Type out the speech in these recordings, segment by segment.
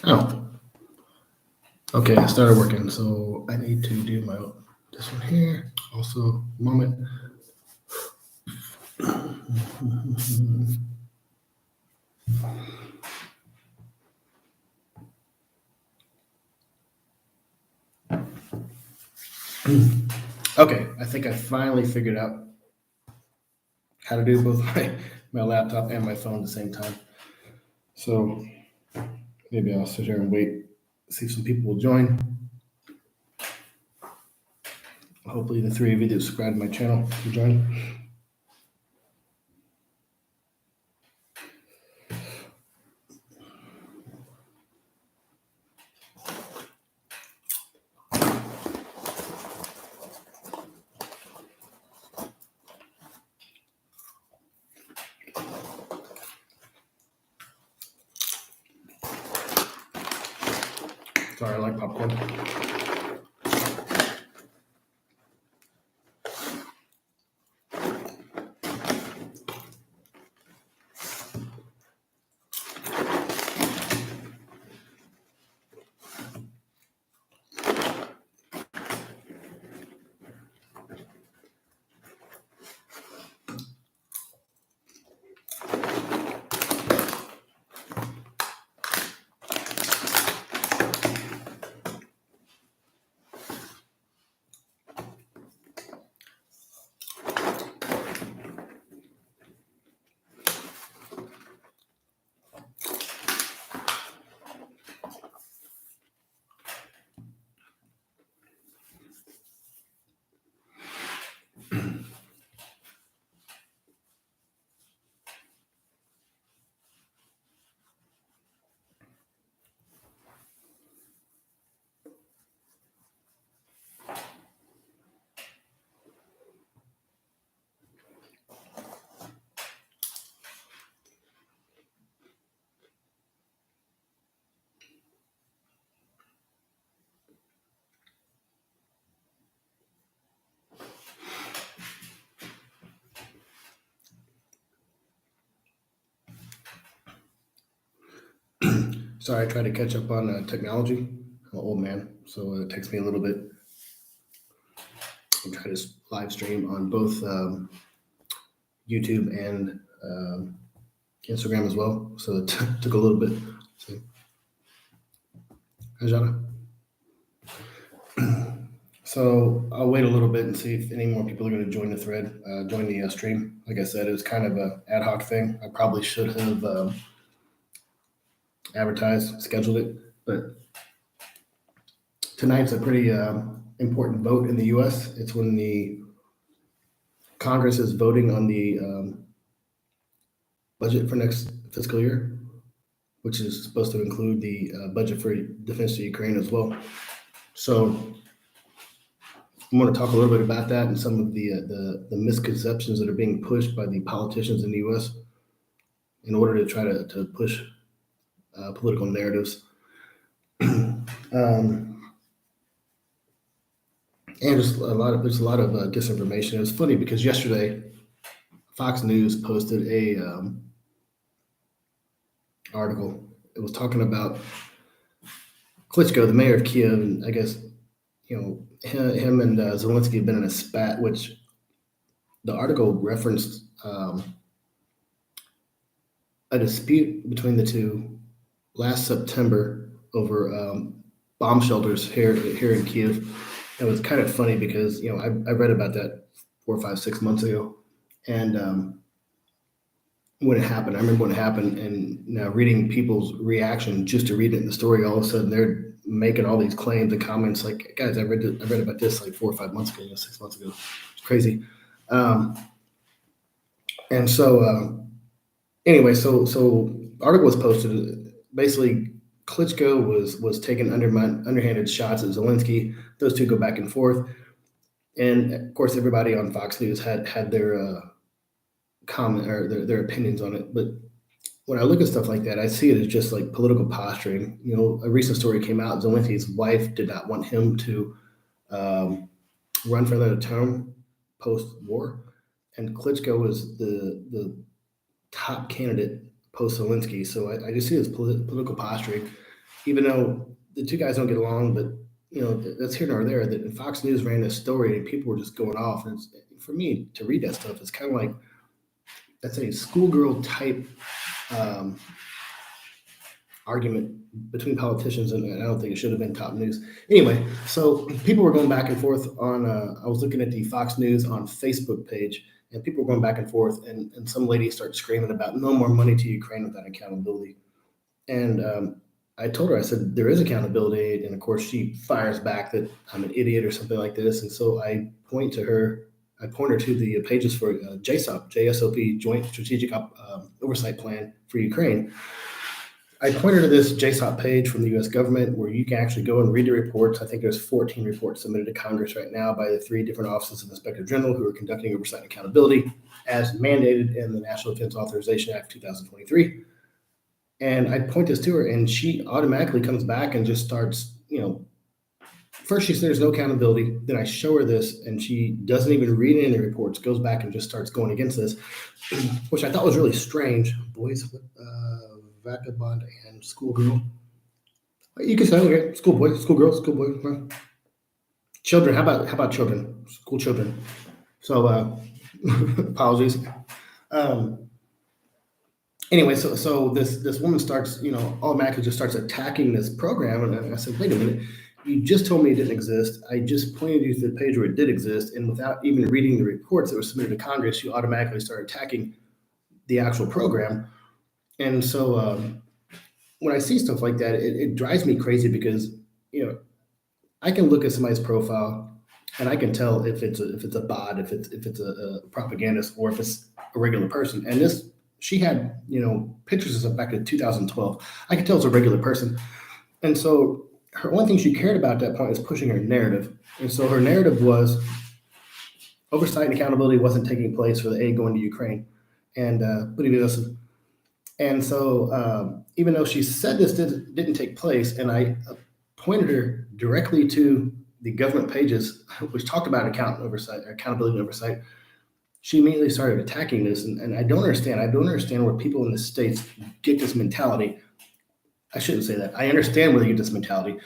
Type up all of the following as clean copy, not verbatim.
Oh, okay. It started working. So I need to do this one here. Also, moment. Okay, I think I finally figured out how to do both my laptop and my phone at the same time. So maybe I'll sit here and wait, see if some people will join. Hopefully, the three of you that subscribe to my channel will join. Sorry, I like popcorn. Sorry, I tried to catch up on technology. I'm an old man, so it takes me a little bit. I try to live stream on both YouTube and Instagram as well. So it took a little bit. So, hi, Jana. So I'll wait a little bit and see if any more people are going to join the thread, join the stream. Like I said, it was kind of an ad hoc thing. I probably should have advertised, scheduled it, but tonight's a pretty important vote in the U.S. It's when the Congress is voting on the budget for next fiscal year, which is supposed to include the budget for defense to Ukraine as well. So I'm going to talk a little bit about that and some of the misconceptions that are being pushed by the politicians in the U.S. in order to try to push political narratives. And just there's a lot of disinformation. It was funny because yesterday Fox News posted a article. It was talking about Klitschko, the mayor of Kiev, and I guess him and Zelensky have been in a spat, which the article referenced a dispute between the two last September over bomb shelters here in Kiev. It was kind of funny because I read about that 4, 5, 6 months ago, and when it happened, I remember when it happened, and now reading people's reaction just to read it in the story, all of a sudden they're making all these claims and comments like, guys, I read about this like 4 or 5 months ago, 6 months ago. It's crazy. And so anyway, so article was posted. Basically, Klitschko was taking underhanded shots at Zelensky. Those two go back and forth, and of course, everybody on Fox News had their comment or their opinions on it. But when I look at stuff like that, I see it as just like political posturing. A recent story came out. Zelensky's wife did not want him to run for another term post-war, and Klitschko was the top candidate post Zelensky. So I just see it as political posturing. even though the two guys don't get along, but that's here nor there. That Fox News ran this story and people were just going off. And for me to read that stuff, it's kind of like that's a schoolgirl type um, argument between politicians, and I don't think it should have been top news. Anyway, so people were going back and forth on. I was looking at the Fox News on Facebook page, and people were going back and forth, and some lady started screaming about no more money to Ukraine without accountability. And I told her, I said, there is accountability. And of course, she fires back that I'm an idiot or something like this. And so I point her to the pages for JSOP, Joint Strategic Oversight Plan for Ukraine. I pointed to this JSOP page from the U.S. government where you can actually go and read the reports. I think there's 14 reports submitted to Congress right now by the 3 different offices of Inspector General who are conducting oversight and accountability as mandated in the National Defense Authorization Act 2023. And I point this to her, and she automatically comes back and just starts, first she says there's no accountability. Then I show her this, and she doesn't even read any of the reports, goes back and just starts going against this, which I thought was really strange. Boys, vagabond, and schoolgirl. You can say, okay, schoolboy, schoolgirl, schoolboy. Children, how about children? School children. So, apologies. Anyway, so this woman starts, automatically just starts attacking this program, and I said, wait a minute, you just told me it didn't exist. I just pointed you to the page where it did exist, and without even reading the reports that were submitted to Congress, you automatically start attacking the actual program. And so when I see stuff like that, it drives me crazy because I can look at somebody's profile and I can tell if it's a bot, if it's a propagandist, or if it's a regular person. And she had pictures of back in 2012. I could tell it's a regular person. And so her only thing she cared about at that point is pushing her narrative. And so her narrative was oversight and accountability wasn't taking place for the aid going to Ukraine. And and so even though she said this didn't take place, and I pointed her directly to the government pages, which talked about accountability and oversight, she immediately started attacking this. And I don't understand. I don't understand where people in the States get this mentality. I shouldn't say that. I understand where they get this mentality.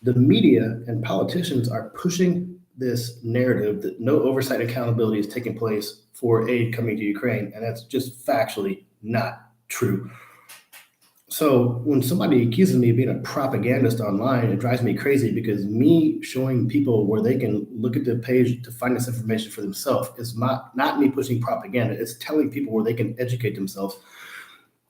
The media and politicians are pushing this narrative that no oversight and accountability is taking place for aid coming to Ukraine. And that's just factually not true. So when somebody accuses me of being a propagandist online, it drives me crazy, because me showing people where they can look at the page to find this information for themselves is not me pushing propaganda. It's telling people where they can educate themselves.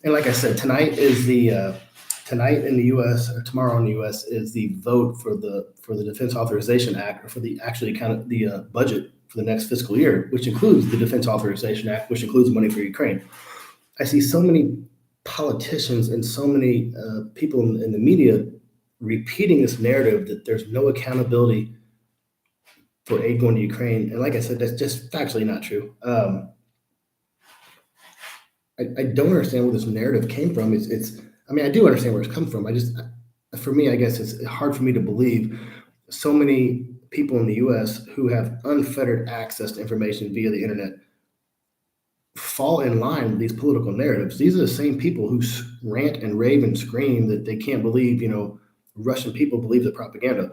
And like I said, tonight in the U.S. or tomorrow in the U.S. is the vote for the Defense Authorization Act, or for the budget for the next fiscal year, which includes the Defense Authorization Act, which includes money for Ukraine. I see so many politicians and so many people in the media repeating this narrative that there's no accountability for aid going to Ukraine. And like I said, that's just factually not true. I don't understand where this narrative came from. I do understand where it's come from. For me, I guess it's hard for me to believe so many people in the U.S. who have unfettered access to information via the internet fall in line with these political narratives. These are the same people who rant and rave and scream that they can't believe, Russian people believe the propaganda.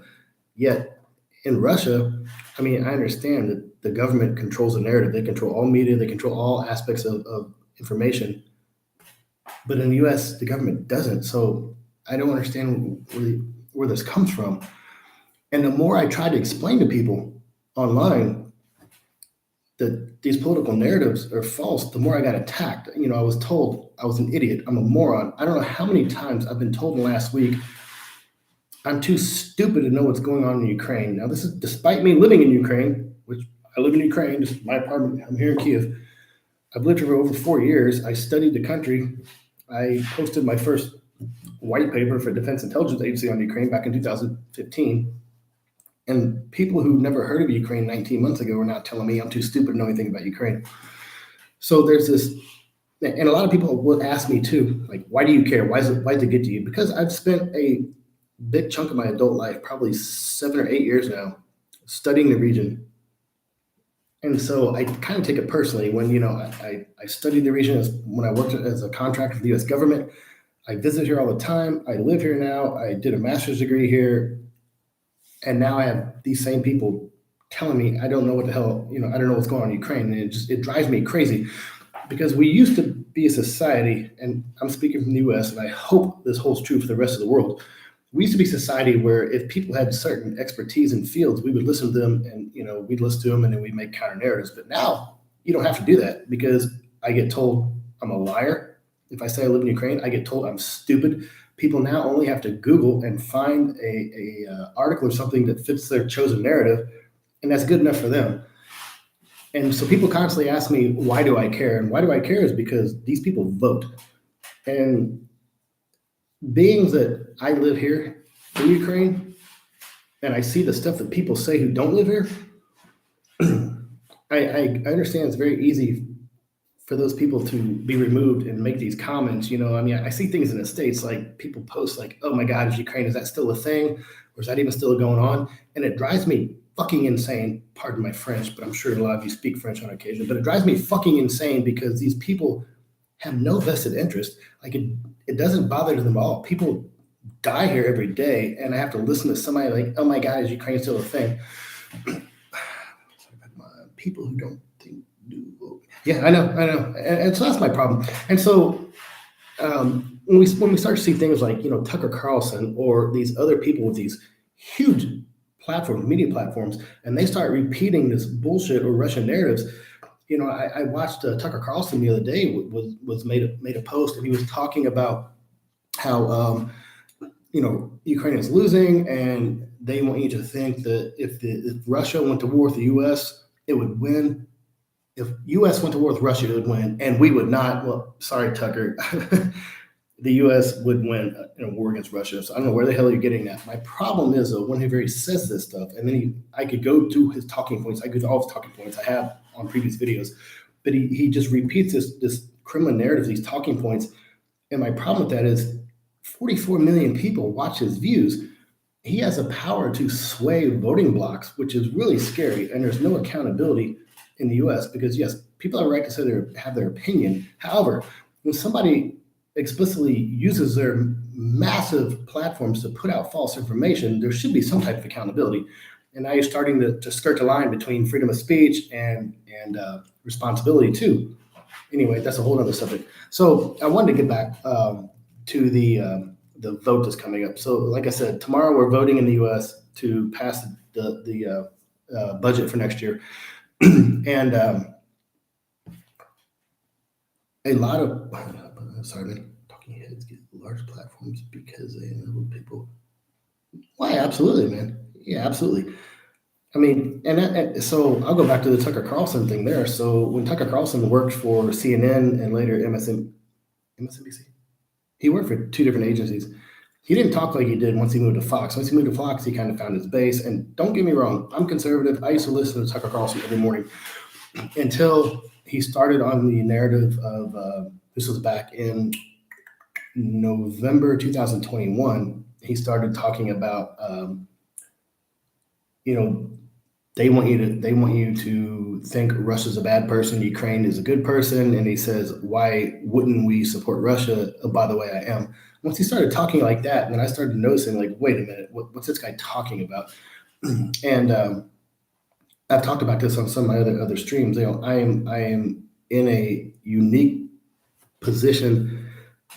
Yet in Russia, I understand that the government controls the narrative. They control all media. They control all aspects of information. But in the U.S., the government doesn't. So I don't understand where this comes from. And the more I try to explain to people online that these political narratives are false, the more I got attacked. I was told I was an idiot. I'm a moron. I don't know how many times I've been told in the last week I'm too stupid to know what's going on in Ukraine. Now, this is despite me living in Ukraine, which I live in Ukraine. This is my apartment. I'm here in Kiev. I've lived here for over 4 years. I studied the country. I posted my first white paper for Defense Intelligence Agency on Ukraine back in 2015. And people who never heard of Ukraine 19 months ago are now telling me I'm too stupid to know anything about Ukraine. So there's this, and a lot of people will ask me too, like, why do you care? Why does it get to you? Because I've spent a big chunk of my adult life, probably 7 or 8 years now, studying the region. And so I kind of take it personally when, I studied the region when I worked as a contractor for the U.S. government. I visit here all the time. I live here now. I did a master's degree here. And now I have these same people telling me I don't know what the hell, I don't know what's going on in Ukraine. And it drives me crazy because we used to be a society, and I'm speaking from the US, and I hope this holds true for the rest of the world. We used to be a society where if people had certain expertise in fields, we would listen to them and, we'd listen to them and then we make counter narratives. But now you don't have to do that because I get told I'm a liar. If I say I live in Ukraine, I get told I'm stupid. People now only have to Google and find a article or something that fits their chosen narrative, and that's good enough for them. And so people constantly ask me, why do I care? And why do I care is because these people vote. And being that I live here in Ukraine and I see the stuff that people say who don't live here, I understand it's very easy for those people to be removed and make these comments. I see things in the States, like people post like, oh my God, is Ukraine, is that still a thing? Or is that even still going on? And it drives me fucking insane. Pardon my French, but I'm sure a lot of you speak French on occasion, but it drives me fucking insane because these people have no vested interest. Like it doesn't bother them at all. People die here every day, and I have to listen to somebody like, oh my God, is Ukraine still a thing? People who don't think do. Yeah, I know, and so that's my problem. And so when we start to see things like Tucker Carlson or these other people with these huge platforms, media platforms, and they start repeating this bullshit or Russian narratives. I watched Tucker Carlson the other day was made a post, and he was talking about how Ukraine is losing, and they want you to think that if Russia went to war with the U.S., it would win. If U.S. went to war with Russia, it would win, and we would not. Well, sorry, Tucker. The U.S. would win in a war against Russia. So I don't know where the hell you're getting that. My problem is, though, when he says this stuff, and then I could go to his talking points. I go to all his talking points I have on previous videos, but he just repeats this Kremlin narrative, these talking points. And my problem with that is 44 million people watch his views. He has a power to sway voting blocks, which is really scary. And there's no accountability in the U.S. because, yes, people have a right to say have their opinion. However, when somebody explicitly uses their massive platforms to put out false information, there should be some type of accountability. And now you're starting to skirt the line between freedom of speech and responsibility too. Anyway, that's a whole other subject. So I wanted to get back to the vote that's coming up. So, like I said, tomorrow we're voting in the U.S. to pass the budget for next year, and a lot of talking heads get large platforms because they enable people. Why? Absolutely, man. Yeah, absolutely. I mean, and so I'll go back to the Tucker Carlson thing there. So when Tucker Carlson worked for CNN and later MSNBC, he worked for two different agencies. He didn't talk like he did once he moved to Fox. Once he moved to Fox, he kind of found his base. And don't get me wrong, I'm conservative. I used to listen to Tucker Carlson every morning until he started on the narrative of this was back in November 2021. He started talking about they want you to think Russia's a bad person, Ukraine is a good person, and he says, why wouldn't we support Russia? Oh, by the way, I am. Once he started talking like that, and then I started noticing, like, wait a minute, what's this guy talking about? And I've talked about this on some of my other streams. I am in a unique position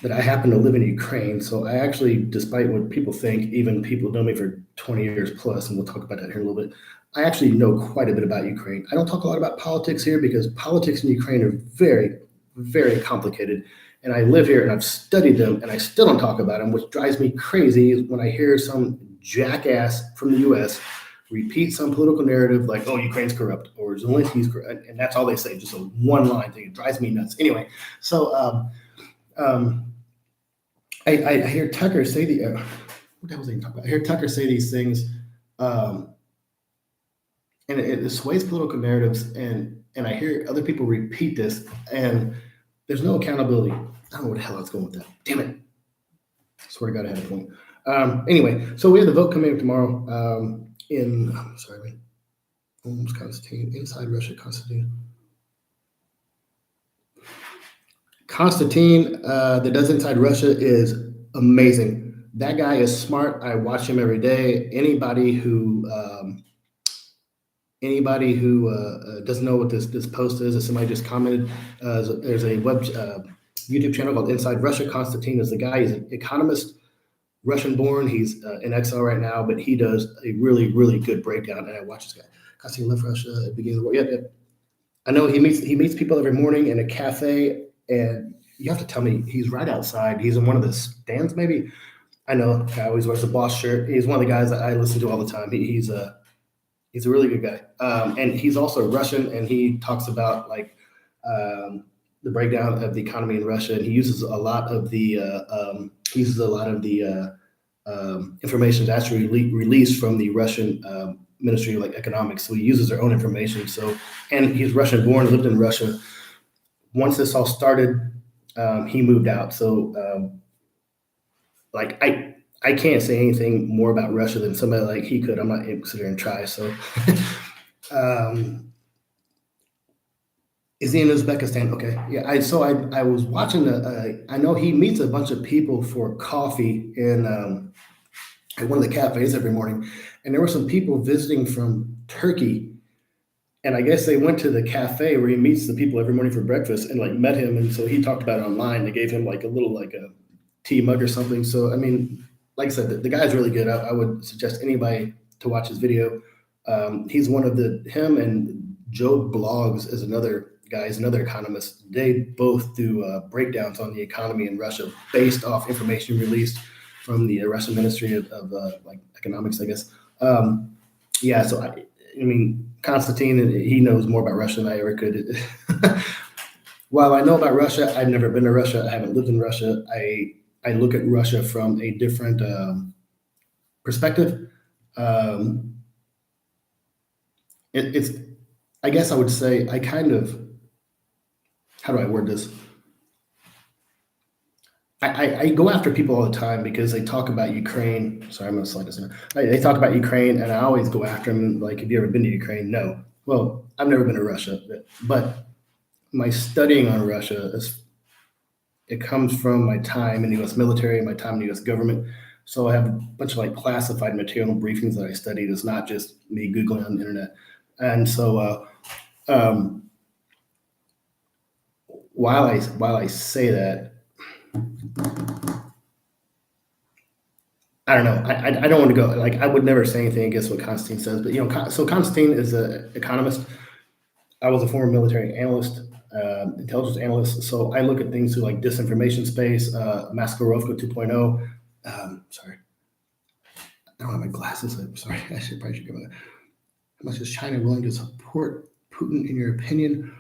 that I happen to live in Ukraine. So I actually, despite what people think, even people know me for 20 years plus, and we'll talk about that here in a little bit, I actually know quite a bit about Ukraine. I don't talk a lot about politics here because politics in Ukraine are very, very complicated. And I live here and I've studied them and I still don't talk about them, which drives me crazy is when I hear some jackass from the US repeat some political narrative like, oh, Ukraine's corrupt or Zelensky's corrupt. And that's all they say, just a one line thing. It drives me nuts. Anyway, so I hear Tucker say what the hell was I even talking about? I hear Tucker say these things, and it sways political narratives, and I hear other people repeat this, and there's no accountability. I don't know where the hell I was going with that. Damn it! I swear to God, I had a point. Anyway, so we have the vote coming up tomorrow inside Russia, Constitution. Constantine, that does Inside Russia, is amazing. That guy is smart. I watch him every day. Anybody who doesn't know what this post is, if somebody just commented, there's a web YouTube channel called Inside Russia. Constantine is the guy. He's an economist, Russian born. He's in exile right now, but he does a really, really good breakdown. And I watch this guy. Constantine left Russia at the beginning of the war. Yep, yep. I know he meets people every morning in a cafe, and you have to tell me he's right outside. He's in one of the stands, maybe. I know. Guy always wears a boss shirt. He's one of the guys that I listen to all the time. He's a really good guy, and he's also Russian, and he talks about like the breakdown of the economy in Russia, and he uses a lot of the information that's actually released from the Russian Ministry of like economics. So he uses their own information. So, and he's Russian born, lived in Russia. Once this all started, he moved out. So, like I can't say anything more about Russia than somebody like he could. I'm not considering try. So, um, is he in Uzbekistan? Okay, yeah. I was watching the. I know he meets a bunch of people for coffee in at one of the cafes every morning, and there were some people visiting from Turkey, and I guess they went to the cafe where he meets the people every morning for breakfast and like met him, and so he talked about it online. They gave him like a little like a tea mug or something. So I mean, like I said, the guy's really good. I would suggest anybody to watch his video. He's one of the him and Joe Blogs is another guy. Is another economist. They both do breakdowns on the economy in Russia based off information released from the Russian Ministry of like economics, I guess. Yeah, so I mean, Constantine, he knows more about Russia than I ever could. While I know about Russia, I've never been to Russia. I haven't lived in Russia. I look at Russia from a different perspective. Um, it's, I guess I would say, I kind of, how do I word this? I go after people all the time because they talk about Ukraine. Sorry, I'm going to slide this in. They talk about Ukraine, and I always go after them. Like, have you ever been to Ukraine? No. Well, I've never been to Russia, but my studying on Russia it comes from my time in the U.S. military and my time in the U.S. government. So I have a bunch of like classified material and briefings that I studied. It's not just me Googling on the internet. And so while I say that, I don't know. I don't want to go like I would never say anything against what Constantine says, but so Constantine is an economist. I was a former military analyst, intelligence analyst, so I look at things through like disinformation space, Maskarovka 2.0. Sorry, I don't have my glasses. I'm sorry. I probably should go. How much is China willing to support Putin, in your opinion?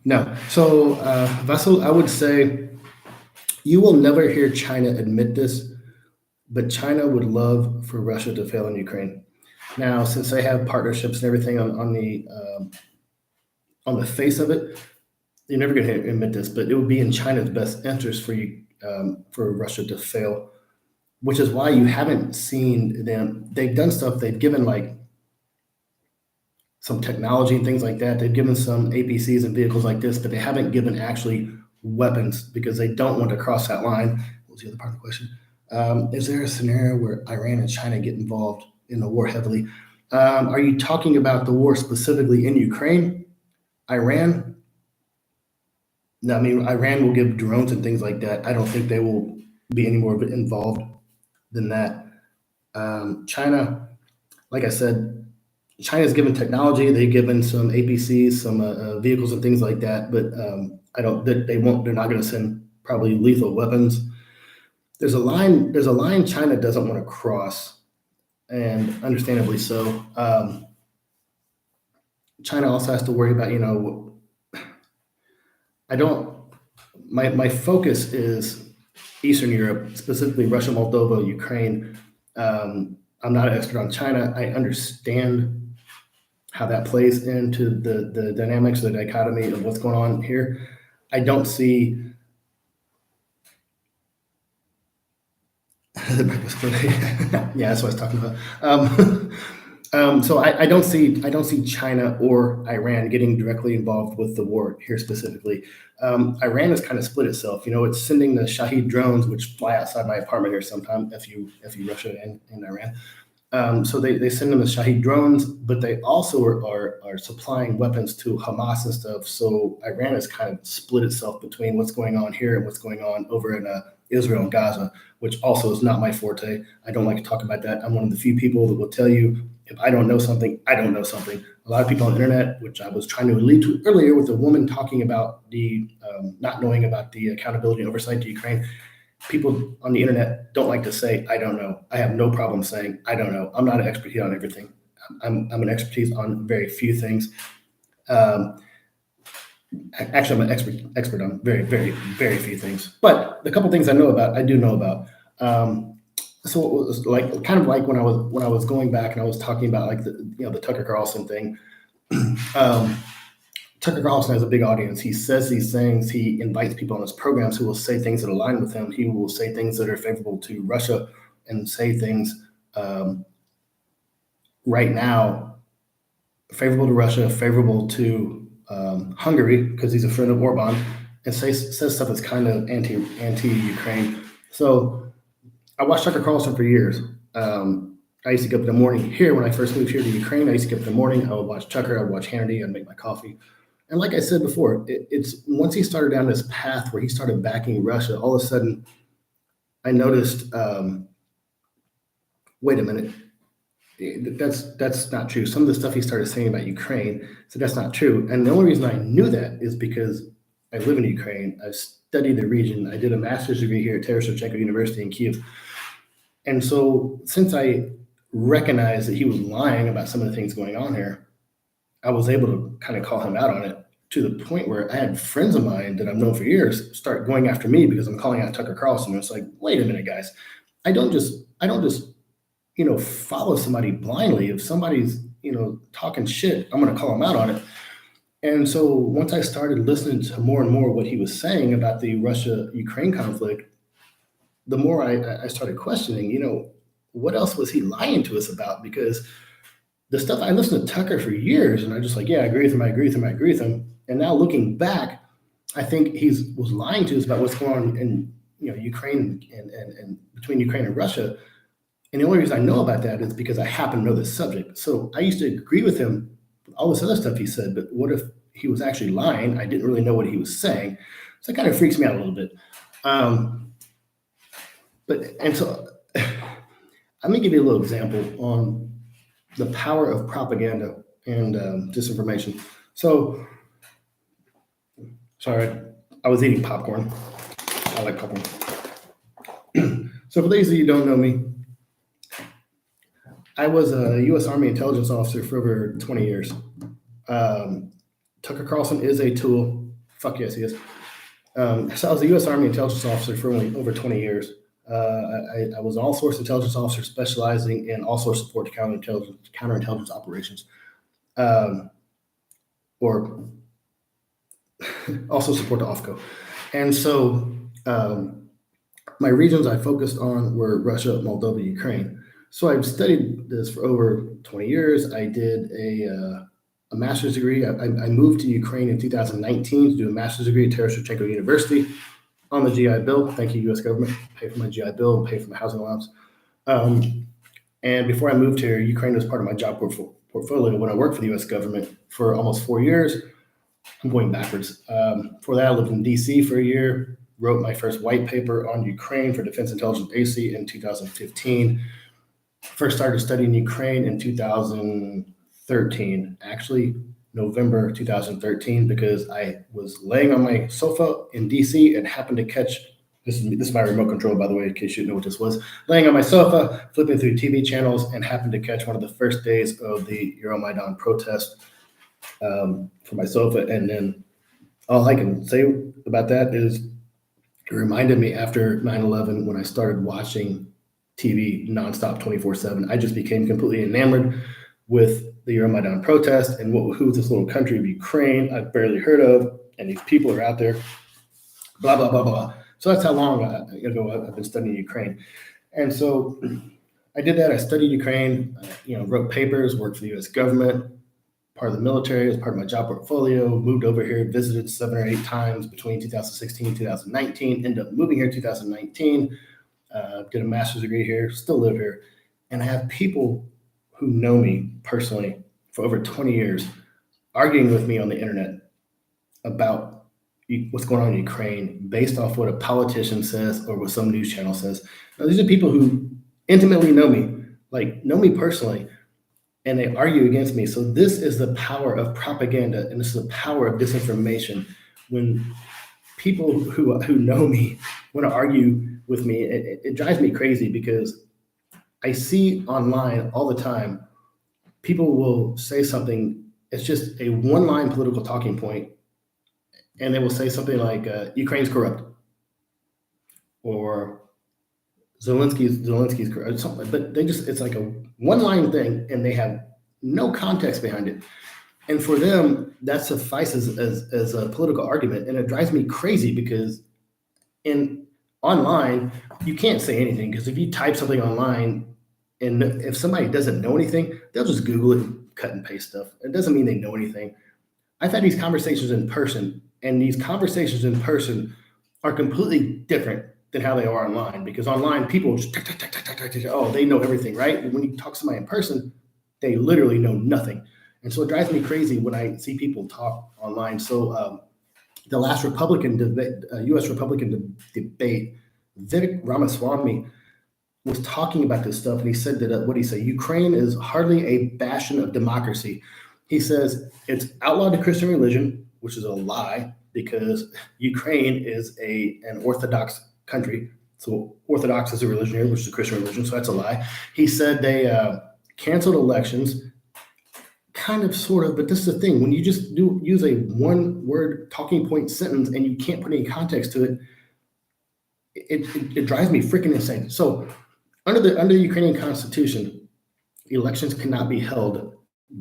No. So, Vassal, I would say you will never hear China admit this, but China would love for Russia to fail in Ukraine. Now, since they have partnerships and everything on the face of it, you're never going to admit this, but it would be in China's best interest for you for Russia to fail, which is why you haven't seen them. They've done stuff. They've given like some technology and things like that. They've given some APCs and vehicles like this, but they haven't given actually weapons because they don't want to cross that line. What was the other part of the question? Is there a scenario where Iran and China get involved in the war heavily? Are you talking about the war specifically in Ukraine? Iran? No, I mean, Iran will give drones and things like that. I don't think they will be any more involved than that. China, like I said, China's given technology. They've given some APCs, some vehicles and things like that. But I don't. They won't. They're not going to send probably lethal weapons. There's a line. There's a line China doesn't want to cross, and understandably so. China also has to worry about. I don't. My focus is Eastern Europe, specifically Russia, Moldova, Ukraine. I'm not an expert on China. I understand how that plays into the dynamics, the dichotomy of what's going on here. I don't see the breakfast club. Yeah, that's what I was talking about. So I don't see China or Iran getting directly involved with the war here specifically. Iran has kind of split itself. It's sending the Shahed drones, which fly outside my apartment here sometime. If you Russia and Iran. So they send them as Shahed drones, but they also are supplying weapons to Hamas and stuff. So Iran has kind of split itself between what's going on here and what's going on over in Israel and Gaza, which also is not my forte. I don't like to talk about that. I'm one of the few people that will tell you if I don't know something, I don't know something. A lot of people on the internet, which I was trying to allude to earlier with a woman talking about the not knowing about the accountability and oversight to Ukraine. People on the internet don't like to say, I don't know. I have no problem saying, I don't know. I'm not an expert on everything. I'm an expertise on very few things. Actually, I'm an expert on very, very, very few things. But the couple things I know about, I do know about. So it was kind of like when I was going back and I was talking about like the Tucker Carlson thing. Tucker Carlson has a big audience. He says these things. He invites people on his programs who will say things that align with him. He will say things that are favorable to Russia and say things right now favorable to Russia, favorable to Hungary because he's a friend of Orban, and says stuff that's kind of anti-Ukraine. So I watched Tucker Carlson for years. I used to get up in the morning here when I first moved here to Ukraine. I used to get up in the morning. I would watch Tucker. I would watch Hannity. I'd make my coffee. And like I said before, it's once he started down this path where he started backing Russia, all of a sudden I noticed, wait a minute, that's not true. Some of the stuff he started saying about Ukraine, so that's not true. And the only reason I knew that is because I live in Ukraine. I studied the region. I did a master's degree here at Taras Shevchenko University in Kyiv. And so since I recognized that he was lying about some of the things going on here, I was able to kind of call him out on it to the point where I had friends of mine that I've known for years start going after me because I'm calling out Tucker Carlson. It's like, wait a minute, guys. I don't just follow somebody blindly. If somebody's, talking shit, I'm going to call them out on it. And so once I started listening to more and more what he was saying about the Russia-Ukraine conflict, the more I started questioning, what else was he lying to us about? Because the stuff I listened to Tucker for years, and I just like, yeah, I agree with him. And now looking back, I think he was lying to us about what's going on in Ukraine and between Ukraine and Russia. And the only reason I know about that is because I happen to know this subject. So I used to agree with him with all this other stuff he said, but what if he was actually lying? I didn't really know what he was saying. So it kind of freaks me out a little bit. So I'm gonna give you a little example on the power of propaganda and disinformation. So, sorry, I was eating popcorn. I like popcorn. So for those of you who don't know me, I was a U.S. Army intelligence officer for over 20 years. Tucker Carlson is a tool. Fuck yes, he is. So I was a U.S. Army intelligence officer for over 20 years. I was an all-source intelligence officer specializing in all-source support to counterintelligence operations, or also support to OFCO. And so my regions I focused on were Russia, Moldova, Ukraine. So I've studied this for over 20 years. I did a master's degree. I moved to Ukraine in 2019 to do a master's degree at Taras Shevchenko University on the GI Bill. Thank you, U.S. government. Pay for my GI Bill and pay for my housing allowance. And before I moved here, Ukraine was part of my job portfolio when I worked for the U.S. government for almost 4 years. I'm going backwards. For that, I lived in D.C. for a year, wrote my first white paper on Ukraine for Defense Intelligence Agency in 2015. First started studying Ukraine in 2013, actually November 2013, because I was laying on my sofa in DC and happened to catch, this is my remote control, by the way, in case you didn't know what this was, laying on my sofa, flipping through TV channels, and happened to catch one of the first days of the Euromaidan protest for my sofa. And then all I can say about that is it reminded me after 9/11 when I started watching TV nonstop 24/7. I just became completely enamored with the Euromaidan protest and who this little country of Ukraine I've barely heard of, and these people are out there, blah, blah, blah, blah. So that's how long ago I've been studying Ukraine. And so I did that. I studied Ukraine, wrote papers, worked for the U.S. government, part of the military, as part of my job portfolio, moved over here, visited 7 or 8 times between 2016 and 2019, ended up moving here in 2019, did a master's degree here, still live here. And I have people who know me personally for over 20 years arguing with me on the internet about what's going on in Ukraine based off what a politician says or what some news channel says. Now, these are people who intimately know me, like know me personally, and they argue against me. So this is the power of propaganda, and this is the power of disinformation. When people who know me want to argue with me, it drives me crazy because I see online all the time people will say something. It's just a one-line political talking point, and they will say something like Ukraine's corrupt or Zelensky's corrupt, or something. But it's like a one-line thing, and they have no context behind it. And for them, that suffices as a political argument. And it drives me crazy because in online, you can't say anything, because if you type something online and if somebody doesn't know anything, they'll just Google it and cut and paste stuff. It doesn't mean they know anything. I've had these conversations in person, and these conversations in person are completely different than how they are online, because online people just oh, they know everything, right? But when you talk to somebody in person, they literally know nothing. And so it drives me crazy when I see people talk online. So the last U.S. Republican debate, Vivek Ramaswamy was talking about this stuff, and he said that what did he say? Ukraine is hardly a bastion of democracy. He says it's outlawed the Christian religion, which is a lie, because Ukraine is an Orthodox country. So Orthodox is a religion here, which is a Christian religion, so that's a lie. He said they canceled elections, kind of, sort of, but this is the thing. When you just use a one-word talking point sentence and you can't put any context to it, it drives me freaking insane. So under the Ukrainian constitution, elections cannot be held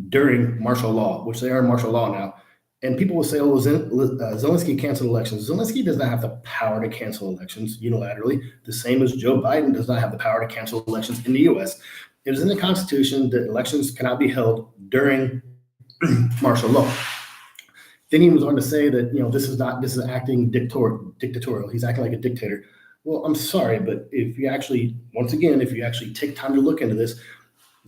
during martial law, which they are in martial law now. And people will say, oh, Zelensky canceled elections. Zelensky does not have the power to cancel elections unilaterally, the same as Joe Biden does not have the power to cancel elections in the US. It is in the Constitution that elections cannot be held during martial law. Then he was on to say that, this is acting dictatorial. He's acting like a dictator. Well, I'm sorry, but if you actually take time to look into this,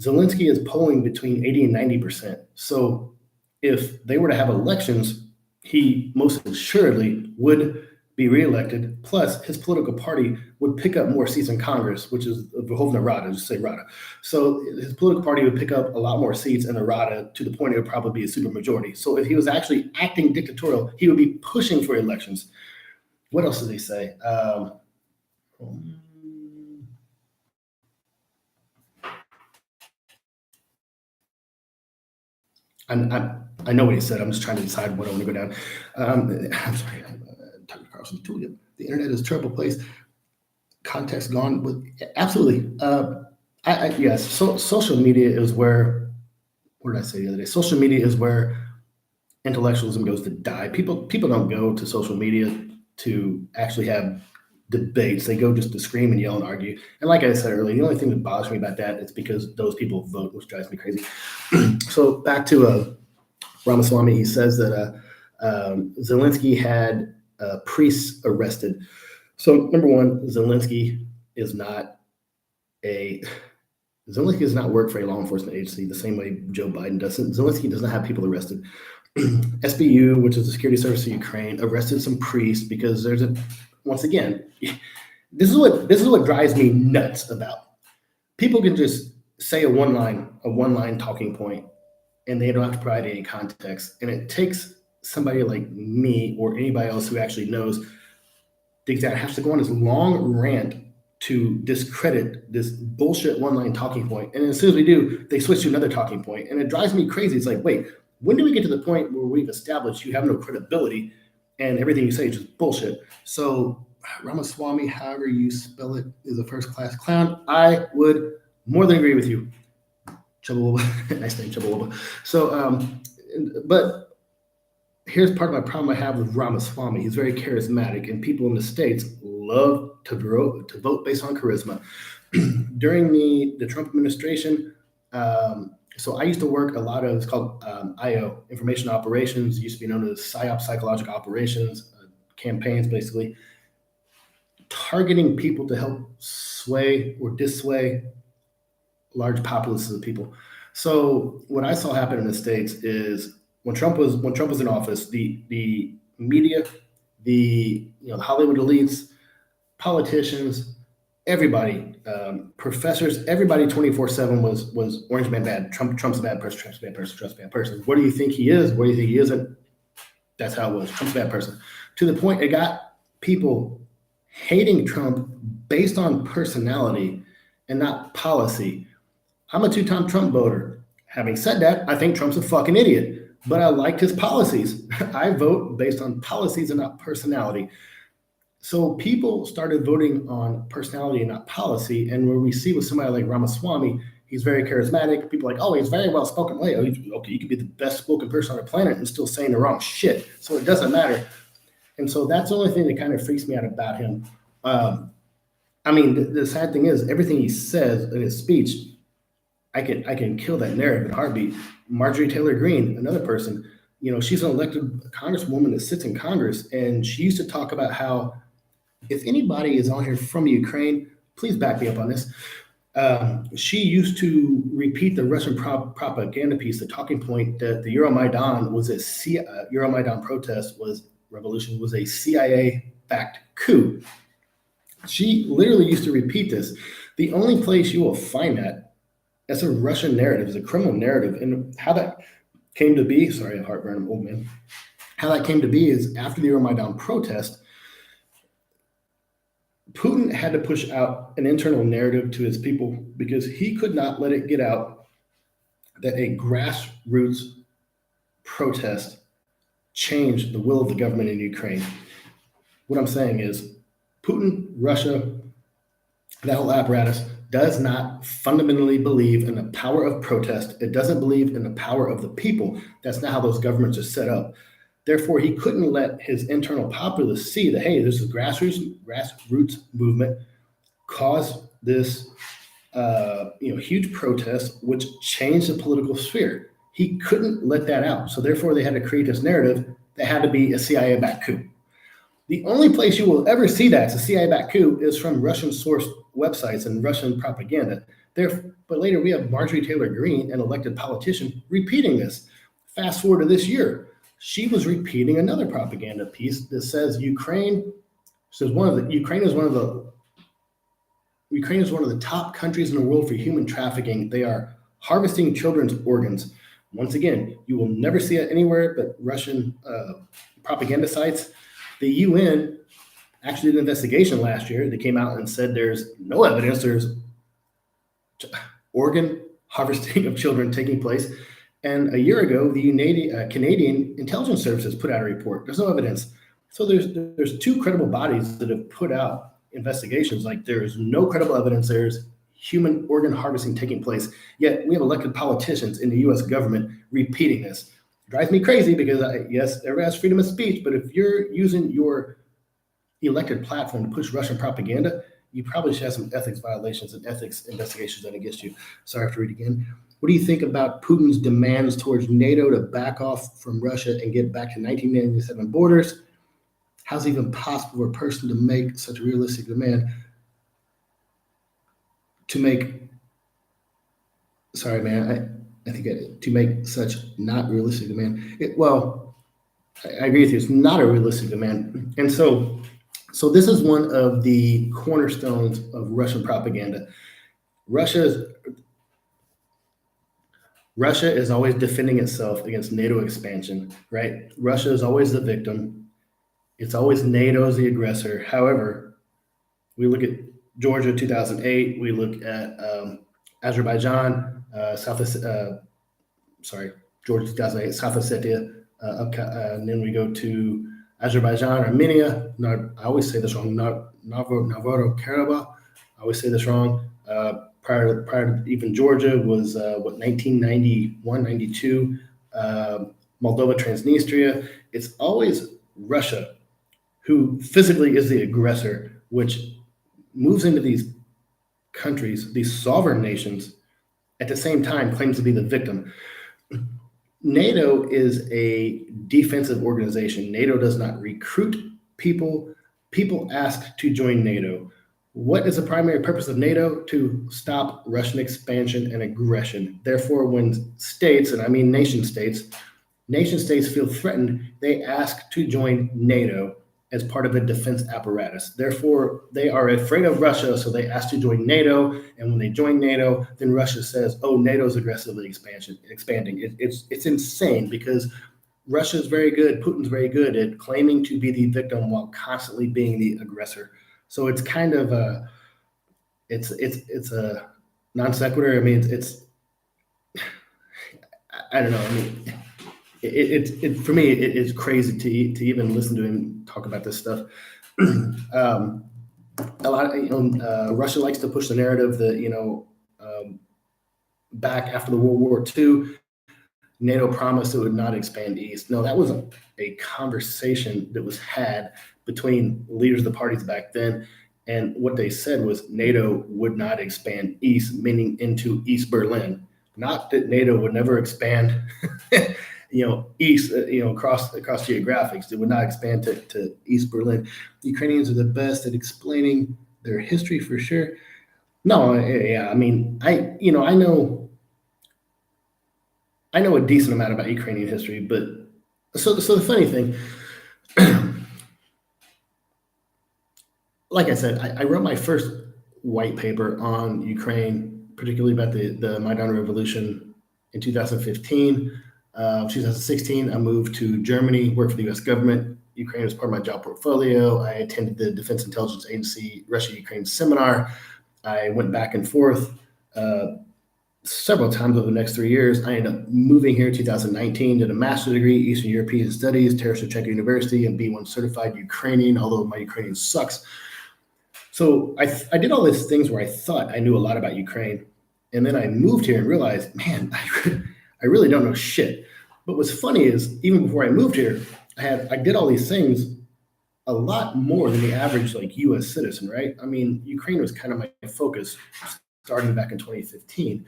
Zelensky is polling between 80 and 90%. So if they were to have elections, he most assuredly would be reelected. Plus, his political party would pick up more seats in Congress, which is Verkhovna Rada, just say Rada. So his political party would pick up a lot more seats in the Rada, to the point it would probably be a supermajority. So if he was actually acting dictatorial, he would be pushing for elections. What else did he say? I know what he said. I'm just trying to decide what I want to go down. I'm sorry, Tucker Carlson. The internet is a terrible place. Context gone. Absolutely. Yes. So social media is where. What did I say the other day? Social media is where intellectualism goes to die. People don't go to social media to actually have debates. They go just to scream and yell and argue. And like I said earlier, the only thing that bothers me about that is because those people vote, which drives me crazy. So back to Ramaswamy, he says that Zelensky had priests arrested. So number one, Zelensky does not work for a law enforcement agency the same way Joe Biden doesn't. Zelensky does not have people arrested. SBU, which is the Security Service of Ukraine, arrested some priests because once again, this is what drives me nuts about. People can just say a one-line talking point, and they don't have to provide any context. And it takes somebody like me or anybody else who actually knows that has to go on this long rant to discredit this bullshit one-line talking point. And as soon as we do, they switch to another talking point. And it drives me crazy. It's like, wait, when do we get to the point where we've established you have no credibility and everything you say is just bullshit? So Ramaswamy, however you spell it, is a first-class clown. I would more than agree with you. Chubbawamba. Nice name, Chubbawamba. So, but here's part of my problem I have with Ramaswamy. He's very charismatic, and people in the States love to vote based on charisma. During the Trump administration, so I used to work a lot of, it's called IO, information operations, used to be known as PSYOP, psychological operations, campaigns basically, targeting people to help sway or dissuade large populaces of people. So what I saw happen in the States is when Trump was in office, the media, the Hollywood elites, politicians, everybody, professors, everybody 24/7 was Orange Man bad. Trump's a bad person. Trump's a bad person. Trump's a bad person. What do you think he is? What do you think he isn't? That's how it was. Trump's a bad person. To the point it got people hating Trump based on personality and not policy. I'm a two-time Trump voter. Having said that, I think Trump's a fucking idiot, but I liked his policies. I vote based on policies and not personality. So people started voting on personality and not policy. And where we see with somebody like Ramaswamy, he's very charismatic. People are like, oh, he's very well spoken. Okay, you could be the best spoken person on the planet and still saying the wrong shit. So it doesn't matter. And so that's the only thing that kind of freaks me out about him. I mean, the sad thing is, everything he says in his speech, I can kill that narrative in a heartbeat. Marjorie Taylor Greene, another person, she's an elected congresswoman that sits in Congress, and she used to talk about how if anybody is on here from Ukraine, please back me up on this. She used to repeat the Russian propaganda piece, the talking point that the Euromaidan Euromaidan protest revolution was a CIA-backed coup. She literally used to repeat this. The only place you will find that as a Russian narrative, is a criminal narrative, and how that came to be. Sorry, I have heartburn. I'm old man. How that came to be is after the Euromaidan protest, Putin had to push out an internal narrative to his people because he could not let it get out that a grassroots protest changed the will of the government in Ukraine. What I'm saying is Putin, Russia, that whole apparatus does not fundamentally believe in the power of protest. It doesn't believe in the power of the people. That's not how those governments are set up. Therefore, he couldn't let his internal populace see that, hey, this is grassroots movement caused this huge protest, which changed the political sphere. He couldn't let that out. So therefore, they had to create this narrative that had to be a CIA-backed coup. The only place you will ever see that, it's a CIA-backed coup, is from Russian-sourced websites and Russian propaganda. But later, we have Marjorie Taylor Greene, an elected politician, repeating this. Fast forward to this year, she was repeating another propaganda piece that says Ukraine is one of the top countries in the world for human trafficking. They are harvesting children's organs. Once again, you will never see it anywhere but Russian propaganda sites. The UN actually did an investigation last year that came out and said there's no evidence there's organ harvesting of children taking place. And a year ago, the Canadian intelligence services put out a report. There's no evidence. So there's two credible bodies that have put out investigations. Like, there's no credible evidence there's human organ harvesting taking place. Yet we have elected politicians in the U.S. government repeating this. It drives me crazy because, yes, everybody has freedom of speech, but if you're using your elected platform to push Russian propaganda, you probably should have some ethics violations and ethics investigations done against you. Sorry, I have to read again. What do you think about Putin's demands towards NATO to back off from Russia and get back to 1997 borders? How's it even possible for a person to make such a realistic demand? To make such not realistic demand. I agree with you. It's not a realistic demand. And so this is one of the cornerstones of Russian propaganda. Russia is always defending itself against NATO expansion, right? Russia is always the victim. It's always NATO as the aggressor. However, we look at Georgia 2008. We look at Azerbaijan, Georgia 2008, South Ossetia, and then we go to Azerbaijan, Armenia. I always say this wrong. Nagorno-Karabakh. I always say this wrong. Prior to even Georgia was 1991, 92. Moldova, Transnistria. It's always Russia who physically is the aggressor, which moves into these countries, these sovereign nations, at the same time claims to be the victim. NATO is a defensive organization. NATO does not recruit people. People ask to join NATO. What is the primary purpose of NATO? To stop Russian expansion and aggression. Therefore, when states, and I mean nation states feel threatened, they ask to join NATO as part of a defense apparatus. Therefore, they are afraid of Russia, so they ask to join NATO. And when they join NATO, then Russia says, "Oh, NATO's aggressively expanding." It's insane because Russia is very good. Putin's very good at claiming to be the victim while constantly being the aggressor. So it's kind of a it's a non sequitur. I mean, it's I don't know. I mean, for me it is crazy to even listen to him talk about this stuff. A lot of Russia likes to push the narrative that back after the World War II, NATO promised it would not expand east. No, that wasn't a conversation that was had between leaders of the parties back then. And what they said was NATO would not expand east, meaning into East Berlin. Not that NATO would never expand, east, across geographics. It would not expand to East Berlin. Ukrainians are the best at explaining their history for sure. No, yeah, I mean, I know a decent amount about Ukrainian history, but so the funny thing, like I said, I wrote my first white paper on Ukraine, particularly about the Maidan Revolution in 2015. 2016, I moved to Germany, worked for the U.S. government. Ukraine was part of my job portfolio. I attended the Defense Intelligence Agency Russia-Ukraine seminar. I went back and forth several times over the next 3 years. I ended up moving here in 2019, did a master's degree, Eastern European Studies, Taras Shevchenko University, and B1 certified Ukrainian, although my Ukrainian sucks. So I did all these things where I thought I knew a lot about Ukraine. And then I moved here and realized, man, I really don't know shit. But what's funny is even before I moved here, I did all these things a lot more than the average U.S. citizen, right? I mean, Ukraine was kind of my focus starting back in 2015.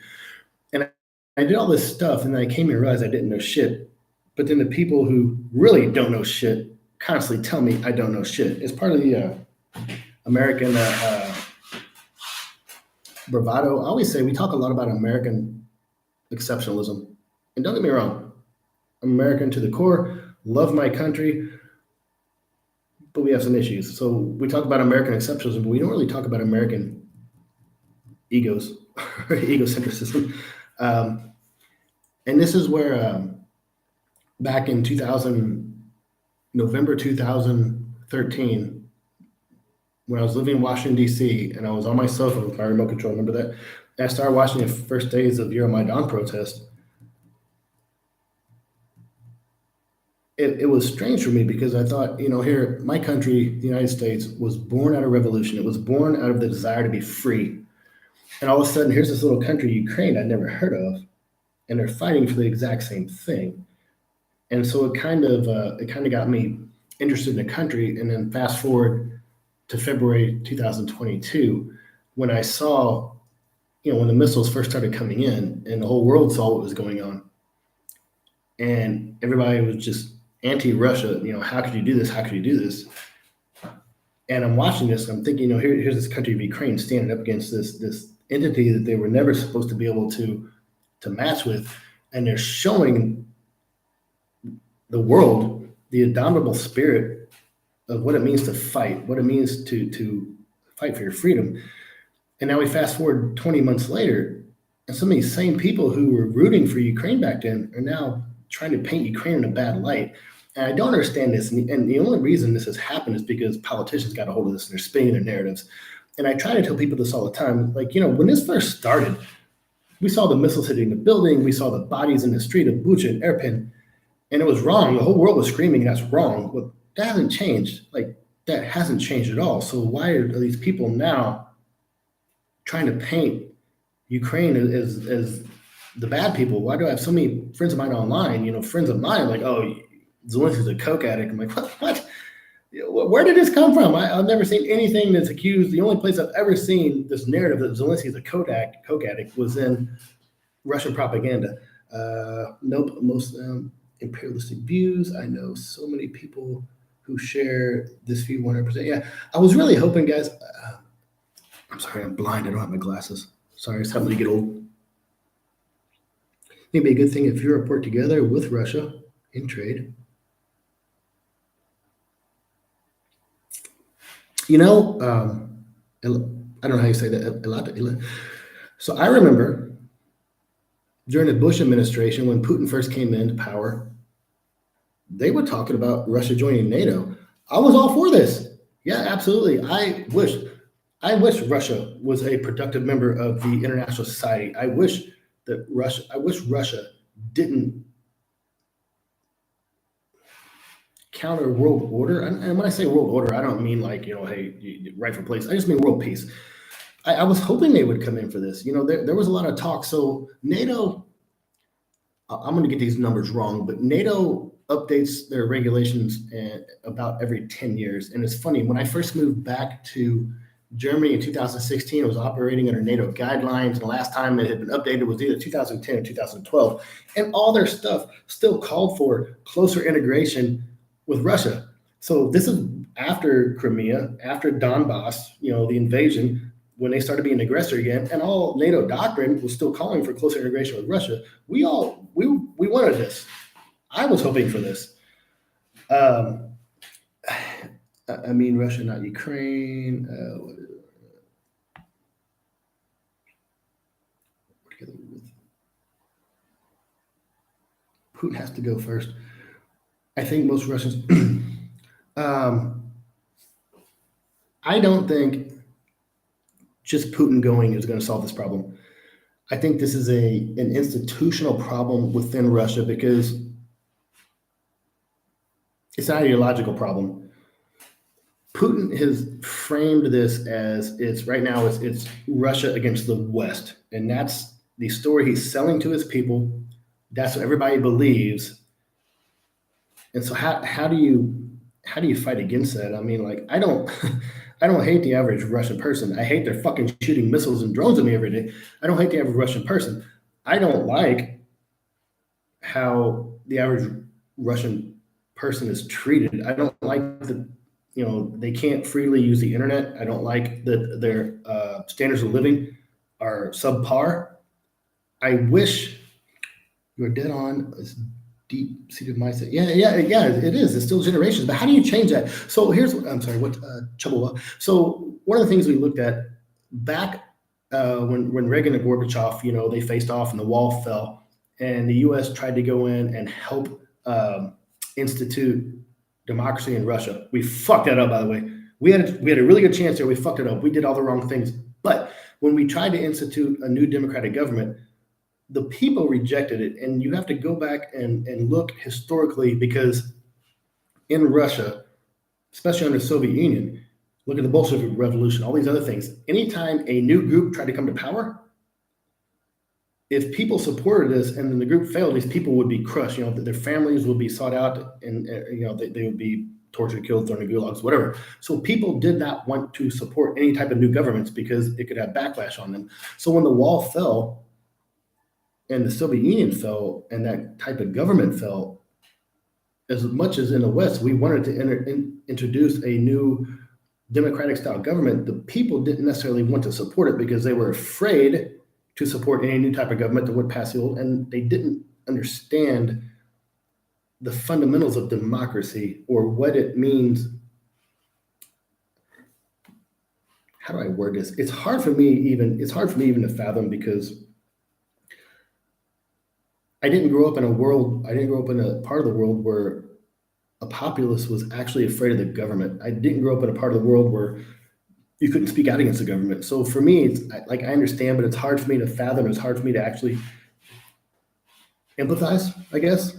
And I did all this stuff, and then I came here and realized I didn't know shit. But then the people who really don't know shit constantly tell me I don't know shit. It's part of the American bravado. I always say we talk a lot about American exceptionalism. And don't get me wrong, I'm American to the core, love my country, but we have some issues. So we talk about American exceptionalism, but we don't really talk about American egos or egocentrism. And this is where back in November 2013, when I was living in Washington, D.C., and I was on my sofa with my remote control, remember that? And I started watching the first days of Euromaidan protest. It was strange for me because I thought, here, my country, the United States, was born out of revolution. It was born out of the desire to be free. And all of a sudden, here's this little country, Ukraine, I'd never heard of, and they're fighting for the exact same thing. And so it kind of got me interested in the country. And then fast forward to February 2022, when I saw, when the missiles first started coming in, and the whole world saw what was going on, and everybody was just anti-Russia. How could you do this? How could you do this? And I'm watching this, and I'm thinking, here's this country of Ukraine standing up against this entity that they were never supposed to be able to match with, and they're showing the world the indomitable spirit of what it means to fight, what it means to fight for your freedom. And now we fast forward 20 months later, and some of these same people who were rooting for Ukraine back then are now trying to paint Ukraine in a bad light. And I don't understand this. And the only reason this has happened is because politicians got a hold of this and they're spinning their narratives. And I try to tell people this all the time. When this first started, we saw the missiles hitting the building. We saw the bodies in the street of Bucha and Irpin. And it was wrong. The whole world was screaming that's wrong. Well, that hasn't changed. That hasn't changed at all. So why are these people now trying to paint Ukraine as the bad people? Why do I have so many friends of mine online, friends of mine oh, Zelensky's a coke addict. I'm like, what? Where did this come from? I've never seen anything that's accused. The only place I've ever seen this narrative that Zelensky is a coke addict was in Russian propaganda. Nope, most imperialistic views. I know so many people who share this view 100%. Yeah, I was really hoping, guys. I'm sorry, I'm blind. I don't have my glasses. Sorry, it's helping me get old. It'd be a good thing if Europe worked together with Russia in trade. You know, I don't know how you say that. So I remember during the Bush administration when Putin first came into power, they were talking about Russia joining NATO. I was all for this. Yeah, absolutely. I wish Russia was a productive member of the international society. I wish Russia didn't counter world order. And when I say world order, I don't mean like, hey, rightful place. I just mean world peace. I was hoping they would come in for this. There was a lot of talk. So NATO, I'm going to get these numbers wrong, but NATO updates their regulations about every 10 years. And it's funny, when I first moved back to Germany in 2016, it was operating under NATO guidelines. And the last time it had been updated was either 2010 or 2012. And all their stuff still called for closer integration with Russia. So this is after Crimea, after Donbass, the invasion, when they started being an aggressor again, and all NATO doctrine was still calling for closer integration with Russia. We wanted this. I was hoping for this. I mean, Russia, not Ukraine. Putin has to go first. I think most Russians. I don't think just Putin going is going to solve this problem. I think this is an institutional problem within Russia because it's an ideological problem. Putin has framed this as it's Russia against the West, and that's the story he's selling to his people. That's what everybody believes. And so how do you fight against that? I mean, like I don't hate the average Russian person. I hate their fucking shooting missiles and drones at me every day. I don't hate the average Russian person. I don't like how the average Russian person is treated. I don't like that they can't freely use the internet. I don't like that their standards of living are subpar. I wish you're dead on. It's deep-seated mindset. Yeah, it is. It's still generations. But how do you change that? So I'm sorry, what Chubba? So one of the things we looked at back when Reagan and Gorbachev, they faced off and the wall fell, and the U.S. tried to go in and help institute democracy in Russia. We fucked that up, by the way. We had a really good chance there. We fucked it up. We did all the wrong things. But when we tried to institute a new democratic government, the people rejected it. And you have to go back and look historically, because in Russia, especially under the Soviet Union, look at the Bolshevik Revolution, all these other things. Anytime a new group tried to come to power, if people supported this and then the group failed, these people would be crushed. Their families would be sought out, and they would be tortured, killed, thrown in gulags, whatever. So people did not want to support any type of new governments because it could have backlash on them. So when the wall fell and the Soviet Union fell and that type of government fell, as much as in the West we wanted to introduce a new democratic style government, the people didn't necessarily want to support it because they were afraid to support any new type of government that would pass the old, and they didn't understand the fundamentals of democracy or what it means. How do I word this? It's hard for me even to fathom, because I didn't grow up in a part of the world where a populace was actually afraid of the government. I didn't grow up in a part of the world where you couldn't speak out against the government. So for me, it's like, I understand, but it's hard for me to fathom. It's hard for me to actually empathize, I guess.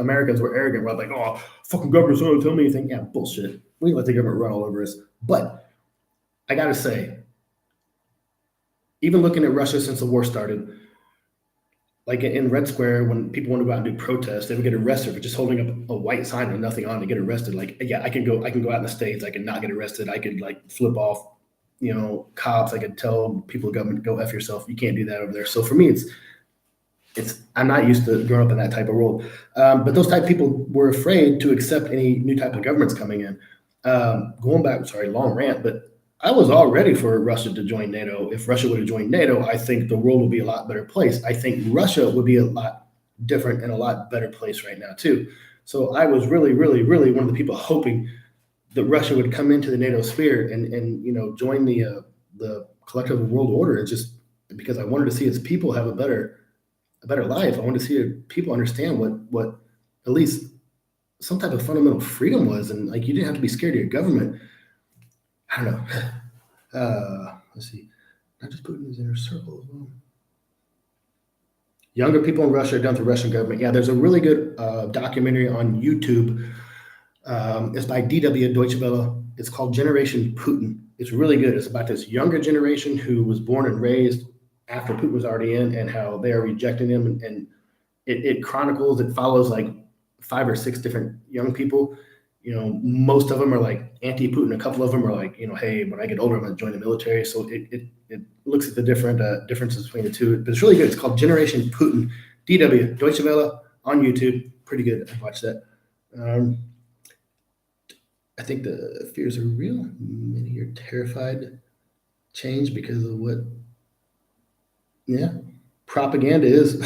Americans were arrogant. We're like, oh, fucking government's not gonna tell me anything. Yeah, bullshit. We let the government run all over us. But I gotta say, even looking at Russia since the war started, like in Red Square, when people want to go out and do protests, they would get arrested for just holding up a white sign with nothing on to get arrested. Like, yeah, I can go out in the States, I could not get arrested, I could like flip off, cops, I could tell people, government, go F yourself. You can't do that over there. So for me, it's I'm not used to growing up in that type of world. But those type of people were afraid to accept any new type of governments coming in. Going back, sorry, long rant, but I was all ready for Russia to join NATO. If Russia would have joined NATO, I think the world would be a lot better place. I think Russia would be a lot different and a lot better place right now too. So I was really, really, really one of the people hoping that Russia would come into the NATO sphere and join the collective world order. It's just because I wanted to see its people have a better life. I wanted to see people understand what at least some type of fundamental freedom was, and like you didn't have to be scared of your government. I don't know. Let's see. Not just Putin is inner circle as well. Younger people in Russia are done through Russian government. Yeah, there's a really good documentary on YouTube. It's by DW Deutsche Welle. It's called Generation Putin. It's really good. It's about this younger generation who was born and raised after Putin was already in, and how they are rejecting him. And it chronicles, it follows like 5 or 6 different young people. Most of them are like anti-Putin. A couple of them are like, hey, when I get older, I'm going to join the military. So it looks at the different differences between the two. But it's really good. It's called Generation Putin. DW Deutsche Welle on YouTube. Pretty good. I watched that. I think the fears are real. Many are terrified to change because of what. Yeah, propaganda is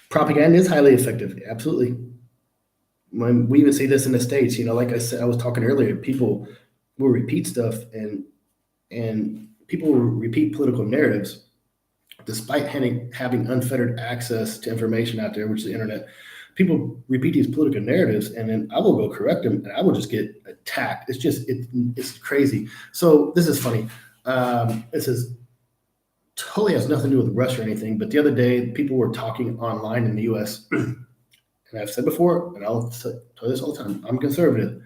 propaganda is highly effective. Absolutely. When we even see this in the States, like I said, I was talking earlier, people will repeat stuff, and people will repeat political narratives despite having unfettered access to information out there, which is the internet. People repeat these political narratives, and then I will go correct them, and I will just get attacked. It's crazy. So this is funny. This is totally has nothing to do with Russia or anything. But the other day, people were talking online in the U.S. And I've said before, and I'll tell this all the time, I'm conservative.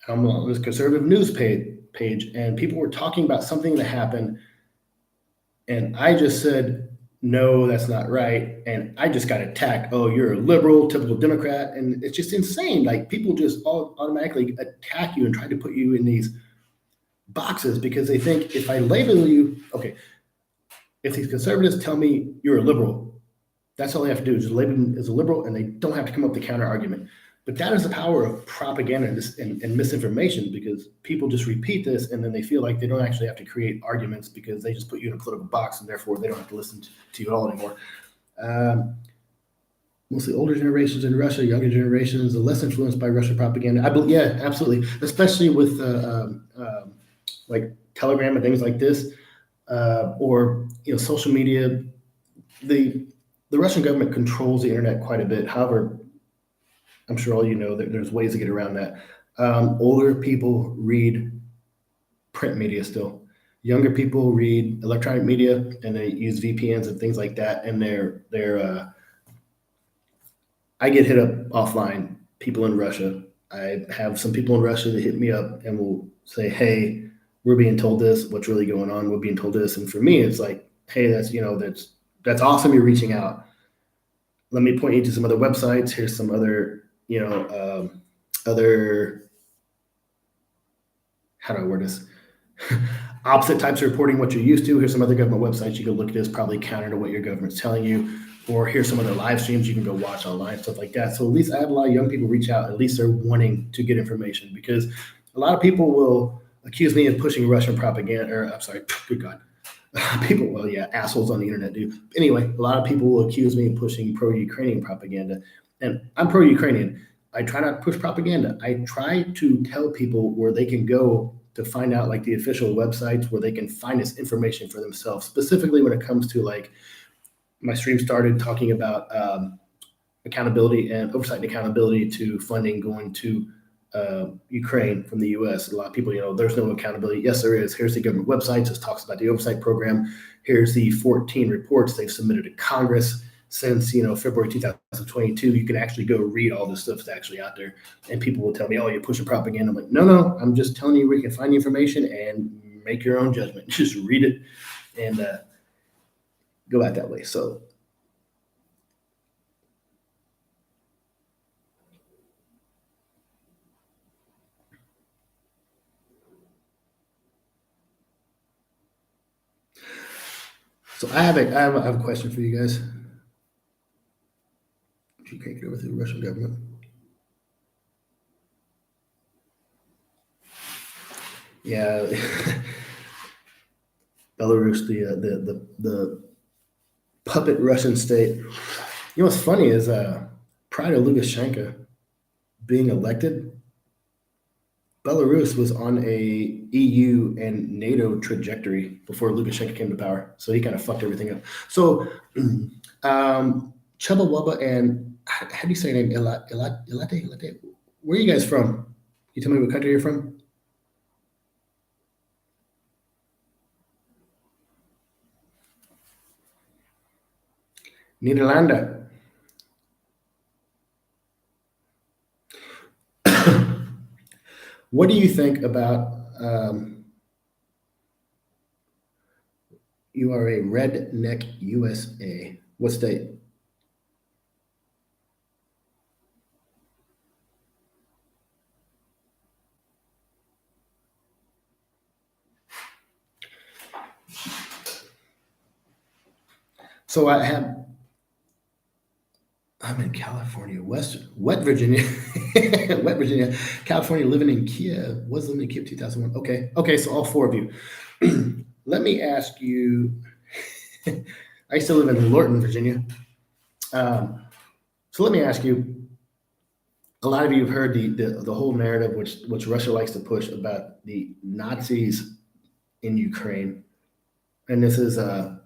I'm on this conservative news page, and people were talking about something that happened, and I just said, no, that's not right. And I just got attacked. Oh, you're a liberal, typical Democrat. And it's just insane. Like people just all automatically attack you and try to put you in these boxes because they think if I label you, okay, if these conservatives tell me you're a liberal, that's all they have to do is just label them as a liberal, and they don't have to come up with the counter argument. But that is the power of propaganda and misinformation, because people just repeat this and then they feel like they don't actually have to create arguments because they just put you in a political box, and therefore they don't have to listen to you at all anymore. Mostly older generations in Russia, younger generations are less influenced by Russian propaganda. Yeah, absolutely, especially with like Telegram and things like this, or social media. The Russian government controls the internet quite a bit. However, I'm sure all that there's ways to get around that. Older people read print media still. Younger people read electronic media, and they use VPNs and things like that. And I get hit up offline. People in Russia. I have some people in Russia that hit me up and will say, "Hey, we're being told this. What's really going on? We're being told this." And for me, it's like, "Hey, that's awesome. You're reaching out. Let me point you to some other websites. Here's some other, how do I word this? Opposite types of reporting what you're used to. Here's some other government websites you can look at. Is probably counter to what your government's telling you. Or here's some other live streams you can go watch online, stuff like that." So at least I have a lot of young people reach out. At least they're wanting to get information, because a lot of people will accuse me of pushing Russian propaganda. Or I'm sorry, good God. People, well, yeah, assholes on the internet do. Anyway, a lot of people will accuse me of pushing pro-Ukrainian propaganda, and I'm pro-Ukrainian. I try not to push propaganda. I try to tell people where they can go to find out, like the official websites where they can find this information for themselves. Specifically, when it comes to like my stream started talking about accountability and oversight and accountability to funding going to Ukraine from the U.S. A lot of people, there's no accountability. Yes, there is. Here's the government website. This talks about the oversight program. Here's the 14 reports they've submitted to Congress since, February 2022. You can actually go read all this stuff that's actually out there. And people will tell me, "Oh, you're pushing propaganda." I'm like, no, I'm just telling you where you can find the information and make your own judgment. Just read it and go out that way. So So I have a question for you guys. If you can't get over to the Russian government, yeah, Belarus, the puppet Russian state. You know what's funny is prior to Lukashenko being elected, Belarus was on a EU and NATO trajectory before Lukashenko came to power. So he kind of fucked everything up. So Chubba Wubba and how do you say your name? Ilate? Where are you guys from? Can you tell me what country you're from? Nederlanda. What do you think about you are a redneck USA? What state? So I'm in California, West Virginia, West Virginia, California, living in Kiev. Was living in Kiev 2001. Okay, okay. So all four of you. Let me ask you. I used to live in Lorton, Virginia. So let me ask you. A lot of you have heard the whole narrative which Russia likes to push about the Nazis in Ukraine, and this is the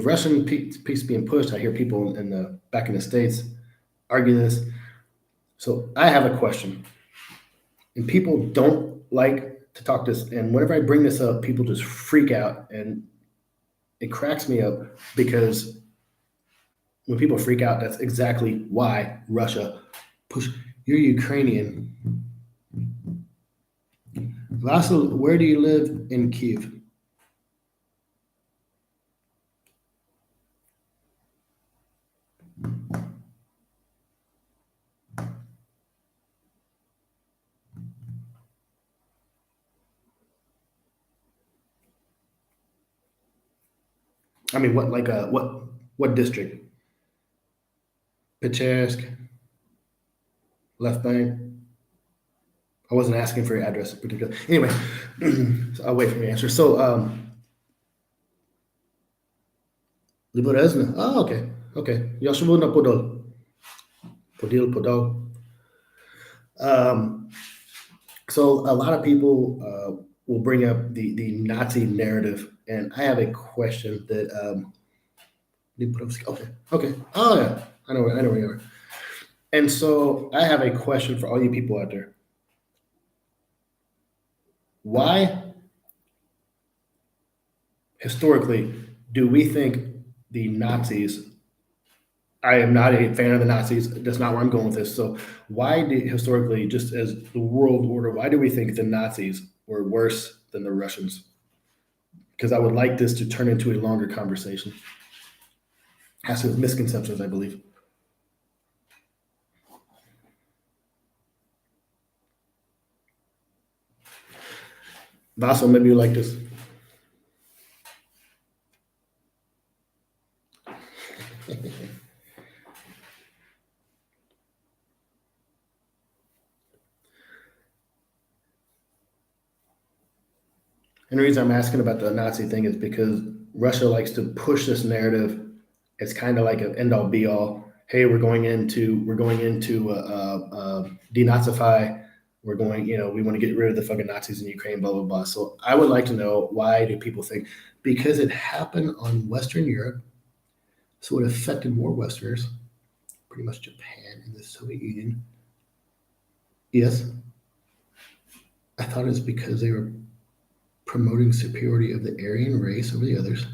Russian piece being pushed. I hear people in the back in the states argue this. So I have a question, and people don't like to talk this. And whenever I bring this up, people just freak out, and it cracks me up because when people freak out, that's exactly why Russia push. You're Ukrainian. Vasil, where do you live in Kiev? I mean, what district? Pechersk, Left Bank. I wasn't asking for your address in particular. Anyway, so I'll wait for your answer. So, Liborezna. Oh, okay. Okay. Ja живу на Подол. Podil. Um, so a lot of people will bring up the Nazi narrative, and I have a question that okay, okay. Oh yeah, I know where you are. And so I have a question for all you people out there. Why historically do we think the Nazis? I am not a fan of the Nazis. That's not where I'm going with this. So, why do historically, just as the world order, why do we think the Nazis were worse than the Russians? Because I would like this to turn into a longer conversation. Has to do with misconceptions, I believe. Vaso, maybe you like this. And the reason I'm asking about the Nazi thing is because Russia likes to push this narrative. It's kind of like an end all be all. Hey, we're going into denazify. We're going, we want to get rid of the fucking Nazis in Ukraine, blah blah blah. So I would like to know, why do people think? Because it happened on Western Europe, so it affected more Westerners, pretty much Japan and the Soviet Union. Yes, I thought it was because they were promoting superiority of the Aryan race over the others.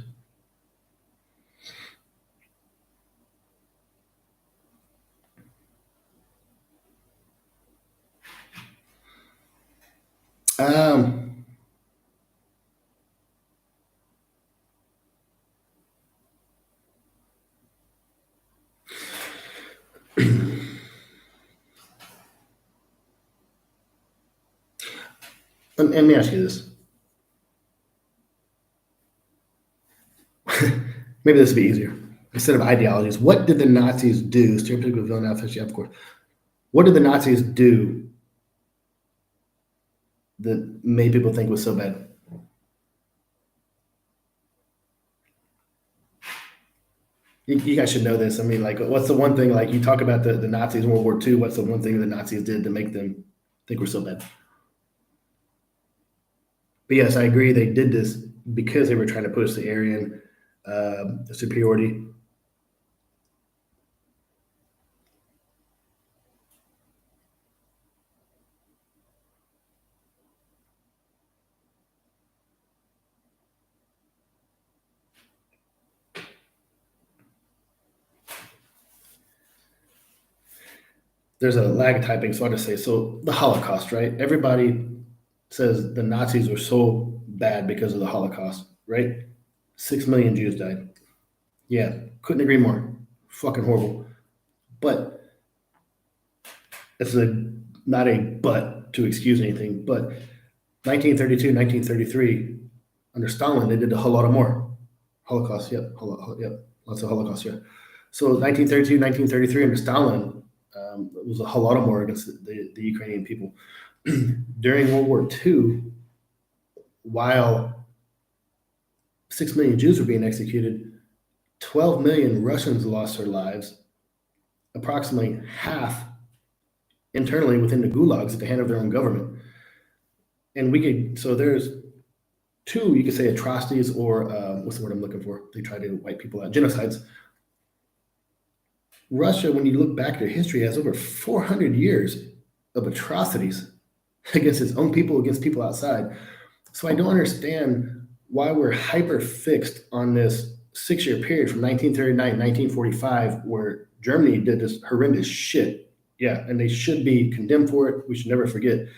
Um, let me ask you this: Maybe this would be easier. Instead of ideologies, what did the Nazis do? Stereotypical villain outfits, yeah, of course. What did the Nazis do that made people think was so bad? You guys should know this. I mean, like, what's the one thing, like, you talk about the Nazis in World War II, what's the one thing the Nazis did to make them think we're so bad? But yes, I agree. They did this because they were trying to push the Aryan superiority. There's a lag typing, so I'll just say, so the Holocaust, right? Everybody says the Nazis were so bad because of the Holocaust, right? 6 million Jews died. Yeah, couldn't agree more. Fucking horrible. But it's not a but to excuse anything, but 1932, 1933, under Stalin, they did a whole lot of more. Holocaust, yep, yep, lots of Holocaust, yeah. So 1932, 1933, under Stalin, it was a whole lot of more against the Ukrainian people. During World War II, while 6 million Jews were being executed, 12 million Russians lost their lives, approximately half internally within the gulags at the hand of their own government. And so there's two, you could say, atrocities, or what's the word I'm looking for? They try to wipe people out, genocides. Russia, when you look back at their history, has over 400 years of atrocities against its own people, against people outside. So I don't understand why we're hyper fixed on this 6 year period from 1939, 1945, where Germany did this horrendous shit. Yeah, and they should be condemned for it. We should never forget.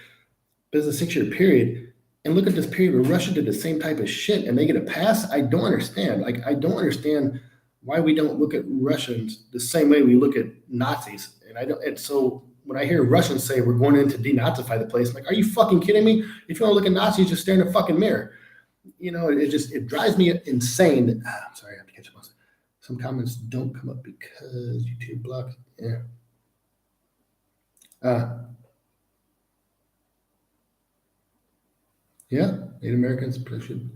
But it's a 6 year period. And look at this period where Russia did the same type of shit and they get a pass. I don't understand. Like, I don't understand why we don't look at Russians the same way we look at Nazis. And I don't. And so when I hear Russians say we're going in to denazify the place, I'm like, are you fucking kidding me? If you want to look at Nazis, just stare in the fucking mirror. You know, it drives me insane. I'm sorry, I have to catch up. Some comments don't come up because YouTube blocked. Yeah. Yeah, Native Americans should.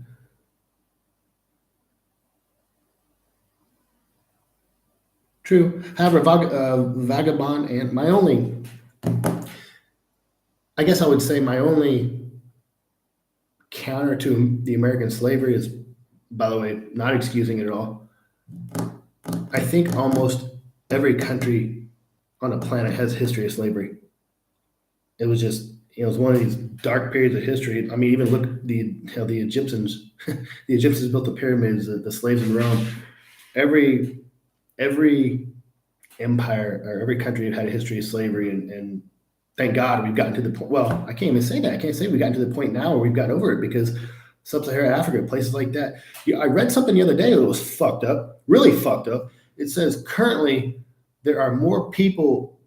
True. However, vagabond and my only, I guess I would say my only counter to the American slavery is, by the way, not excusing it at all. I think almost every country on the planet has a history of slavery. It was just, it was one of these dark periods of history. I mean, even look how the Egyptians, the Egyptians built the pyramids, the slaves in Rome. Every empire or every country had a history of slavery, and thank God we've gotten to the point. Well, I can't even say that. I can't say we've gotten to the point now where we've gotten over it, because sub-Saharan Africa, places like that. Yeah, I read something the other day that was fucked up, really fucked up. It says currently there are more people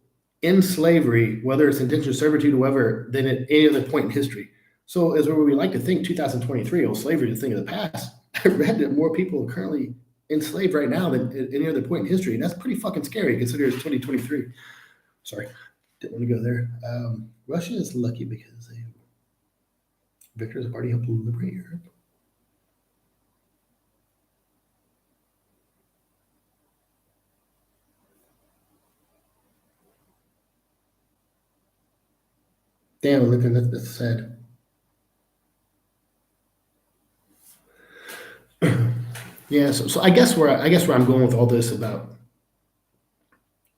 in slavery, whether it's indentured servitude or whatever, than at any other point in history. So as we like to think 2023, oh, slavery is a thing of the past. I read that more people are currently enslaved right now than at any other point in history. And that's pretty fucking scary considering it's 2023. Sorry, didn't want to go there. Russia is lucky because Victor's party helped liberate Europe. Damn, Olympian, that's sad. Yeah, so I guess where I'm going with all this about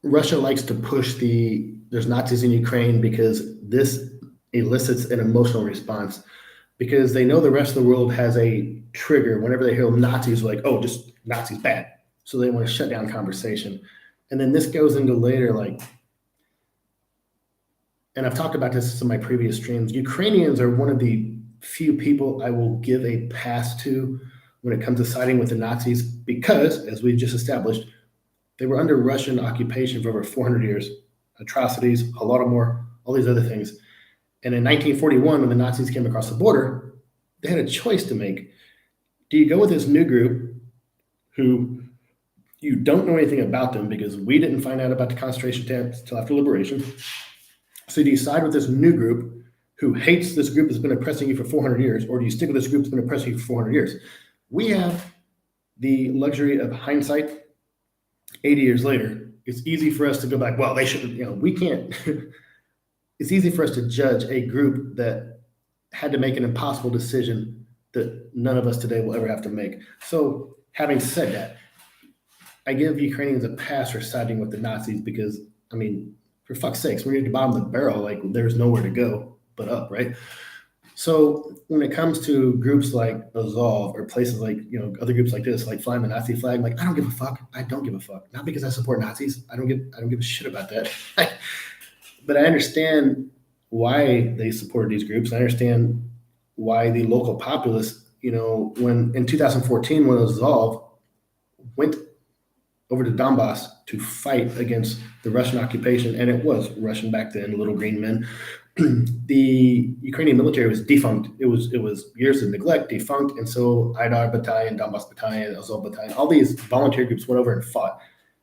Russia likes to push there's Nazis in Ukraine because this elicits an emotional response, because they know the rest of the world has a trigger whenever they hear Nazis, like, oh, just Nazis bad. So they want to shut down conversation. And then this goes into later, like, and I've talked about this in my previous streams, Ukrainians are one of the few people I will give a pass to when it comes to siding with the Nazis, because, as we just established, they were under Russian occupation for over 400 years. Atrocities, Holodomor, all these other things. And in 1941, when the Nazis came across the border, they had a choice to make. Do you go with this new group who You don't know anything about them because we didn't find out about the concentration camps until after liberation. So do you side with this new group who hates this group that's been oppressing you for 400 years, or do you stick with this group that's been oppressing you for 400 years? We have the luxury of hindsight 80 years later. It's easy for us to go back, well, they should, we can't. It's easy for us to judge a group that had to make an impossible decision that none of us today will ever have to make. So having said that, I give Ukrainians a pass for siding with the Nazis because, I mean, for fuck's sakes, when you're at the bottom of the barrel, like there's nowhere to go but up, right? So when it comes to groups like Azov or places like, other groups like this, like flying the Nazi flag, like I don't give a fuck. I don't give a fuck. Not because I support Nazis. I don't give a shit about that. But I understand why they supported these groups. I understand why the local populace, when in 2014, when Azov went over to Donbass to fight against the Russian occupation, and it was Russian back then, little green men. The Ukrainian military was defunct. It was years of neglect, defunct, and so Aidar Battalion, Donbass Battalion, Azov Battalion, all these volunteer groups went over and fought.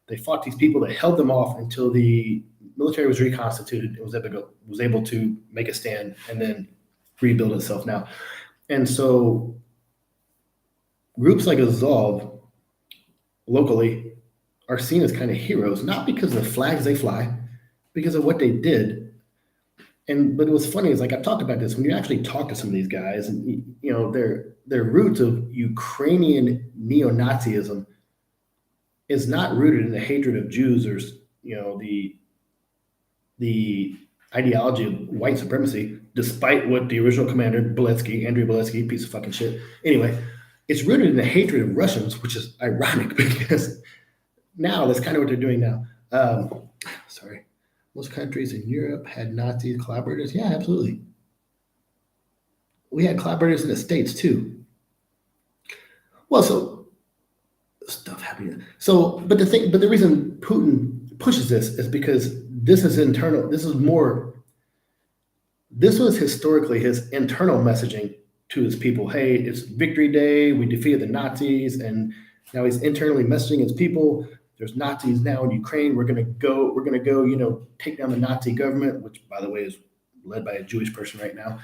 They fought these people. They held them off until the military was reconstituted. It was able to make a stand and then rebuild itself now. And so groups like Azov locally are seen as kind of heroes, not because of the flags they fly, because of what they did. But what's funny is, like, I've talked about this, when you actually talk to some of these guys, and their roots of Ukrainian neo-Nazism is not rooted in the hatred of Jews or the ideology of white supremacy, despite what the original commander Andrei Beletsky, piece of fucking shit. Anyway, it's rooted in the hatred of Russians, which is ironic because now that's kind of what they're doing now. Sorry. Most countries in Europe had Nazi collaborators. Yeah, absolutely. We had collaborators in the States too. Well, so stuff happening. So, but the reason Putin pushes this is because this is internal. This was historically his internal messaging to his people. Hey, it's Victory Day. We defeated the Nazis, and now he's internally messaging his people. There's Nazis now in Ukraine. We're gonna go, take down the Nazi government, which, by the way, is led by a Jewish person right now.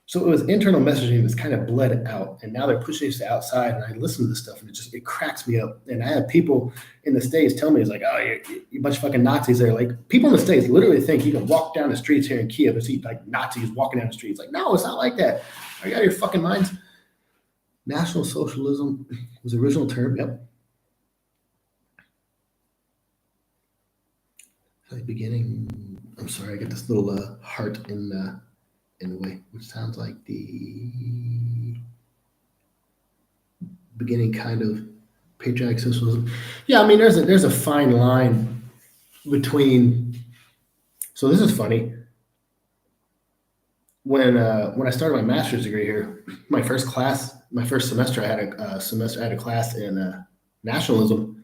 So it was internal messaging that's kind of bled out, and now they're pushing us outside. And I listen to this stuff, and it cracks me up. And I have people in the States tell me, it's like, oh, you're a bunch of fucking Nazis there. Like, people in the States literally think you can walk down the streets here in Kiev and see like Nazis walking down the streets. Like, no, it's not like that. Are you out of your fucking minds? National Socialism was the original term. Yep. Beginning. I'm sorry, I get this little heart in a way, which sounds like the beginning kind of patriotic socialism. Yeah, I mean, there's a fine line between. So this is funny. When I started my master's degree here, my first semester, I had a class in nationalism,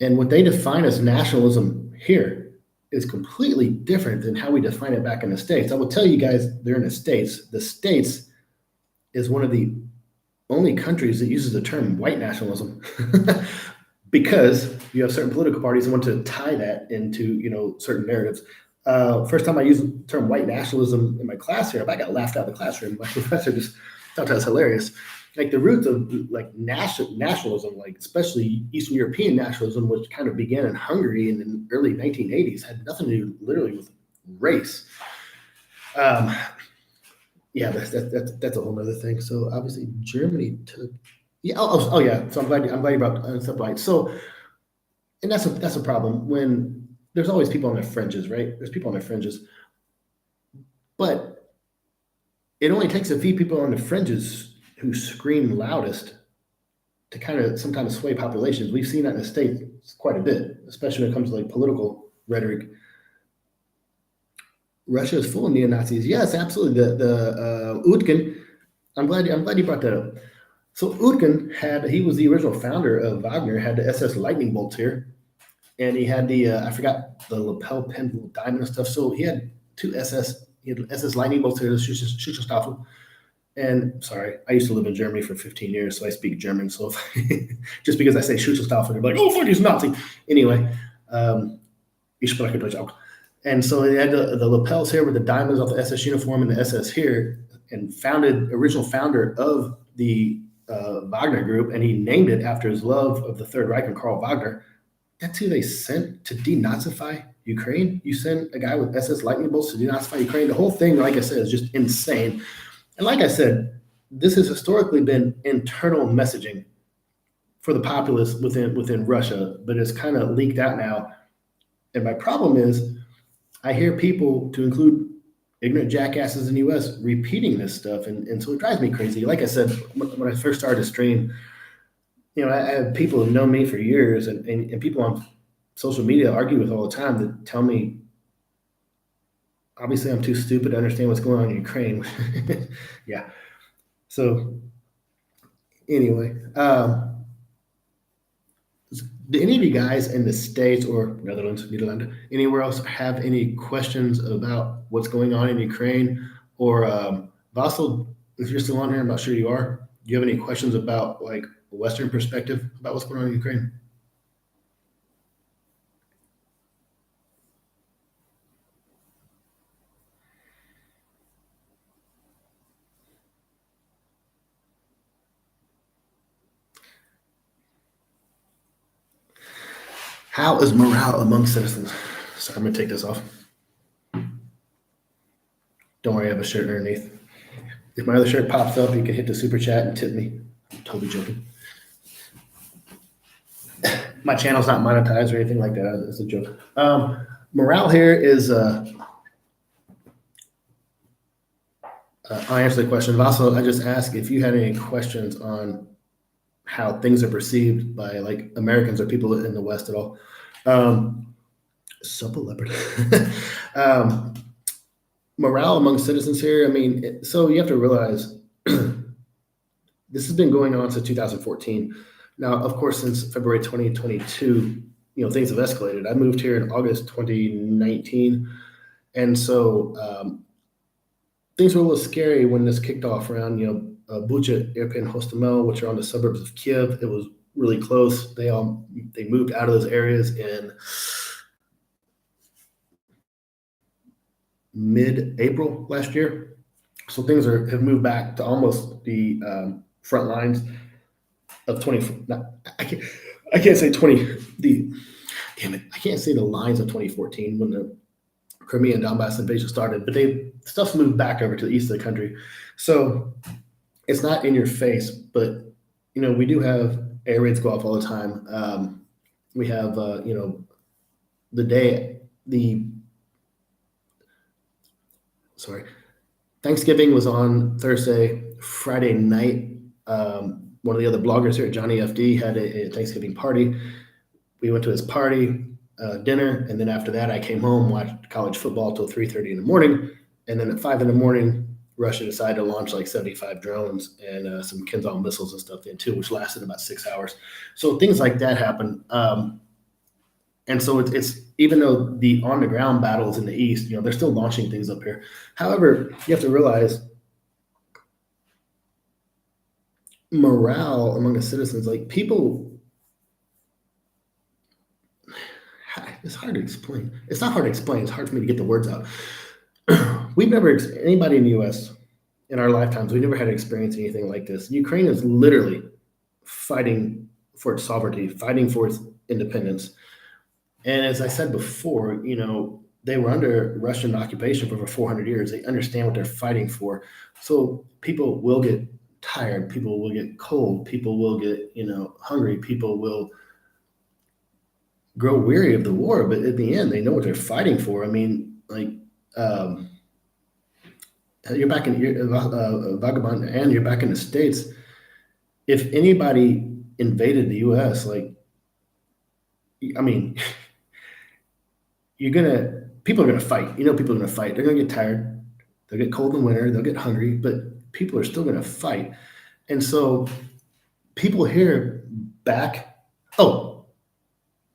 and what they define as nationalism here is completely different than how we define it back in the States. I will tell you guys, they're in the States. The States is one of the only countries that uses the term white nationalism because you have certain political parties that want to tie that into, certain narratives. First time I used the term white nationalism in my class here, I got laughed out of the classroom. My professor just thought that was hilarious. Like the roots of like nationalism, like especially Eastern European nationalism, which kind of began in Hungary in the early 1980s, had nothing to do literally with race. Yeah, that's a whole other thing. So obviously Germany took, yeah. Oh yeah. So I'm glad you brought stuff right. So, and that's a problem when there's always people on the fringes, right? There's people on the fringes, but it only takes a few people on the fringes who scream loudest to sometimes sway populations. We've seen that in the States quite a bit, especially when it comes to like political rhetoric. Russia is full of neo-Nazis. Yes, absolutely. The Utkin. I'm glad you brought that up. So Utkin he was the original founder of Wagner, had the SS Lightning bolts here, and he had the I forgot the lapel pin, little diamond and stuff. So he had two SS. He had SS Lightning bolts here, the Schutzstaffel. And sorry, I used to live in Germany for 15 years, so I speak German. So just because I say Schutzstaffel, they're like, oh, fuck, he's Nazi. Anyway, ich spreche Deutsch auch. And so they had the lapels here with the diamonds off the SS uniform and the SS here, and original founder of the Wagner group, and he named it after his love of the Third Reich and Karl Wagner. That's who they sent to denazify Ukraine. You send a guy with SS lightning bolts to denazify Ukraine. The whole thing, like I said, is just insane. And like I said, this has historically been internal messaging for the populace within Russia, but it's kind of leaked out now. And my problem is, I hear people, to include ignorant jackasses in the U.S., repeating this stuff, and so it drives me crazy. Like I said, when I first started to stream, I have people who know me for years, and people on social media argue with all the time that tell me, obviously, I'm too stupid to understand what's going on in Ukraine. Yeah. So anyway, do any of you guys in the States or Netherlands, anywhere else have any questions about what's going on in Ukraine? Or Vasil, if you're still on here, I'm not sure you are. Do you have any questions about like a Western perspective about what's going on in Ukraine? How is morale among citizens? Sorry, I'm gonna take this off. Don't worry, I have a shirt underneath. If my other shirt pops up, you can hit the super chat and tip me. I'm totally joking. My channel's not monetized or anything like that. It's a joke. Morale here is. I answer the question. Also, I just asked if you had any questions on how things are perceived by like Americans or people in the West at all. Supple leopard. Morale among citizens here. I mean, so you have to realize this has been going on since 2014. Now, of course, since February 2022, things have escalated. I moved here in August 2019, and so things were a little scary when this kicked off around, Bucha, Irpin, Hostomel, which are on the suburbs of Kiev. It was really close. They moved out of those areas in mid-April last year. So things have moved back to almost the front lines of 20. I can't say 20. Damn it! I can't say the lines of 2014 when the Crimea and Donbass invasion started, but stuff's moved back over to the east of the country. So it's not in your face, but we do have air raids go off all the time. We have Thanksgiving was on Thursday. Friday night, one of the other bloggers here, Johnny FD, had a Thanksgiving party. We went to his party, dinner, and then after that, I came home, watched college football till 3:30 in the morning, and then at 5 in the morning, Russia decided to launch like 75 drones and some Kinzhal missiles and stuff then too, which lasted about 6 hours. So things like that happen. And so it's even though the on the ground battles in the east, they're still launching things up here. However, you have to realize morale among the citizens, like people, it's hard to explain. It's not hard to explain. It's hard for me to get the words out. Anybody in the U.S. in our lifetimes, we never had to experience anything like this. Ukraine is literally fighting for its sovereignty, fighting for its independence. And as I said before, they were under Russian occupation for over 400 years. They understand what they're fighting for. So people will get tired. People will get cold. People will get, hungry. People will grow weary of the war. But at the end, they know what they're fighting for. I mean, like, you're back in Vagabond, and you're back in the States. If anybody invaded the U.S., like, I mean, people are gonna fight. People are gonna fight. They're gonna get tired. They'll get cold in the winter. They'll get hungry, but people are still gonna fight. And so people here back. Oh,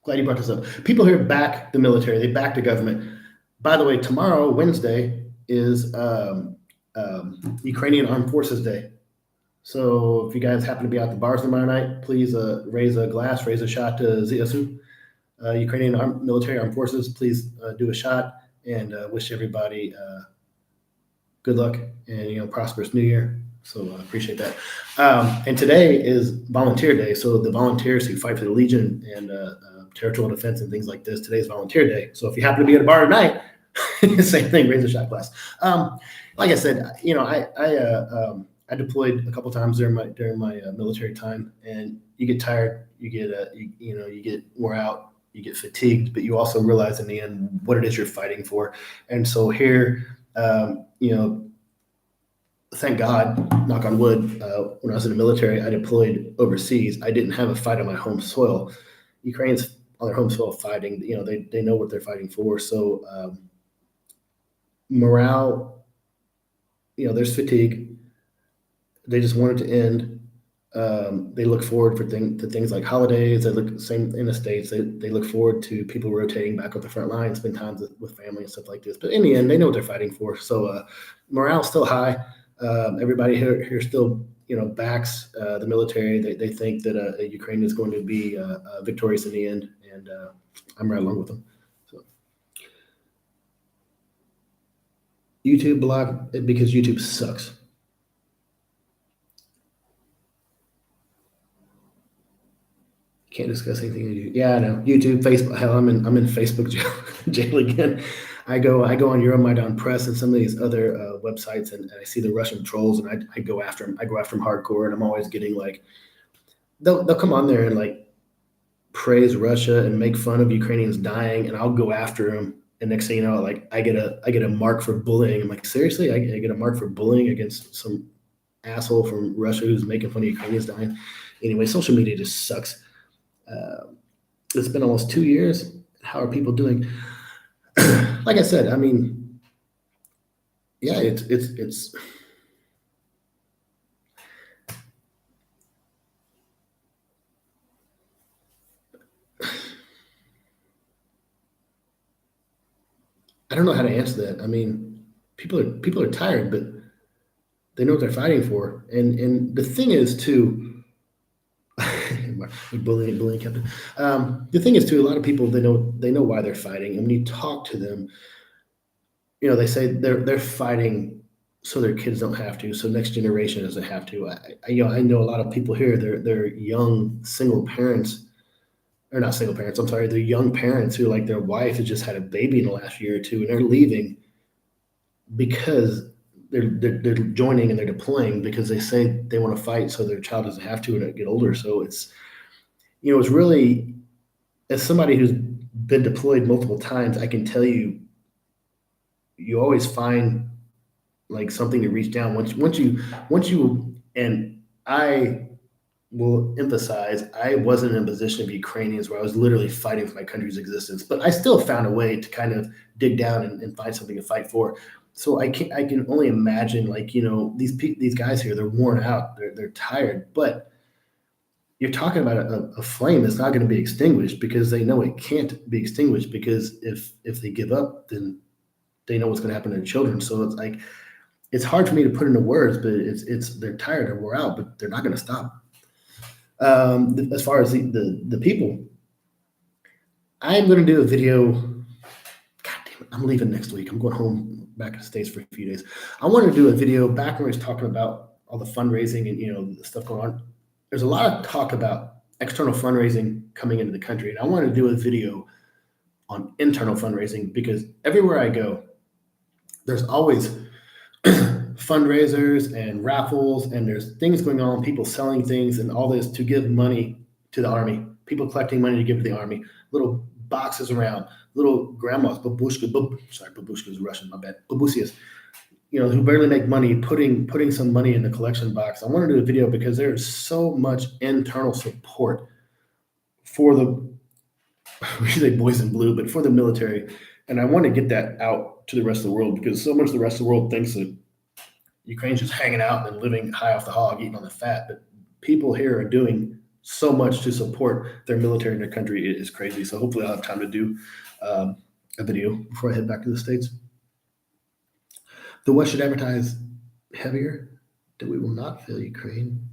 glad you brought this up. People here back the military. They back the government. By the way, tomorrow, Wednesday, is Ukrainian Armed Forces Day. So if you guys happen to be out the bars tomorrow night, please raise a glass, raise a shot to ZSU, Ukrainian military armed forces. Please do a shot and wish everybody good luck and prosperous new year. So I appreciate that. And today is Volunteer Day. So the volunteers who fight for the Legion and territorial defense and things like this, today's Volunteer Day. So if you happen to be at a bar tonight, same thing, raise a shot glass. Like I said, I deployed a couple times during my military time, and you get tired, you get wore out, you get fatigued, but you also realize in the end what it is you're fighting for. And so here, thank God, knock on wood, when I was in the military, I deployed overseas. I didn't have a fight on my home soil. Ukrainians on their home soil fighting, they know what they're fighting for. So morale, there's fatigue. They just want it to end. They look forward to things like holidays. They look same in the States. They look forward to people rotating back up the front line, spend time with family and stuff like this. But in the end, they know what they're fighting for. So morale's still high. Everybody here still backs the military. They think that Ukraine is going to be victorious in the end, and I'm right along with them. So YouTube block because YouTube sucks. Can't discuss anything you do. Yeah, I know. YouTube, Facebook. Hell, I'm in Facebook jail again. I go on Euromaidan Press and some of these other websites, and I see the Russian trolls, and I go after them. I go after them hardcore, and I'm always getting like they'll come on there and like praise Russia and make fun of Ukrainians dying, and I'll go after them. And next thing you know, like I get a mark for bullying. I'm like, seriously, I get a mark for bullying against some asshole from Russia who's making fun of Ukrainians dying. Anyway, social media just sucks. It's been almost 2 years. How are people doing? Like I said, I mean, yeah, it's. I don't know how to answer that. I mean, people are tired, but they know what they're fighting for. And the thing is too. bullying captain. The thing is too, a lot of people they know why they're fighting, and when you talk to them, they say they're fighting so their kids don't have to, so next generation doesn't have to. I know a lot of people here. They're young single parents, or not single parents. I'm sorry, they're young parents who like their wife has just had a baby in the last year or two, and they're leaving because they're joining and they're deploying because they say they want to fight so their child doesn't have to and get older. So it's it's really, as somebody who's been deployed multiple times, I can tell you, you always find like something to reach down once you and I will emphasize, I wasn't in a position of Ukrainians where I was literally fighting for my country's existence, but I still found a way to kind of dig down and find something to fight for. So I can only imagine, like, these guys here, they're worn out, they're tired, but you're talking about a flame that's not going to be extinguished because they know it can't be extinguished, because if they give up, then they know what's going to happen to their children. So it's like, it's hard for me to put into words, but it's they're tired, they're wore out, but they're not going to stop. As far as the people, I'm going to do a video. God damn it, I'm leaving next week. I'm going home back to the States for a few days. I wanted to do a video back when we was talking about all the fundraising and the stuff going on. There's a lot of talk about external fundraising coming into the country, and I want to do a video on internal fundraising, because everywhere I go, there's always fundraisers and raffles, and there's things going on, people selling things and all this to give money to the army, people collecting money to give to the army, little boxes around, little grandmas, babushka is Russian, my bad, babusias, who barely make money, putting some money in the collection box. I want to do a video because there's so much internal support for the, we say boys in blue, but for the military. And I want to get that out to the rest of the world, because so much of the rest of the world thinks that Ukraine's just hanging out and living high off the hog, eating on the fat. But people here are doing so much to support their military and their country. It is crazy. So hopefully I'll have time to do a video before I head back to the States. The West should advertise heavier that we will not fail Ukraine,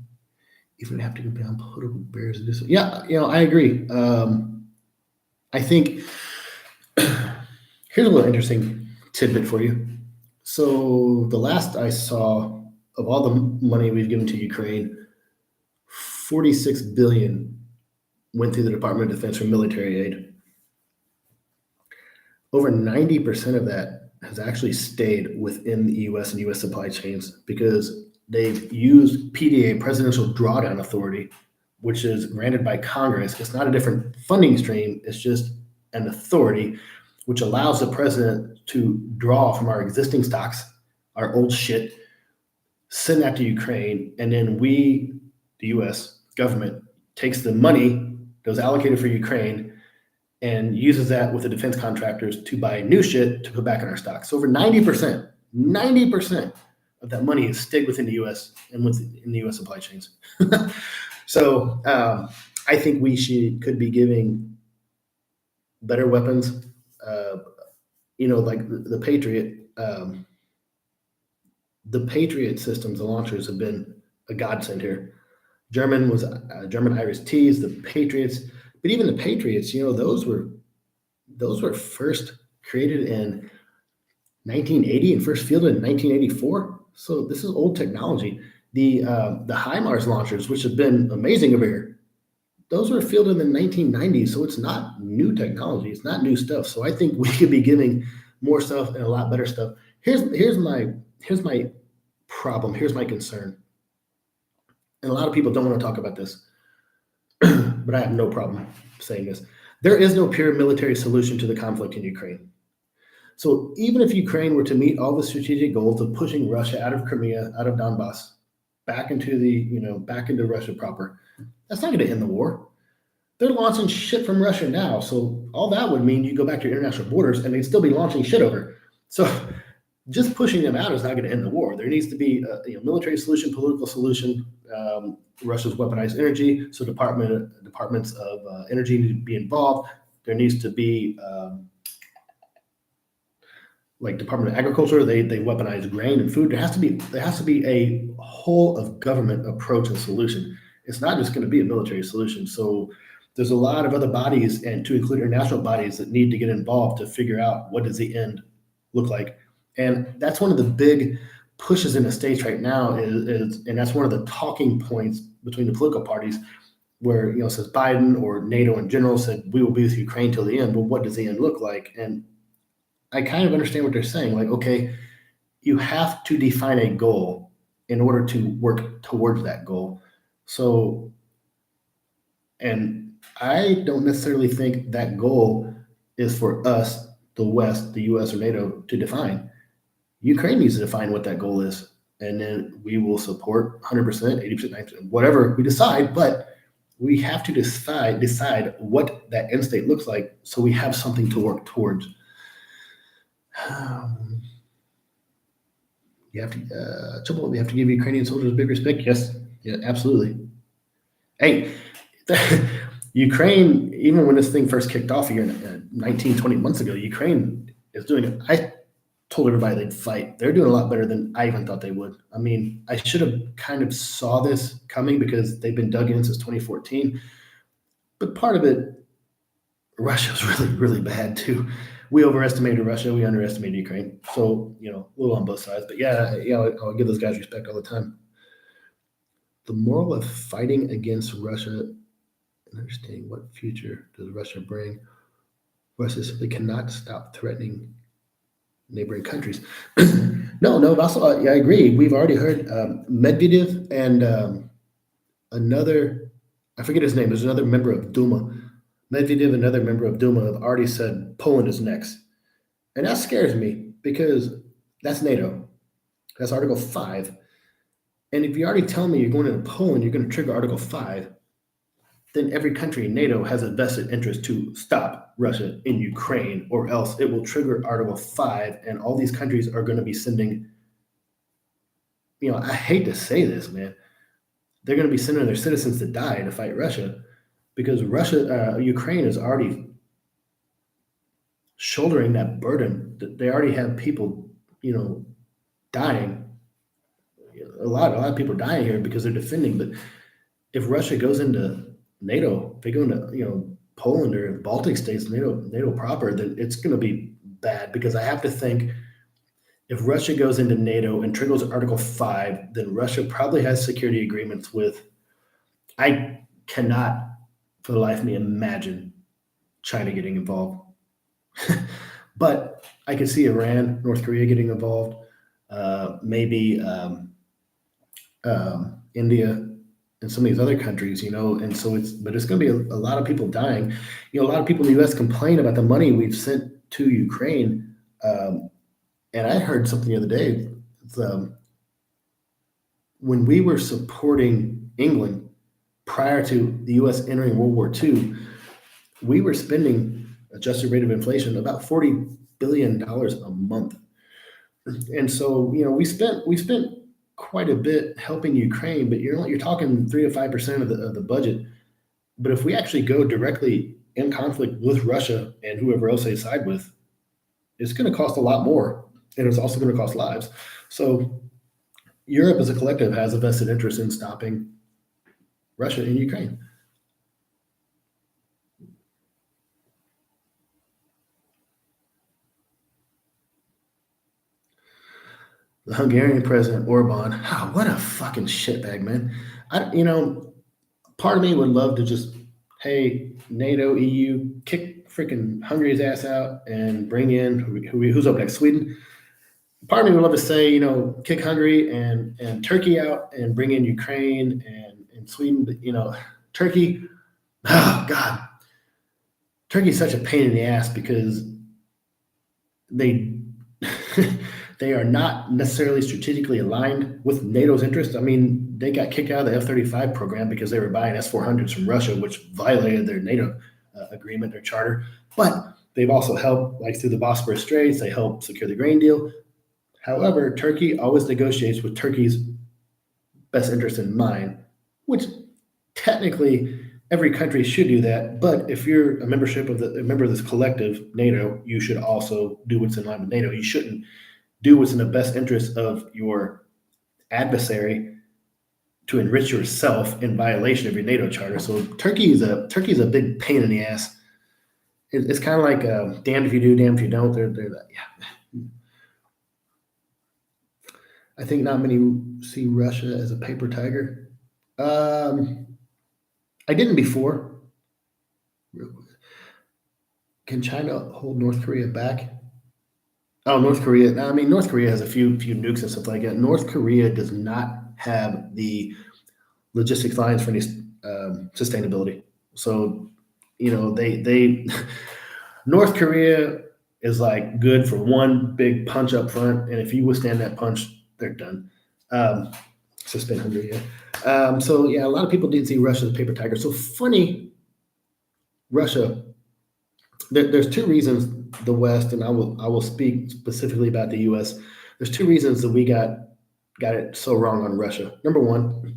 even if we have to go beyond political barriers to do so. Yeah, I agree. I think here's a little interesting tidbit for you. So the last I saw of all the money we've given to Ukraine, 46 billion went through the Department of Defense for military aid. Over 90% of that has actually stayed within the US and US supply chains because they've used PDA, Presidential Drawdown Authority, which is granted by Congress. It's not a different funding stream, it's just an authority which allows the president to draw from our existing stocks, our old shit, send that to Ukraine, and then we, the US government, takes the money that was allocated for Ukraine and uses that with the defense contractors to buy new shit to put back in our stocks. So over 90% of that money is stayed within the US and in the US supply chains. So I think we could be giving better weapons, like the Patriot. The Patriot systems, the launchers have been a godsend here. German was German IRIS-Ts, the Patriots, but even the Patriots, those were first created in 1980 and first fielded in 1984. So this is old technology. The HIMARS launchers, which have been amazing over here, those were fielded in the 1990s. So it's not new technology. It's not new stuff. So I think we could be giving more stuff and a lot better stuff. Here's my problem. Here's my concern. And a lot of people don't want to talk about this, but I have no problem saying this. There is no pure military solution to the conflict in Ukraine. So even if Ukraine were to meet all the strategic goals of pushing Russia out of Crimea, out of Donbass, back into Russia proper, that's not going to end the war. They're launching shit from Russia now. So all that would mean you go back to your international borders and they'd still be launching shit over. So just pushing them out is not going to end the war. There needs to be a military solution, political solution. Russia's weaponized energy, so departments of energy need to be involved. There needs to be like Department of Agriculture. They weaponize grain and food. There has to be a whole of government approach and solution. It's not just going to be a military solution. So there's a lot of other bodies, and to include international bodies, that need to get involved to figure out what does the end look like. And that's one of the big pushes in the States right now is and that's one of the talking points between the political parties where, says Biden or NATO in general said, we will be with Ukraine till the end. Well, what does the end look like? And I kind of understand what they're saying. Like, okay, you have to define a goal in order to work towards that goal. So, and I don't necessarily think that goal is for us, the West, the US or NATO, to define. Ukraine needs to define what that goal is, and then we will support 100%, 80%, 90%, whatever we decide. But we have to decide what that end state looks like, so we have something to work towards. We have to give Ukrainian soldiers big respect. Yes, yeah, absolutely. Hey, Ukraine, even when this thing first kicked off here 19, 20 months ago, Ukraine is doing it. I told everybody they'd fight. They're doing a lot better than I even thought they would. I mean, I should have kind of saw this coming because they've been dug in since 2014. But part of it, Russia's really, really bad too. We overestimated Russia. We underestimated Ukraine. So, a little on both sides. But yeah, I'll give those guys respect all the time. The moral of fighting against Russia and understanding what future does Russia bring. Russia simply cannot stop threatening neighboring countries. No, also, I agree. We've already heard Medvedev and another, I forget his name, there's another member of Duma. Medvedev, another member of Duma, have already said Poland is next. And that scares me because that's NATO. That's Article 5. And if you already tell me you're going into Poland, you're going to trigger Article 5, then every country in NATO has a vested interest to stop Russia in Ukraine, or else it will trigger Article 5, and all these countries are going to be sending, I hate to say this, man, they're going to be sending their citizens to die to fight Russia because Ukraine is already shouldering that burden. They already have people, dying a lot of people are dying here because they're defending. But if Russia goes into NATO, if they go into Poland or the Baltic states, NATO proper, then it's going to be bad because I have to think if Russia goes into NATO and triggers Article 5, then Russia probably has security agreements with. I cannot for the life of me imagine China getting involved. But I could see Iran, North Korea getting involved, maybe India and some of these other countries, and so it's going to be a lot of people dying. A lot of people in the U.S. complain about the money we've sent to Ukraine, and I heard something the other day. When we were supporting England prior to the U.S. entering World War II, we were spending adjusted rate of inflation about $40 billion a month. And so, we spent quite a bit helping Ukraine, but you're talking 3 to 5% of the budget. But if we actually go directly in conflict with Russia and whoever else they side with, it's going to cost a lot more, and it's also going to cost lives. So Europe as a collective has a vested interest in stopping Russia and Ukraine. The Hungarian president Orban, what a fucking shitbag, man. Part of me would love to just, hey, NATO, EU, kick freaking Hungary's ass out and bring in who's up next, Sweden. Part of me would love to say, kick Hungary and Turkey out and bring in Ukraine and Sweden. But Turkey, oh God, Turkey's such a pain in the ass because they they are not necessarily strategically aligned with NATO's interests. I mean, they got kicked out of the F-35 program because they were buying S-400s from Russia, which violated their NATO agreement or charter. But they've also helped, like through the Bosphorus Straits, they helped secure the grain deal. However, Turkey always negotiates with Turkey's best interest in mind, which technically every country should do that. But if you're a member of this collective, NATO, you should also do what's in line with NATO. You shouldn't do what's in the best interest of your adversary to enrich yourself in violation of your NATO charter. So Turkey's a big pain in the ass. It's kind of like damned if you do, damned if you don't. They're that, yeah. I think not many see Russia as a paper tiger. I didn't before. Can China hold North Korea back? Oh, North Korea. I mean, North Korea has a few nukes and stuff like that. North Korea does not have the logistics lines for any sustainability. So, they North Korea is like good for one big punch up front, and if you withstand that punch, they're done. Suspend Hungary. Yeah. So yeah, a lot of people didn't see Russia as a paper tiger. So funny, Russia. There's two reasons the West, and I will speak specifically about the U.S. There's two reasons that we got it so wrong on Russia. Number one,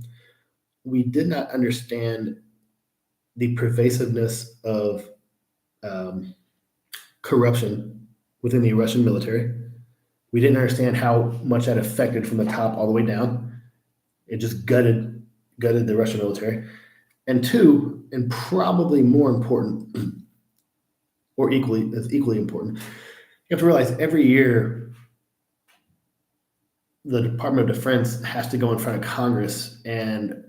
we did not understand the pervasiveness of corruption within the Russian military. We didn't understand how much that affected from the top all the way down. It just gutted the Russian military. And two, and probably more important, or equally important, you have to realize every year the Department of Defense has to go in front of Congress and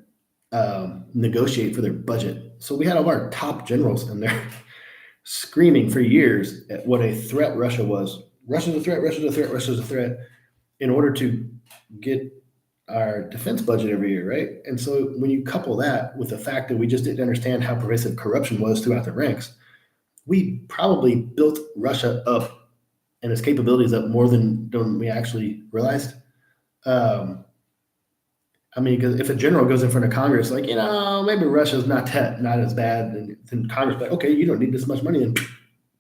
negotiate for their budget. So we had all our top generals in there screaming for years at what a threat Russia was. Russia's a threat, Russia's a threat, Russia's a threat, in order to get our defense budget every year, right? And so when you couple that with the fact that we just didn't understand how pervasive corruption was throughout the ranks, we probably built Russia up and its capabilities up more than we actually realized. I mean, because if a general goes in front of Congress, like, maybe Russia's not as bad, and then Congress like, okay, you don't need this much money, and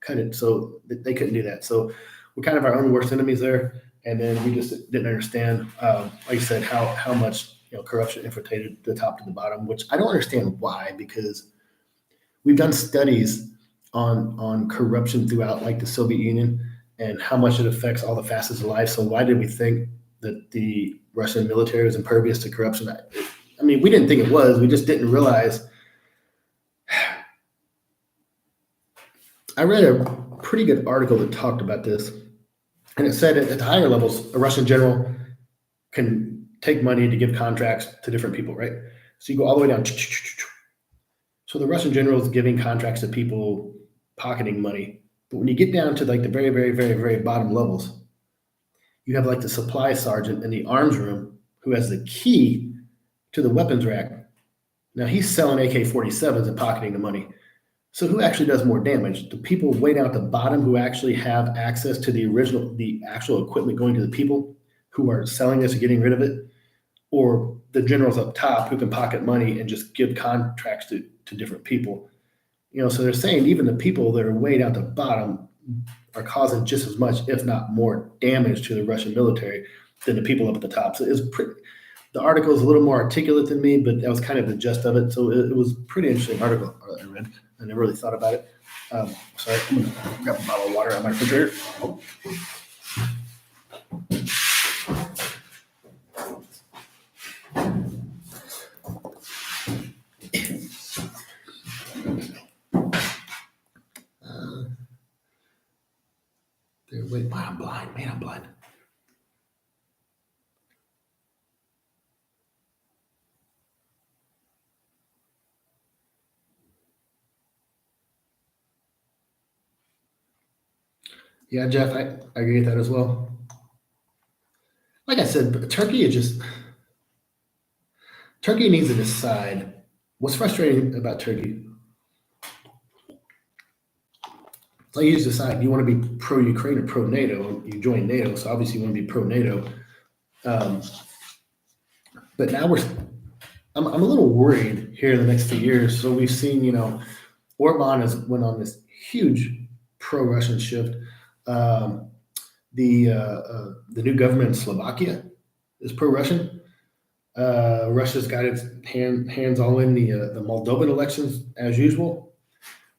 cut it. So they couldn't do that. So we're kind of our own worst enemies there. And then we just didn't understand, like I said, how much corruption infiltrated the top to the bottom, which I don't understand why, because we've done studies on corruption throughout like the Soviet Union and how much it affects all the facets of life. So why did we think that the Russian military was impervious to corruption. I mean, we didn't think it was. We just didn't realize. I read a pretty good article that talked about this, and it said at the higher levels, a Russian general can take money to give contracts to different people, right? So you go all the way down. So the Russian general is giving contracts to people pocketing money. But when you get down to like the very, very, very, very bottom levels, you have like the supply sergeant in the arms room who has the key to the weapons rack. Now he's selling AK-47s and pocketing the money. So who actually does more damage? The people way down at the bottom who actually have access to the actual equipment going to the people who are selling this and getting rid of it, or the generals up top who can pocket money and just give contracts to different people. So they're saying even the people that are way down at the bottom are causing just as much, if not more, damage to the Russian military than the people up at the top. So the article is a little more articulate than me, but that was kind of the gist of it. So it was a pretty interesting article I read. I never really thought about it. Sorry, I'm going to grab a bottle of water out of my refrigerator. Wait, man, I'm blind. Yeah, Jeff, I agree with that as well. Like I said, Turkey needs to decide. What's frustrating about Turkey? So you just decide, do you want to be pro-Ukraine or pro-NATO? You join NATO, so obviously you want to be pro-NATO. But now I'm a little worried here in the next few years. So we've seen, Orban has went on this huge pro-Russian shift. The new government in Slovakia is pro-Russian. Russia's got its hands all in the Moldovan elections as usual.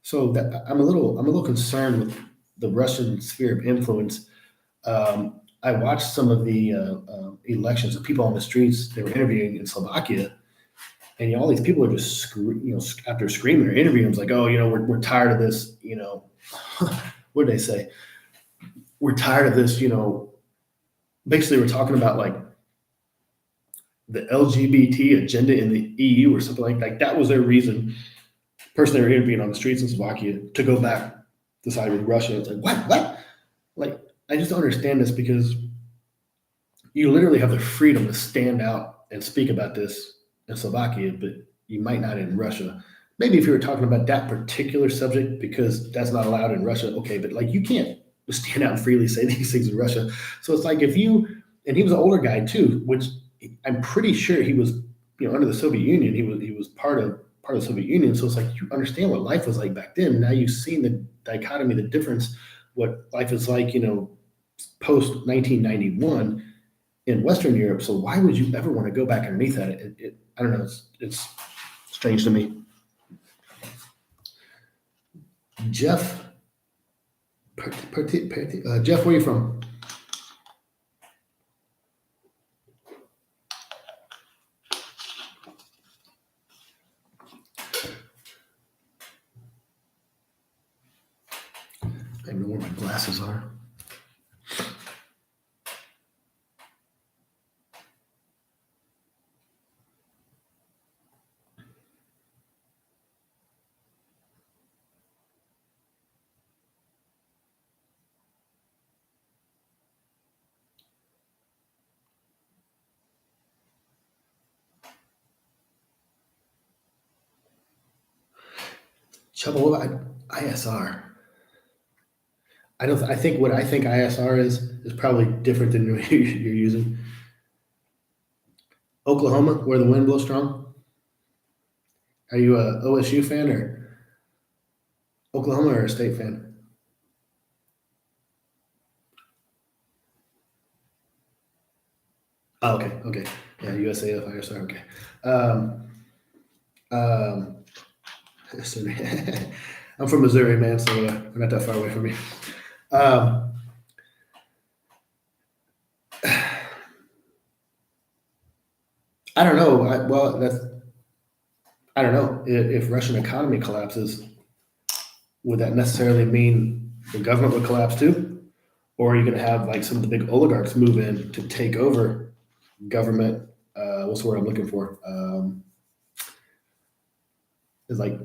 So that I'm a little concerned with the Russian sphere of influence. I watched some of the elections of people on the streets they were interviewing in Slovakia, and all these people are just after screaming or interviewing, it's like, oh, we're tired of this. What did they say? We're tired of this. Basically, we're talking about like the LGBT agenda in the EU or something like that was their reason. Person they were interviewing on the streets in Slovakia to go back to side with Russia. It's like, what? Like, I just don't understand this because you literally have the freedom to stand out and speak about this in Slovakia, but you might not in Russia. Maybe if you were talking about that particular subject, because that's not allowed in Russia, okay, but like you can't stand out and freely say these things in Russia. So it's like and he was an older guy too, which I'm pretty sure he was, under the Soviet Union, he was part of the Soviet Union. So it's like you understand what life was like back then. Now you've seen the dichotomy, the difference, what life is like, post 1991 in Western Europe. So why would you ever want to go back underneath that? I don't know. It's strange to me. Jeff, Jeff, where are you from? I don't know where my glasses are. Chubba, what about ISR? I think what I think ISR is probably different than what you're using. Oklahoma, where the wind blows strong. Are you a OSU fan or Oklahoma or a State fan? Oh, okay. Yeah, USAF, ISR, okay. I'm from Missouri, man, so we're not that far away from me. I don't know. I don't know if Russian economy collapses, would that necessarily mean the government would collapse too? Or are you going to have like some of the big oligarchs move in to take over government? What's the word I'm looking for? Is like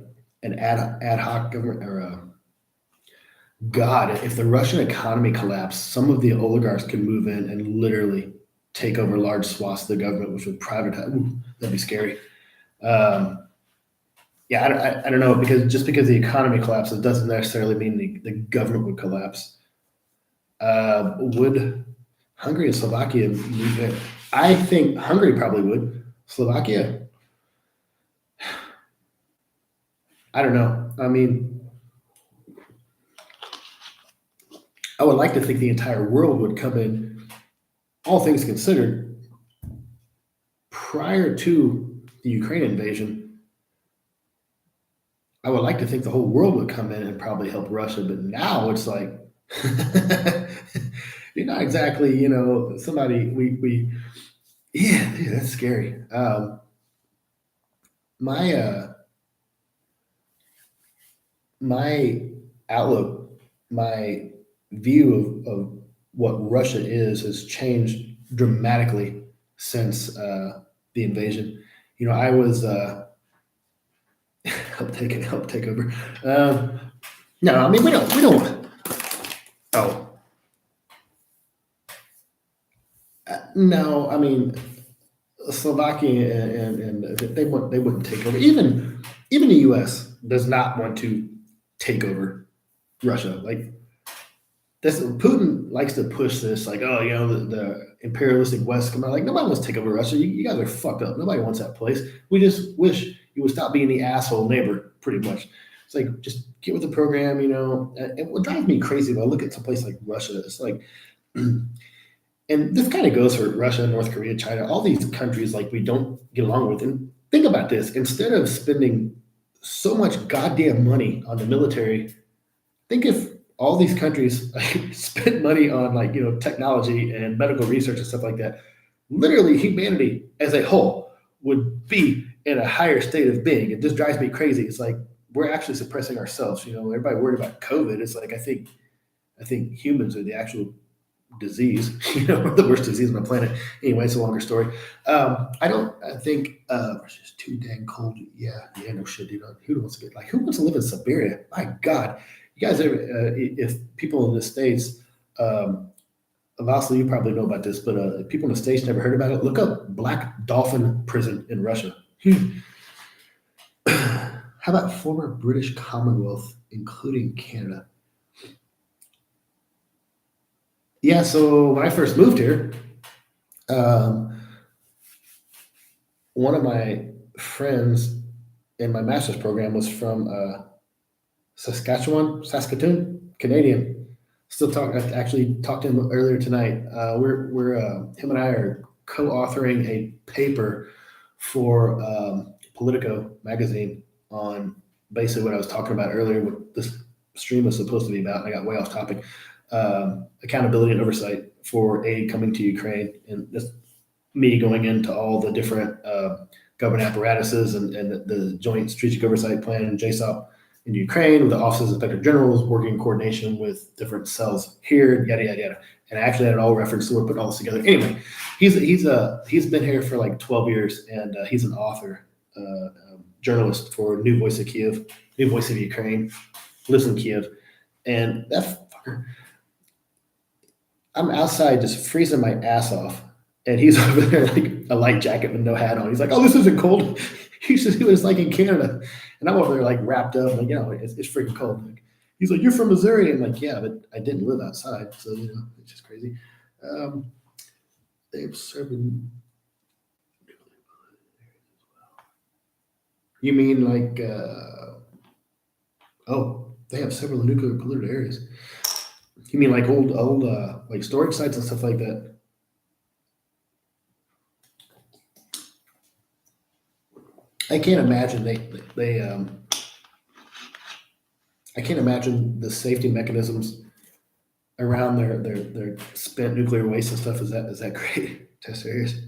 an ad hoc government or God, if the Russian economy collapsed, some of the oligarchs could move in and literally take over large swaths of the government, which would privatize. Ooh, that'd be scary. Um, yeah, I don't know because just because the economy collapses doesn't necessarily mean the government would collapse. Would Hungary and Slovakia move in? I think Hungary probably would. Slovakia, I don't know. I mean, I would like to think the entire world would come in, all things considered, prior to the Ukraine invasion. I would like to think the whole world would come in and probably help Russia, but now it's like you're not exactly, somebody yeah, dude, that's scary. My my outlook, my view of what Russia is has changed dramatically since the invasion. I was help take over. Um, no, I mean we don't. Oh no, I mean Slovakia and they wouldn't take over. Even the U.S. does not want to take over Russia. Like this, Putin likes to push this, like, oh, the imperialistic West come out. Like nobody wants to take over Russia. You guys are fucked up. Nobody wants that place. We just wish you would stop being the asshole neighbor. Pretty much, it's like just get with the program. And what drives me crazy when I look at some place like Russia, it's like. And this kind of goes for Russia, North Korea, China, all these countries like we don't get along with. And think about this: instead of spending so much goddamn money on the military, think if all these countries like, spent money on like technology and medical research and stuff like that. Literally, humanity as a whole would be in a higher state of being. It just drives me crazy. It's like we're actually suppressing ourselves. Everybody worried about COVID. It's like I think humans are the actual disease, the worst disease on the planet. Anyway, it's a longer story. I think it's just too dang cold. Yeah, no shit, dude. Who wants to live in Siberia? My God, you guys ever? If people in the states, Vasily, you probably know about this, but if people in the states never heard about it, look up Black Dolphin Prison in Russia. How about former British Commonwealth, including Canada? Yeah, so when I first moved here, um, one of my friends in my master's program was from Saskatoon, Canadian. Still talking. I actually talked to him earlier tonight. We're him and I are co-authoring a paper for Politico magazine on basically what I was talking about earlier. What this stream was supposed to be about. I got way off topic. Accountability and oversight for aid coming to Ukraine, and this me going into all the different government apparatuses and the Joint Strategic Oversight Plan and JSOP in Ukraine with the offices of inspector generals working in coordination with different cells here, yada yada yada. And I actually had it all referenced, so we're putting all this together. Anyway, he's been here for like 12 years, and he's an author, journalist for New Voice of Kiev, New Voice of Ukraine, lives in Kiev, and that fucker. I'm outside just freezing my ass off, and he's over there like a light jacket with no hat on. He's like, "Oh, this isn't cold." He says what it's like in Canada, and I'm over there like wrapped up, like it's freaking cold. Like, he's like, "You're from Missouri," and I'm like, "Yeah, but I didn't live outside, so it's just crazy." Um, they've serving. You mean like? Oh, they have several nuclear polluted areas. You mean like old like storage sites and stuff like that? I can't imagine they I can't imagine the safety mechanisms around their spent nuclear waste and stuff. Is that great? Test areas.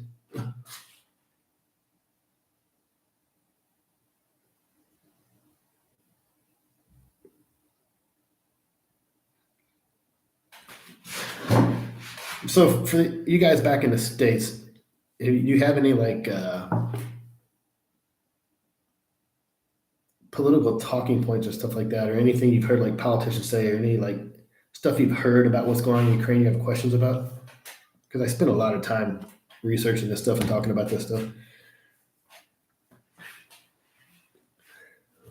So for you guys back in the states, do you have any like political talking points or stuff like that, or anything you've heard like politicians say, or any like stuff you've heard about what's going on in Ukraine you have questions about? Because I spend a lot of time researching this stuff and talking about this stuff.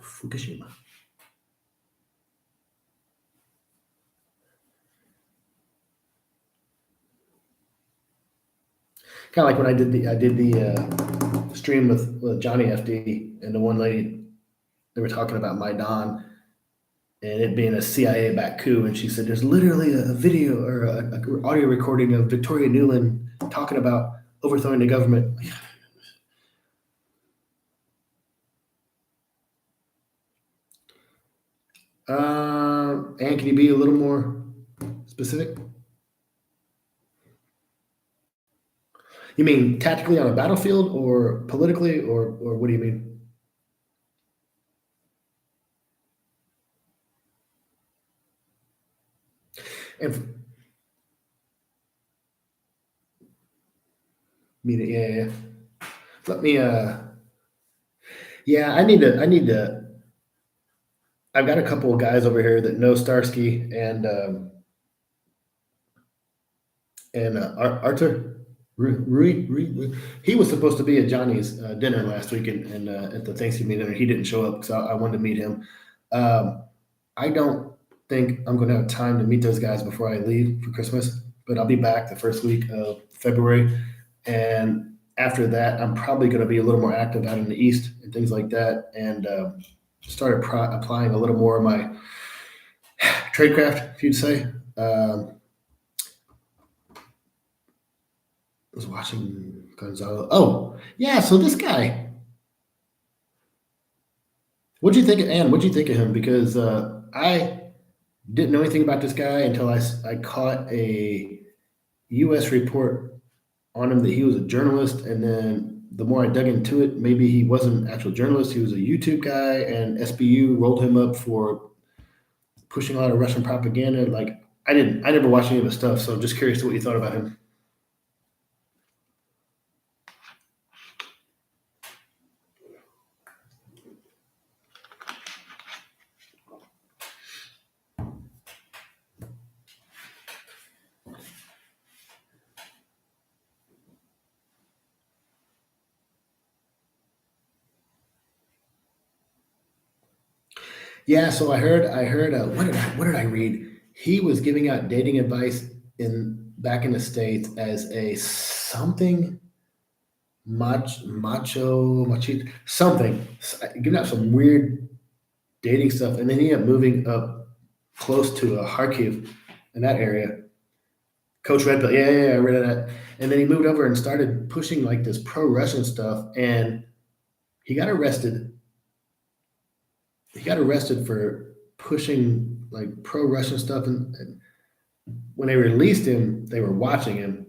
Fukushima. Kind of like when I did the stream with Johnny FD and the one lady, they were talking about Maidan and it being a CIA backed coup, and she said there's literally a video or a audio recording of Victoria Nuland talking about overthrowing the government. And can you be a little more specific? You mean tactically on a battlefield, or politically, or what do you mean? And mean, yeah, yeah, yeah. Let me. Yeah, I need to. I've got a couple of guys over here that know Starsky and Arthur. Rui. He was supposed to be at Johnny's dinner last week and at the Thanksgiving dinner. He didn't show up because I wanted to meet him. Um, I don't think I'm going to have time to meet those guys before I leave for Christmas, but I'll be back the first week of February. And after that, I'm probably going to be a little more active out in the East and things like that, and start applying a little more of my tradecraft, if you'd say. I was watching Gonzalo. Oh, yeah. So this guy, what'd you think of Ann? What'd you think of him? Because I didn't know anything about this guy until I caught a U.S. report on him that he was a journalist, and then the more I dug into it, maybe he wasn't an actual journalist. He was a YouTube guy, and SBU rolled him up for pushing a lot of Russian propaganda. Like I never watched any of his stuff, so I'm just curious to what you thought about him. Yeah, so I heard what did I read? He was giving out dating advice in back in the states as a something macho something, giving out some weird dating stuff, and then he ended up moving up close to Kharkiv in that area. Coach Red Pill, yeah, yeah, yeah, I read that. And then he moved over and started pushing like this pro-Russian stuff, and he got arrested. He got arrested for pushing like pro-Russian stuff, and when they released him, they were watching him,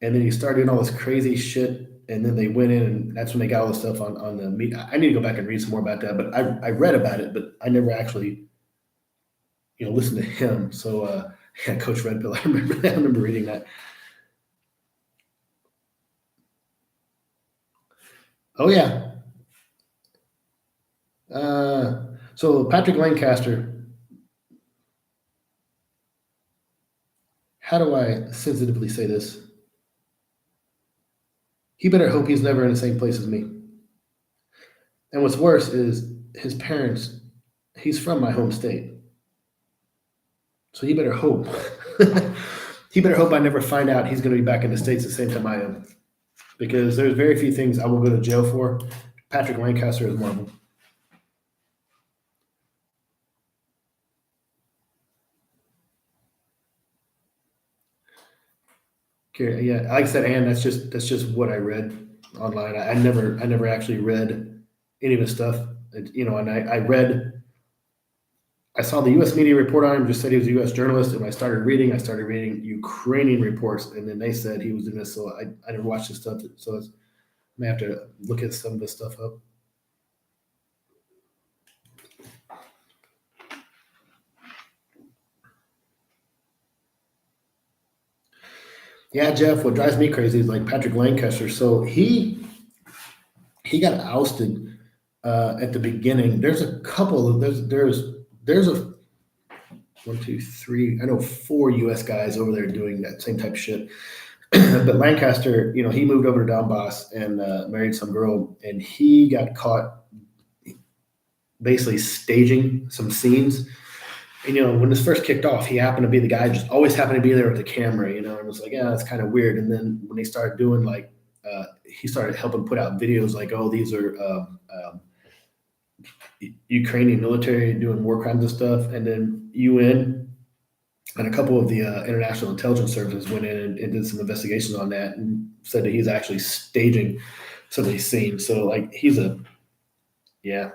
and then he started doing all this crazy shit. And then they went in, and that's when they got all the stuff on the meet. I need to go back and read some more about that, but I read about it, but I never actually listened to him. So yeah, Coach Red Pill. I remember reading that. Oh yeah. So Patrick Lancaster. How do I sensitively say this? He better hope he's never in the same place as me. And what's worse is his parents. He's from my home state, so he better hope. He better hope I never find out he's going to be back in the states at the same time I am, because there's very few things I will go to jail for. Patrick Lancaster is one of them. Okay, yeah, like I said, and that's just what I read online. I never actually read any of his stuff. And I saw the U.S. media report on him, just said he was a U.S. journalist, and when I started reading Ukrainian reports, and then they said he was in this. So I never watched his stuff. So I may have to look at some of this stuff up. Yeah, Jeff. What drives me crazy is like Patrick Lancaster. So he got ousted at the beginning. There's a couple of there's a one, two, three. I know four U.S. guys over there doing that same type of shit. But Lancaster, he moved over to Donbass and married some girl, and he got caught basically staging some scenes. And when this first kicked off, he happened to be the guy, just always happened to be there with the camera, and it was like, yeah, that's kind of weird. And then when he started doing he started helping put out videos like, oh, these are Ukrainian military doing war crimes and stuff, and then UN and a couple of the international intelligence services went in and did some investigations on that and said that he's actually staging some of these scenes. So like yeah.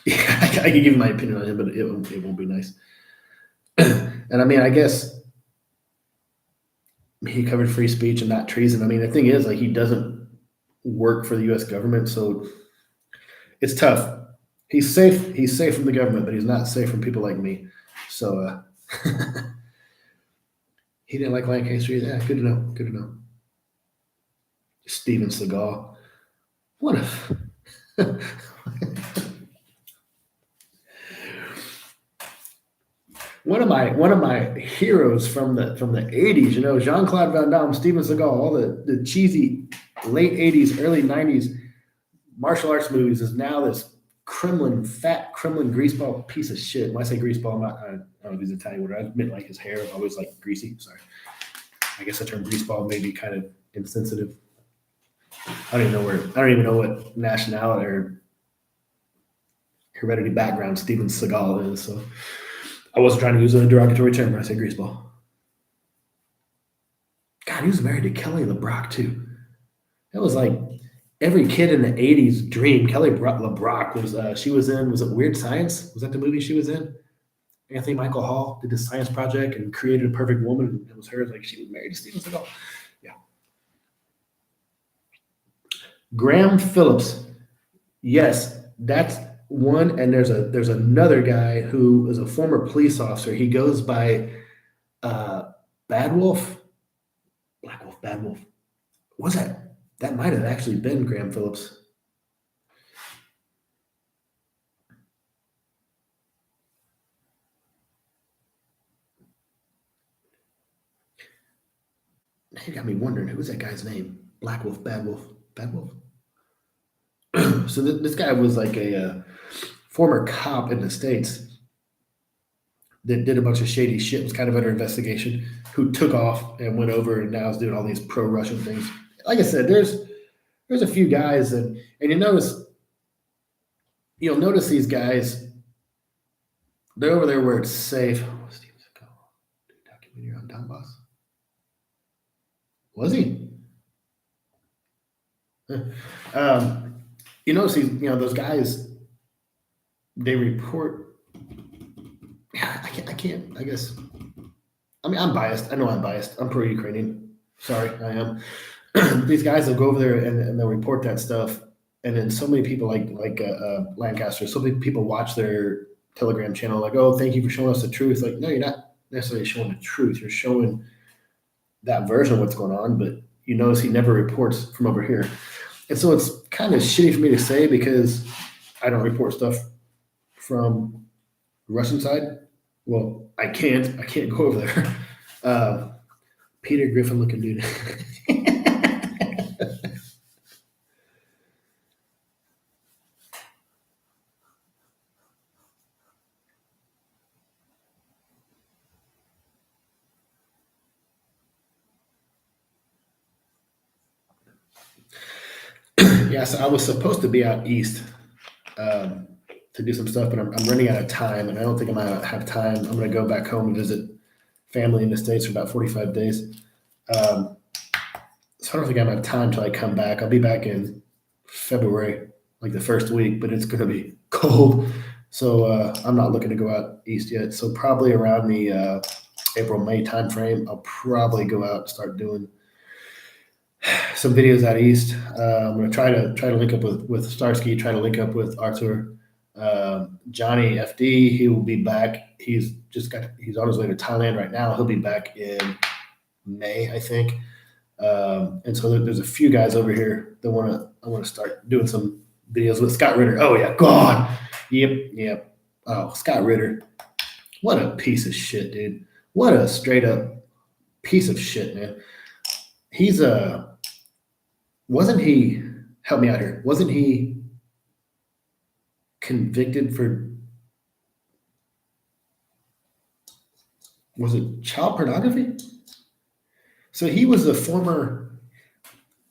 I can give you my opinion on him, but it won't be nice. And I mean, I guess he covered free speech and not treason. I mean, the thing is, like, he doesn't work for the U.S. government, so it's tough. He's safe. He's safe from the government, but he's not safe from people like me. So he didn't like Lancaster. Yeah, good to know. Good to know. Steven Seagal. What a one of my heroes from the 80s, Jean-Claude Van Damme, Steven Seagal, all the cheesy late 80s, early 90s martial arts movies is now this fat Kremlin greaseball piece of shit. When I say greaseball, I don't know if he's Italian word. I meant like his hair is always like greasy. Sorry. I guess the term greaseball may be kind of insensitive. I don't even know what nationality or heredity background Steven Seagal is. So I wasn't trying to use a derogatory term when I say greaseball. God, he was married to Kelly LeBrock too. That was like every kid in the 80s dream. Kelly LeBrock was it Weird Science? Was that the movie she was in? Anthony Michael Hall did this science project and created a perfect woman, and it was her. Like, she was married to Steven Seagal. Yeah. Graham Phillips. Yes, that's one. And there's another guy who is a former police officer. He goes by Bad Wolf. Black Wolf, Bad Wolf. Was that? That might have actually been Graham Phillips. You got me wondering, who was that guy's name? Black Wolf, Bad Wolf, Bad Wolf. So this guy was like a former cop in the States that did a bunch of shady shit, was kind of under investigation, who took off and went over and now is doing all these pro-Russian things. Like I said, there's a few guys and you'll notice these guys, they're over there where it's safe. Oh, Steven Seagal, documentary on Donbass. Was he? You notice those guys, they report. I can't. I guess. I mean, I'm biased. I know I'm biased. I'm pro-Ukrainian. Sorry, I am. But these guys will go over there and they'll report that stuff, and then so many people like Lancaster, so many people watch their Telegram channel like, oh, thank you for showing us the truth. Like, no, you're not necessarily showing the truth. You're showing that version of what's going on, but you notice he never reports from over here. And so it's kind of shitty for me to say because I don't report stuff from the Russian side. Well, I can't go over there. Peter Griffin looking dude. Yeah, so I was supposed to be out east to do some stuff, but I'm running out of time, and I don't think I'm gonna have time. I'm gonna go back home and visit family in the States for about 45 days. So I don't think I'm gonna have time till I come back. I'll be back in February, like the first week, but it's gonna be cold, so I'm not looking to go out east yet. So probably around the April-May timeframe, I'll probably go out and start doing some videos out east. I'm gonna try to link up with Starsky, try to link up with Arthur, Johnny FD. He will be back. He's on his way to Thailand right now. He'll be back in May, I think. And so there's a few guys over here that I want to start doing some videos with Scott Ritter. Oh yeah, God, yep. Oh, Scott Ritter, what a piece of shit, dude. What a straight up piece of shit, man. He's wasn't he? Help me out here. Wasn't he convicted for? Was it child pornography? So he was a former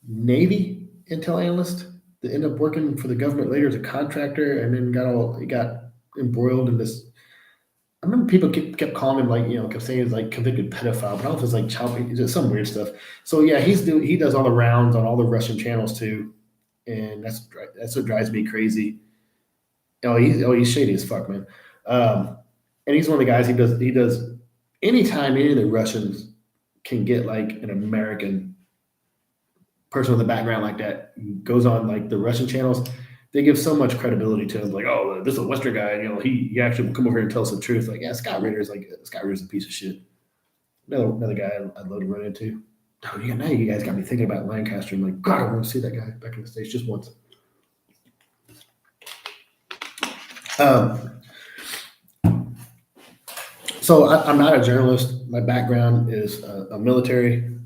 Navy intel analyst that ended up working for the government later as a contractor, and then he got embroiled in this. I remember people kept calling him like kept saying he's like convicted pedophile, but I don't know if it's like child, just some weird stuff. So yeah, he does all the rounds on all the Russian channels too, and that's what drives me crazy. He's shady as fuck, man. Um, and he's one of the guys he does anytime any of the Russians can get like an American person with a background like that goes on like the Russian channels, they give so much credibility to him. Like, oh, this is a Western guy. He actually will come over here and tell us the truth. Like, yeah, Scott Ritter's a piece of shit. Another guy I'd love to run into. Oh, now you guys got me thinking about Lancaster. I'm like, God, I want to see that guy back in the States just once. Um, so I'm not a journalist. My background is a military,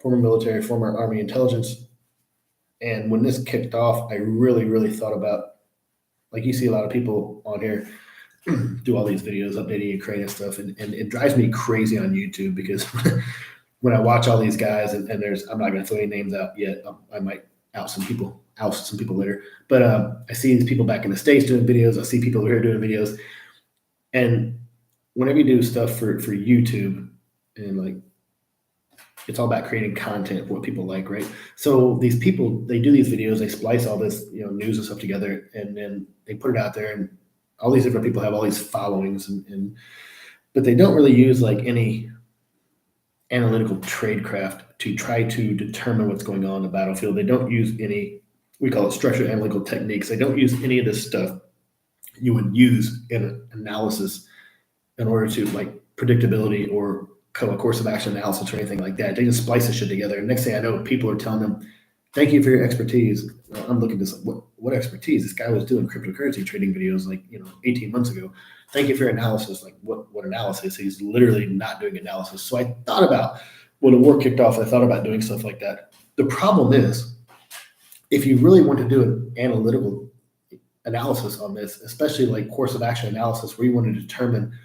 former military, former Army intelligence. And when this kicked off, I really, really thought about, like, you see a lot of people on here do all these videos updating Ukraine and stuff, and it drives me crazy on YouTube because when I watch all these guys, and I'm not going to throw any names out yet. I might oust some people later, but I see these people back in the States doing videos. I see people here doing videos, and whenever you do stuff for YouTube, and like it's all about creating content for what people like, right? So these people, they do these videos, they splice all this news and stuff together, and then they put it out there, and all these different people have all these followings, but they don't really use like any analytical tradecraft to try to determine what's going on in the battlefield. They don't use any, we call it structured analytical techniques. They don't use any of this stuff you would use in an analysis in order to like predictability or a course of action analysis or anything like that. They just splice this shit together. And next thing I know, people are telling them, thank you for your expertise. I'm looking at this, what expertise? This guy was doing cryptocurrency trading videos like 18 months ago. Thank you for your analysis. Like what analysis? He's literally not doing analysis. So I thought about when the war kicked off, I thought about doing stuff like that. The problem is, if you really want to do an analytical analysis on this, especially like course of action analysis, where you want to determine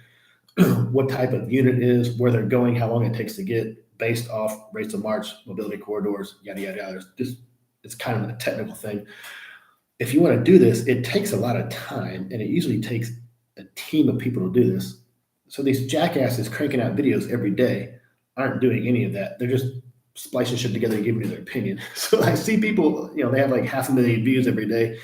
what type of unit is, where they're going, how long it takes to get, based off rates of march, mobility corridors, yada yada yada. It's kind of a technical thing. If you want to do this, it takes a lot of time, and it usually takes a team of people to do this. So these jackasses cranking out videos every day aren't doing any of that. They're just splicing shit together and giving you their opinion. So I see people, they have like 500,000 views every day,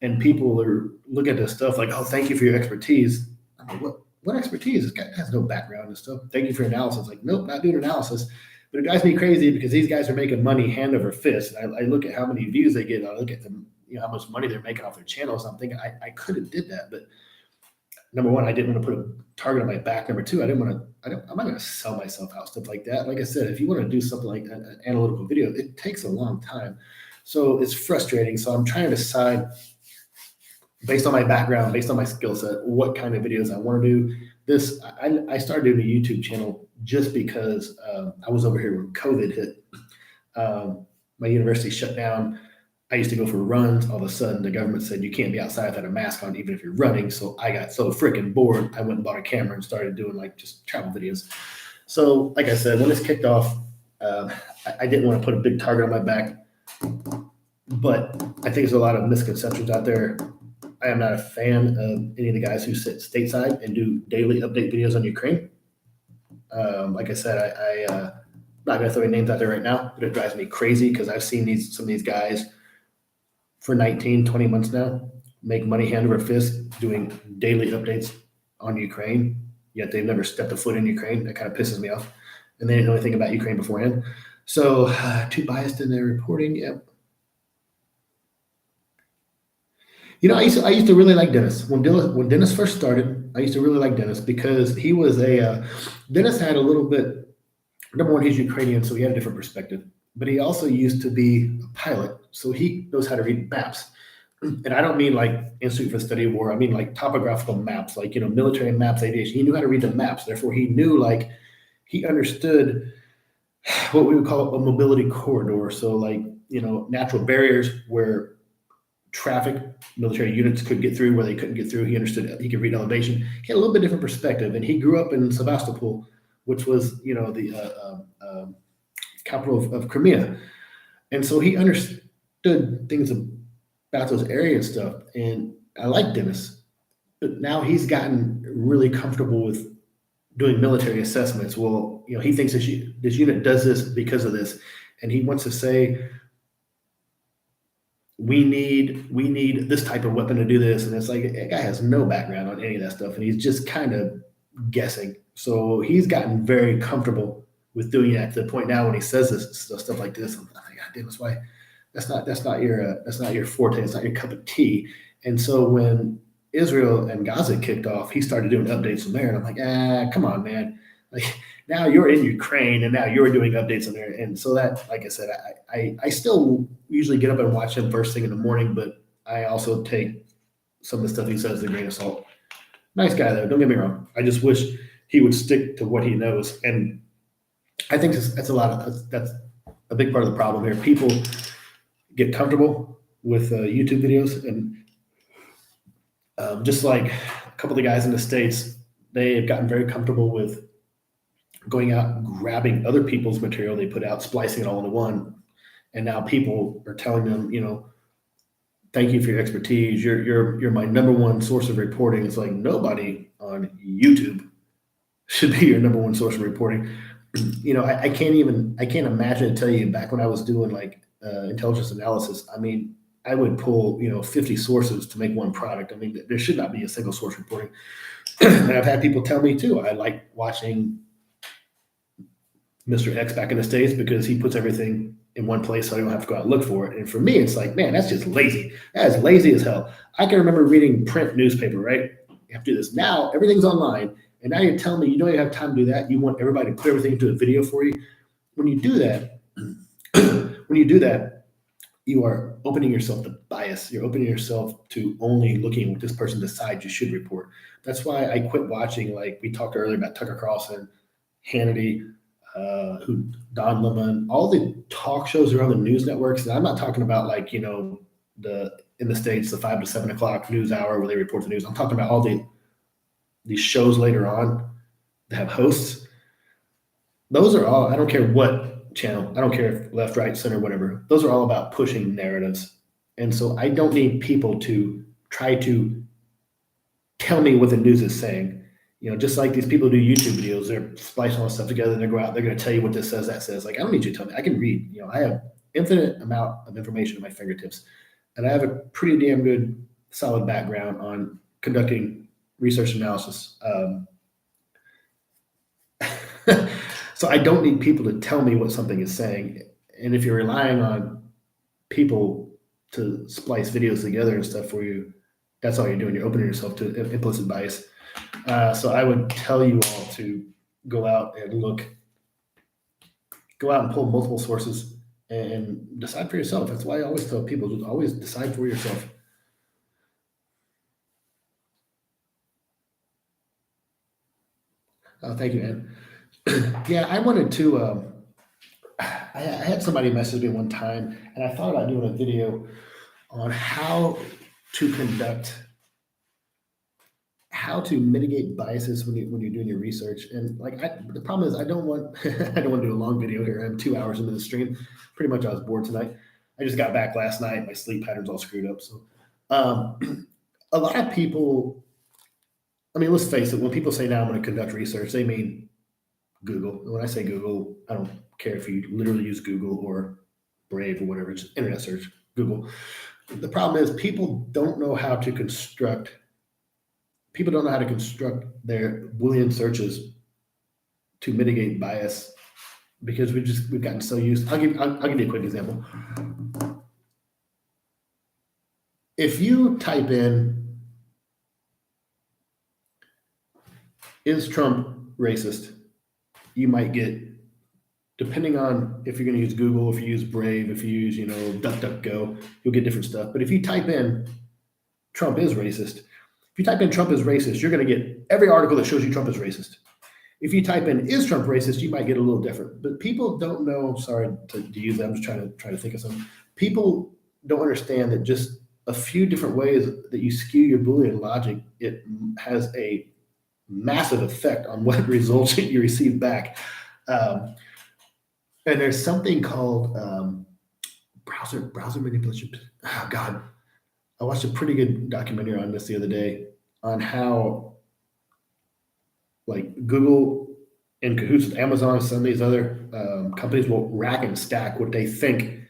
and people are looking at this stuff like, oh, thank you for your expertise. I'm like, what expertise? This guy has no background and stuff. Thank you for your analysis. Like, nope, not doing analysis. But it drives me crazy because these guys are making money hand over fist. And I look at how many views they get, and I look at them, how much money they're making off their channels. I'm thinking I could have did that, but number one, I didn't want to put a target on my back. Number two, I'm not going to sell myself out, stuff like that. Like I said, if you want to do something like an analytical video, it takes a long time. So it's frustrating. So I'm trying to decide, based on my background, based on my skill set, what kind of videos I want to do. I started doing a YouTube channel just because I was over here when COVID hit. My university shut down. I used to go for runs. All of a sudden, the government said you can't be outside without a mask on, even if you're running. So I got so freaking bored, I went and bought a camera and started doing like just travel videos. So, like I said, when this kicked off, I didn't want to put a big target on my back, but I think there's a lot of misconceptions out there. I am not a fan of any of the guys who sit stateside and do daily update videos on Ukraine. Like I said, I'm not going to throw any names out there right now, but it drives me crazy because I've seen some of these guys for 19, 20 months now make money hand over fist doing daily updates on Ukraine, yet they've never stepped a foot in Ukraine. That kind of pisses me off. And they didn't know anything about Ukraine beforehand. So too biased in their reporting. Yep. I used to really like Dennis. When Dennis first started, I used to really like Dennis because he was Dennis had a little bit Number one, he's Ukrainian, so he had a different perspective. But he also used to be a pilot, so he knows how to read maps. And I don't mean like Institute for the Study of War. I mean like topographical maps, like military maps, aviation. He knew how to read the maps. Therefore, he knew like he understood what we would call a mobility corridor. So like natural barriers where traffic, military units could get through, where they couldn't get through. He understood. He could read elevation. He had a little bit different perspective, and he grew up in Sebastopol, which was the capital of Crimea, and so he understood things about those areas and stuff. And I like Dennis, but now he's gotten really comfortable with doing military assessments. Well, he thinks this unit does this because of this, and he wants to say we need this type of weapon to do this, and it's like that guy has no background on any of that stuff, and he's just kind of guessing. So he's gotten very comfortable with doing that to the point now when he says this stuff like this, I'm like, God damn, that's why that's not your forte, it's not your cup of tea. And so when Israel and Gaza kicked off, he started doing updates from there, and I'm like, come on, man, like now you're in Ukraine and now you're doing updates on there. And so that, like I said, I still usually get up and watch him first thing in the morning, but I also take some of the stuff he says with a grain of salt. Nice guy though, don't get me wrong. I just wish he would stick to what he knows. And I think that's a big part of the problem here. People get comfortable with YouTube videos, and just like a couple of the guys in the States, they have gotten very comfortable with going out and grabbing other people's material they put out, splicing it all into one. And now people are telling them, thank you for your expertise. You're my number one source of reporting. It's like nobody on YouTube should be your number one source of reporting. I can't imagine to tell you back when I was doing like intelligence analysis. I mean, I would pull 50 sources to make one product. I mean, there should not be a single source reporting. And I've had people tell me too. I like watching Mr. X back in the States because he puts everything in one place so I don't have to go out and look for it. And for me, it's like, man, that's just lazy. That is lazy as hell. I can remember reading print newspaper, right? You have to do this. Now everything's online. And now you're telling me you don't even have time to do that. You want everybody to put everything into a video for you. When you do that, you are opening yourself to bias. You're opening yourself to only looking what this person decides you should report. That's why I quit watching, like we talked earlier about Tucker Carlson, Hannity, Don Lemon, all the talk shows around the news networks. And I'm not talking about like, in the States, the 5 to 7 o'clock news hour where they report the news. I'm talking about all these shows later on that have hosts. Those are all, I don't care what channel, I don't care if left, right, center, whatever. Those are all about pushing narratives. And so I don't need people to try to tell me what the news is saying. Just like these people do YouTube videos, they're splicing all this stuff together and they go out, they're going to tell you what this says, that says. Like, I don't need you to tell me. I can read. I have infinite amount of information at my fingertips. And I have a pretty damn good, solid background on conducting research analysis. So I don't need people to tell me what something is saying. And if you're relying on people to splice videos together and stuff for you, that's all you're doing. You're opening yourself to implicit bias. So I would tell you all to go out and pull multiple sources and decide for yourself. That's why I always tell people to always decide for yourself. Thank you, man. Yeah, I wanted to. I had somebody message me one time, and I thought about doing a video on how to mitigate biases when you're doing your research. And like the problem is I don't want I don't want to do a long video here. I'm 2 hours into the stream. Pretty much I was bored tonight. I just got back last night. My sleep pattern's all screwed up. So a lot of people, I mean, let's face it, when people say now I'm going to conduct research, they mean Google. And when I say Google, I don't care if you literally use Google or Brave or whatever, it's internet search, Google. The problem is people don't know how to construct their Boolean searches to mitigate bias because we've gotten so used. I'll give you a quick example. If you type in, is Trump racist? You might get depending on if you're going to use Google, if you use Brave, if you use, DuckDuckGo, you'll get different stuff. But if you type in Trump is racist, if you type in Trump is racist, you're going to get every article that shows you Trump is racist. If you type in is Trump racist, you might get a little different. But people don't know. Sorry to use that. I'm just trying to think of something. People don't understand that just a few different ways that you skew your Boolean logic, it has a massive effect on what results you receive back. And there's something called browser manipulation. Oh God, I watched a pretty good documentary on this the other day on how like Google in cahoots with Amazon and some of these other companies will rack and stack what they think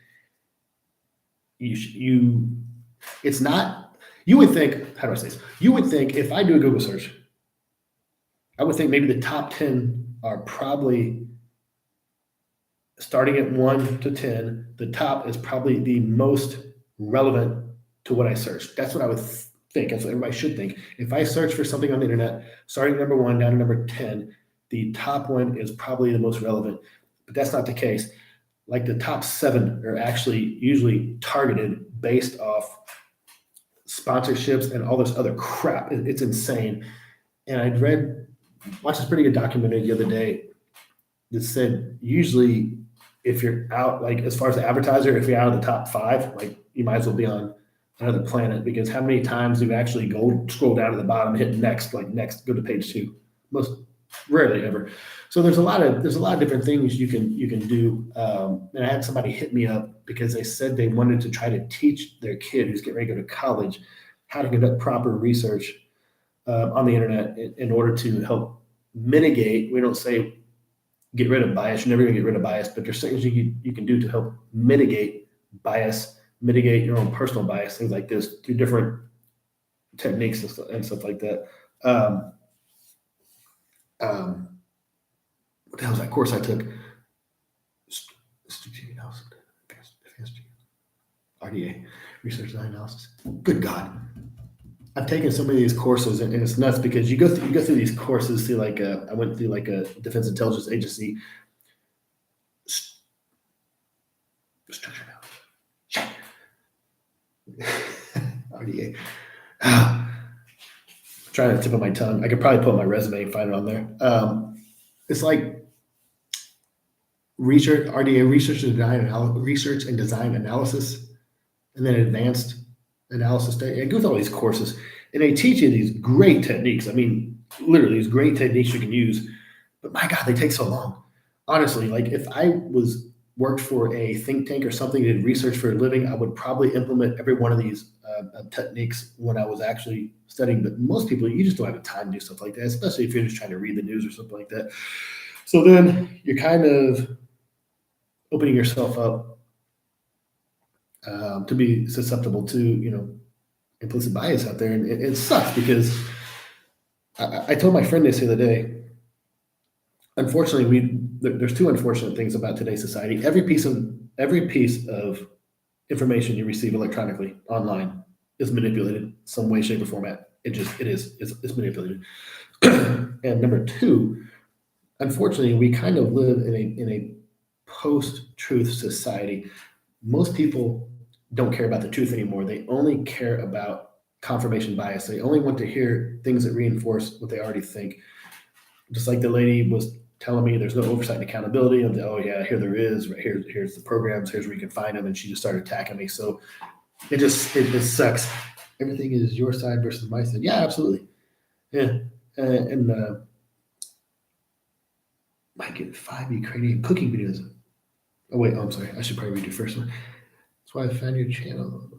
it's not. You would think, how do I say this? You would think if I do a Google search, I would think maybe the top 10 are probably starting at 1 to 10. The top is probably the most relevant to what I searched. That's what I would think. That's what everybody should think. If I search for something on the internet, starting at number 1 down to number 10, the top one is probably the most relevant. But that's not the case. Like the top 7 are actually usually targeted based off sponsorships and all this other crap. It's insane. And watched this pretty good documentary the other day that said usually if you're out, like as far as the advertiser, if you're out of the top 5, like you might as well be on another planet, because how many times do you actually scroll down to the bottom, hit next, go to page 2? Most rarely ever. So there's a lot of different things you can do. And I had somebody hit me up because they said they wanted to try to teach their kid who's getting ready to go to college how to conduct proper research on the internet in order to help mitigate. We don't say get rid of bias. You're never going to get rid of bias, but there's things you can do to help mitigate bias, mitigate your own personal bias, things like this, through different techniques and stuff like that. What the hell was that course I took? RDA, Research Design Analysis. Good God. I've taken so many of these courses, and it's nuts because you go through these courses through I went through like a Defense Intelligence Agency structure now. RDA. Trying to tip of my tongue. I could probably put my resume and find it on there. It's like RDA, research and design analysis, and then advanced analysis. I go through all these courses, and they teach you these great techniques. I mean, literally these great techniques you can use. But my God, they take so long. Honestly, like if I worked for a think tank or something, did research for a living, I would probably implement every one of these techniques when I was actually studying. But most people, you just don't have the time to do stuff like that, especially if you're just trying to read the news or something like that. So then you're kind of opening yourself up to be susceptible to, implicit bias out there. And it sucks because I told my friend this the other day. Unfortunately, there's 2 unfortunate things about today's society. Every piece of information you receive electronically online is manipulated some way, shape, or format. It's manipulated. And number 2, unfortunately, we kind of live in a post-truth society. Most people don't care about the truth anymore. They only care about confirmation bias. They only want to hear things that reinforce what they already think. Just like the lady was telling me, there's no oversight and accountability. I'm like, oh yeah, here there is. Right here's the programs. Here's where you can find them. And she just started attacking me. So it sucks. Everything is your side versus my side. Yeah, absolutely. Yeah, and might get 5 Ukrainian cooking videos. Oh wait, I'm sorry. I should probably read your first one. That's why I found your channel.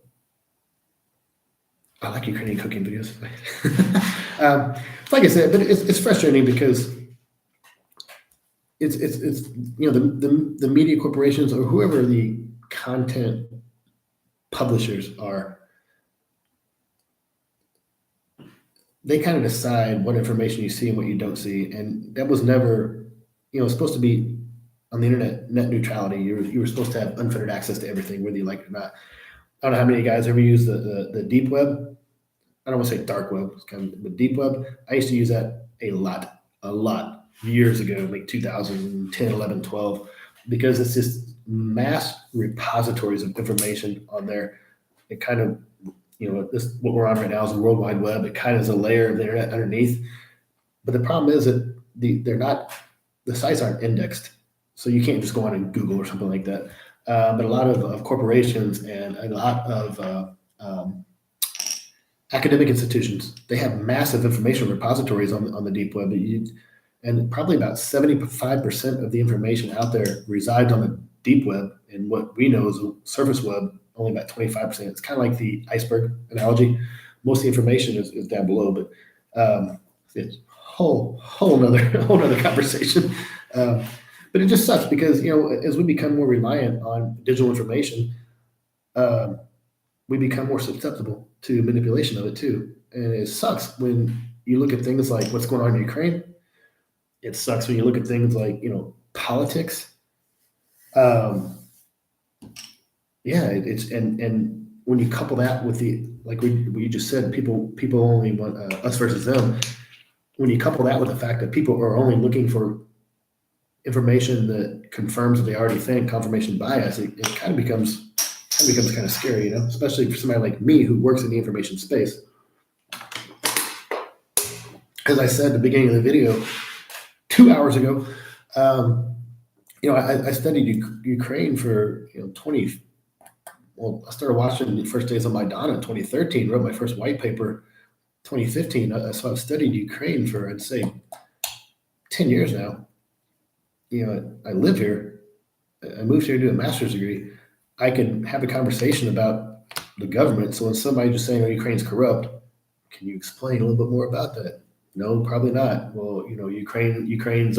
I like Ukrainian cooking videos. Like I said, but it's frustrating because it's the media corporations or whoever the content publishers are, they kind of decide what information you see and what you don't see, and that was never, it's supposed to be on the internet, net neutrality. You were supposed to have unfettered access to everything, whether you like it or not. I don't know how many guys ever use the deep web. I don't want to say dark web, it's kind of the deep web. I used to use that a lot years ago, like 2010, 11, 12. because it's just mass repositories of information on there. It kind of, this what we're on right now is the World Wide Web. It kind of is a layer of the internet underneath. But the problem is that the sites aren't indexed, so you can't just go on and Google or something like that. But a lot of corporations and a lot of academic institutions, they have massive information repositories on the deep web. And probably about 75% of the information out there resides on the deep web, and what we know is the surface web, only about 25%. It's kind of like the iceberg analogy. Most of the information is down below, but it's whole nother conversation. But it just sucks because, as we become more reliant on digital information, we become more susceptible to manipulation of it too. And it sucks when you look at things like what's going on in Ukraine. It sucks when you look at things like, politics. And when you couple that with like we just said, people only want us versus them. When you couple that with the fact that people are only looking for information that confirms what they already think, confirmation bias, it kind of becomes kind of scary, especially for somebody like me who works in the information space. As I said at the beginning of the video, 2 hours ago, I studied Ukraine for 20. Well, I started watching the first days of Maidan in 2013. Wrote my first white paper 2015. So I've studied Ukraine for, I'd say, 10 years now. I live here. I moved here to do a master's degree. I could have a conversation about the government. So when somebody just saying, Ukraine's corrupt, can you explain a little bit more about that? No, probably not. Well, Ukraine's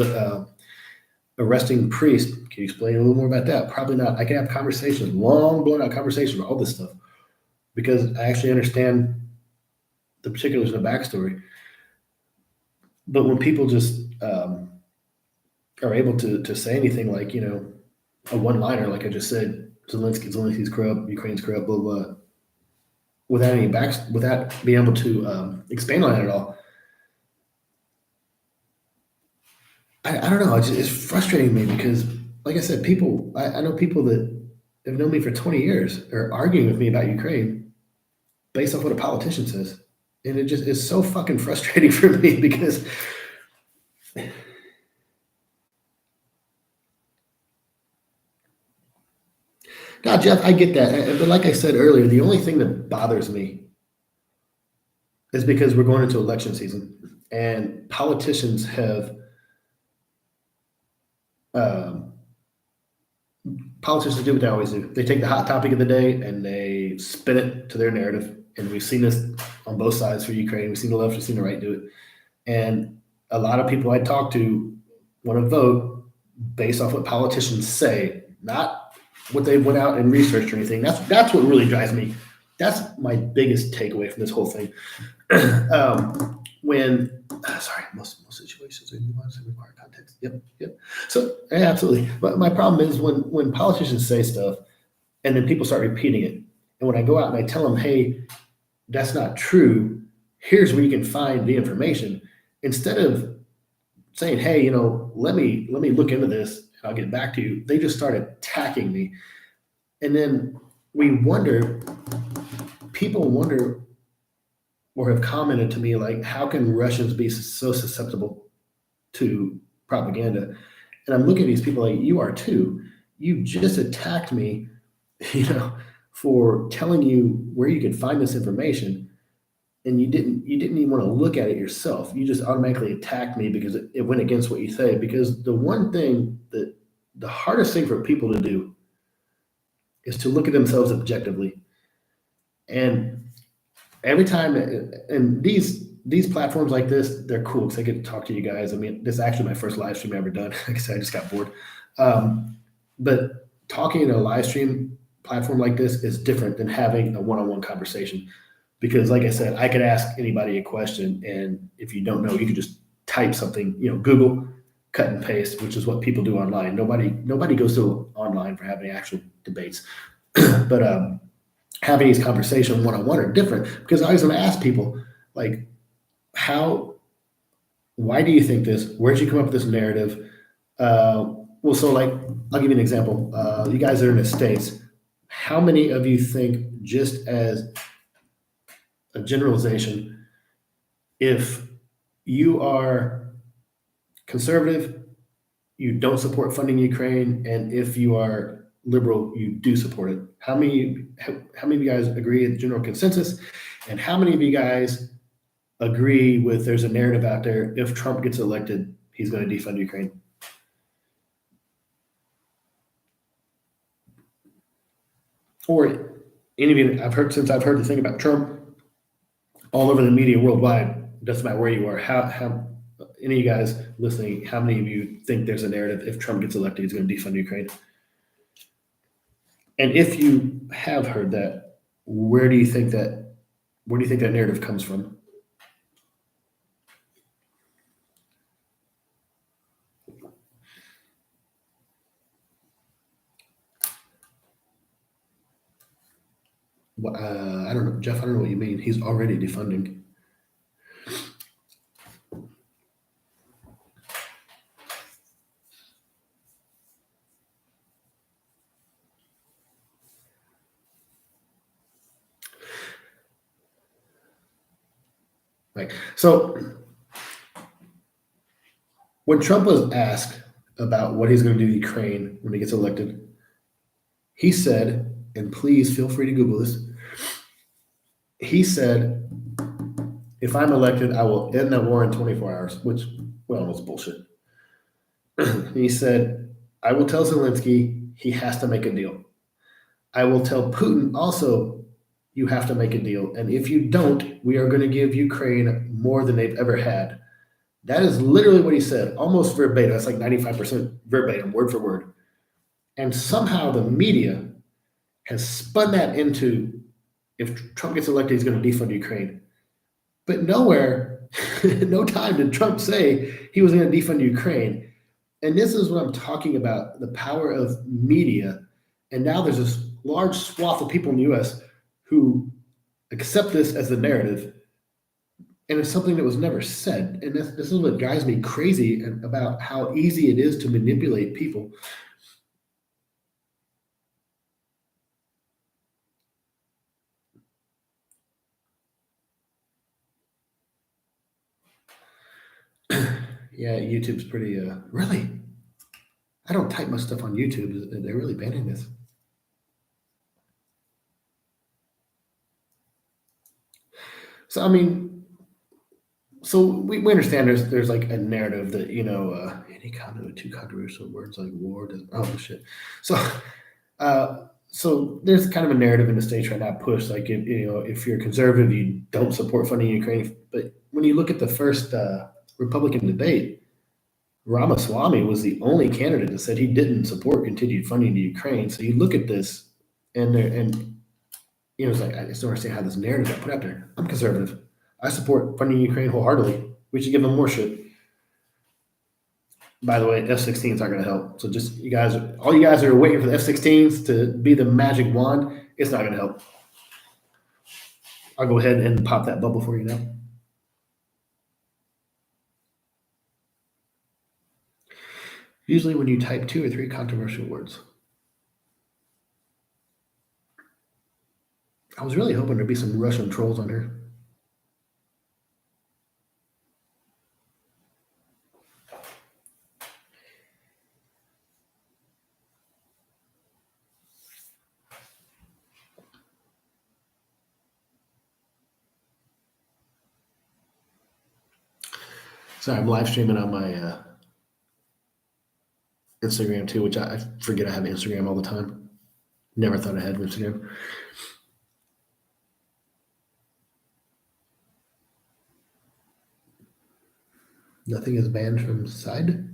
arresting priests. Can you explain a little more about that? Probably not. I can have conversations, long blown out conversations about all this stuff because I actually understand the particulars and the backstory. But when people just are able to say anything like, a one-liner, like I just said, Zelensky's corrupt, Ukraine's corrupt, blah, blah, blah, without being able to expand on it at all, I don't know. It's frustrating me because, like I said, I know people that have known me for 20 years are arguing with me about Ukraine based off what a politician says. And it just is so fucking frustrating for me because now, Jeff, I get that. But like I said earlier, the only thing that bothers me is because we're going into election season and politicians have politicians do what they always do. They take the hot topic of the day and they spin it to their narrative. And we've seen this on both sides for Ukraine. We've seen the left, we've seen the right do it. And a lot of people I talk to want to vote based off what politicians say, not what they went out and researched or anything. That's what really drives me. That's my biggest takeaway from this whole thing. Most situations are nuanced and require context. Yep. So yeah, absolutely. But my problem is when politicians say stuff and then people start repeating it. And when I go out and I tell them, hey, that's not true. Here's where you can find the information. Instead of saying, hey, let me look into this and I'll get back to you, they just start attacking me. And then people wonder or have commented to me like, how can Russians be so susceptible to propaganda? And I'm looking at these people like, you are too. You just attacked me, for telling you where you could find this information, and you didn't even want to look at it yourself. You just automatically attacked me because it went against what you say. Because the one thing that the hardest thing for people to do is to look at themselves objectively. And every time, and these platforms like this, they're cool because I get to talk to you guys. I mean, this is actually my first live stream I've ever done. Like I said, I just got bored. But talking in a live stream platform like this is different than having a one-on-one conversation. Because like I said, I could ask anybody a question, and if you don't know, you can just type something, Google, cut and paste, which is what people do online. Nobody goes to online for having actual debates. But having these conversations one-on-one are different because I always want to ask people, like, why do you think this? Where'd you come up with this narrative? Well, so like, I'll give you an example. You guys are in the States. How many of you think, just as a generalization, if you are conservative, you don't support funding Ukraine, and if you are liberal, you do support it? How many of you guys agree with general consensus, and how many of you guys agree with there's a narrative out there, if Trump gets elected, he's going to defund Ukraine? Or any of you, I've heard the thing about Trump all over the media worldwide. Doesn't matter where you are. How any of you guys listening? How many of you think there's a narrative, if Trump gets elected, he's going to defund Ukraine? And if you have heard that, where do you think that narrative comes from? I don't know, Jeff. I don't know what you mean. He's already defunding. Right. So when Trump was asked about what he's going to do to Ukraine when he gets elected, he said, and please feel free to Google this. He said, if I'm elected, I will end that war in 24 hours, which, well, was bullshit. He said, I will tell Zelensky he has to make a deal. I will tell Putin also, you have to make a deal. And if you don't, we are going to give Ukraine more than they've ever had. That is literally what he said, almost verbatim. That's like 95% verbatim, word for word. And somehow the media has spun that into, if Trump gets elected, he's going to defund Ukraine. But nowhere, no time did Trump say he was going to defund Ukraine. And this is what I'm talking about, the power of media. And now there's this large swath of people in the US who accept this as the narrative. And it's something that was never said. And this is what drives me crazy about how easy it is to manipulate people. Yeah, YouTube's pretty, really? I don't type my stuff on YouTube. They're really banning this. So, I mean, so we understand there's like a narrative that, any kind of too controversial words like war does, oh shit. So there's kind of a narrative in the States right now pushed, like, if you're conservative, you don't support funding Ukraine. But when you look at the first Republican debate, Ramaswamy was the only candidate that said he didn't support continued funding to Ukraine. So you look at this, and it's like, I just don't understand how this narrative got put out there. I'm conservative. I support funding Ukraine wholeheartedly. We should give them more shit. By the way, F-16s aren't going to help. So just all you guys are waiting for the F-16s to be the magic wand. It's not going to help. I'll go ahead and pop that bubble for you now. Usually when you type 2 or 3 controversial words. I was really hoping there'd be some Russian trolls on here. Sorry, I'm live streaming on my Instagram too, which I forget I have Instagram all the time. Never thought I had Instagram. Nothing is banned from side.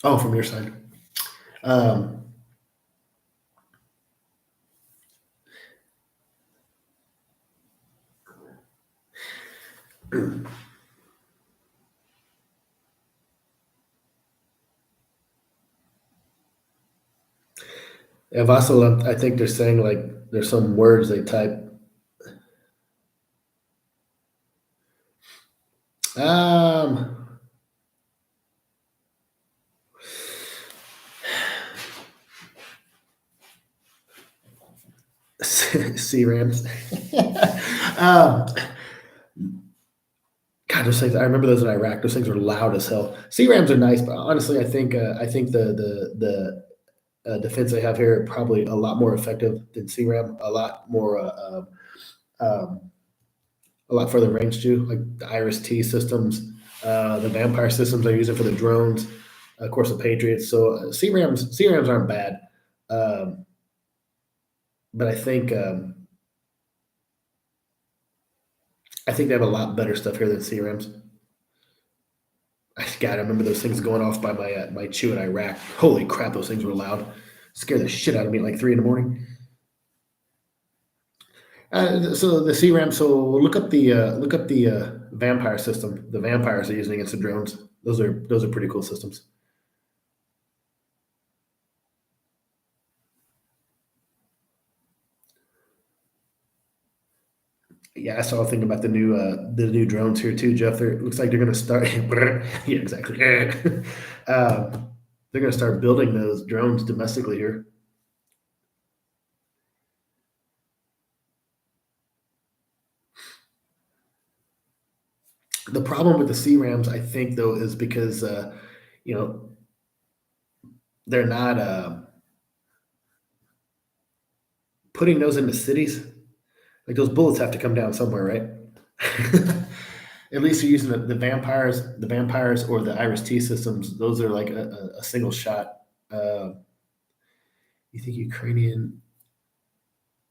Oh, from your side. I've also, I think they're saying like there's some words they type. Um, C Rams. um, God, those things. I remember those in Iraq. Those things were loud as hell. C Rams are nice, but honestly, I think the defense they have here are probably a lot more effective than C Ram. A lot more. Um, a lot further range too, like the Iris T systems, the Vampire systems they're using for the drones, of course the Patriots. So C Rams aren't bad, um, but I think they have a lot better stuff here than C Rams. God, I remember those things going off by my chew in Iraq. Holy crap, those things were loud. Scared the shit out of me at like 3 in the morning. So the C Ram. So look up the Vampire system. The vampires are using against the drones. Those are pretty cool systems. Yeah, I saw a thing about the new drones here too, Jeff. It looks like they're going to start. Yeah, exactly. They're going to start building those drones domestically here. The problem with the C Rams, I think, though, is because you know they're not putting those into cities. Like those bullets have to come down somewhere, right? At least you're using the vampires or the Iris T systems. Those are like a single shot. Uh, you think Ukrainian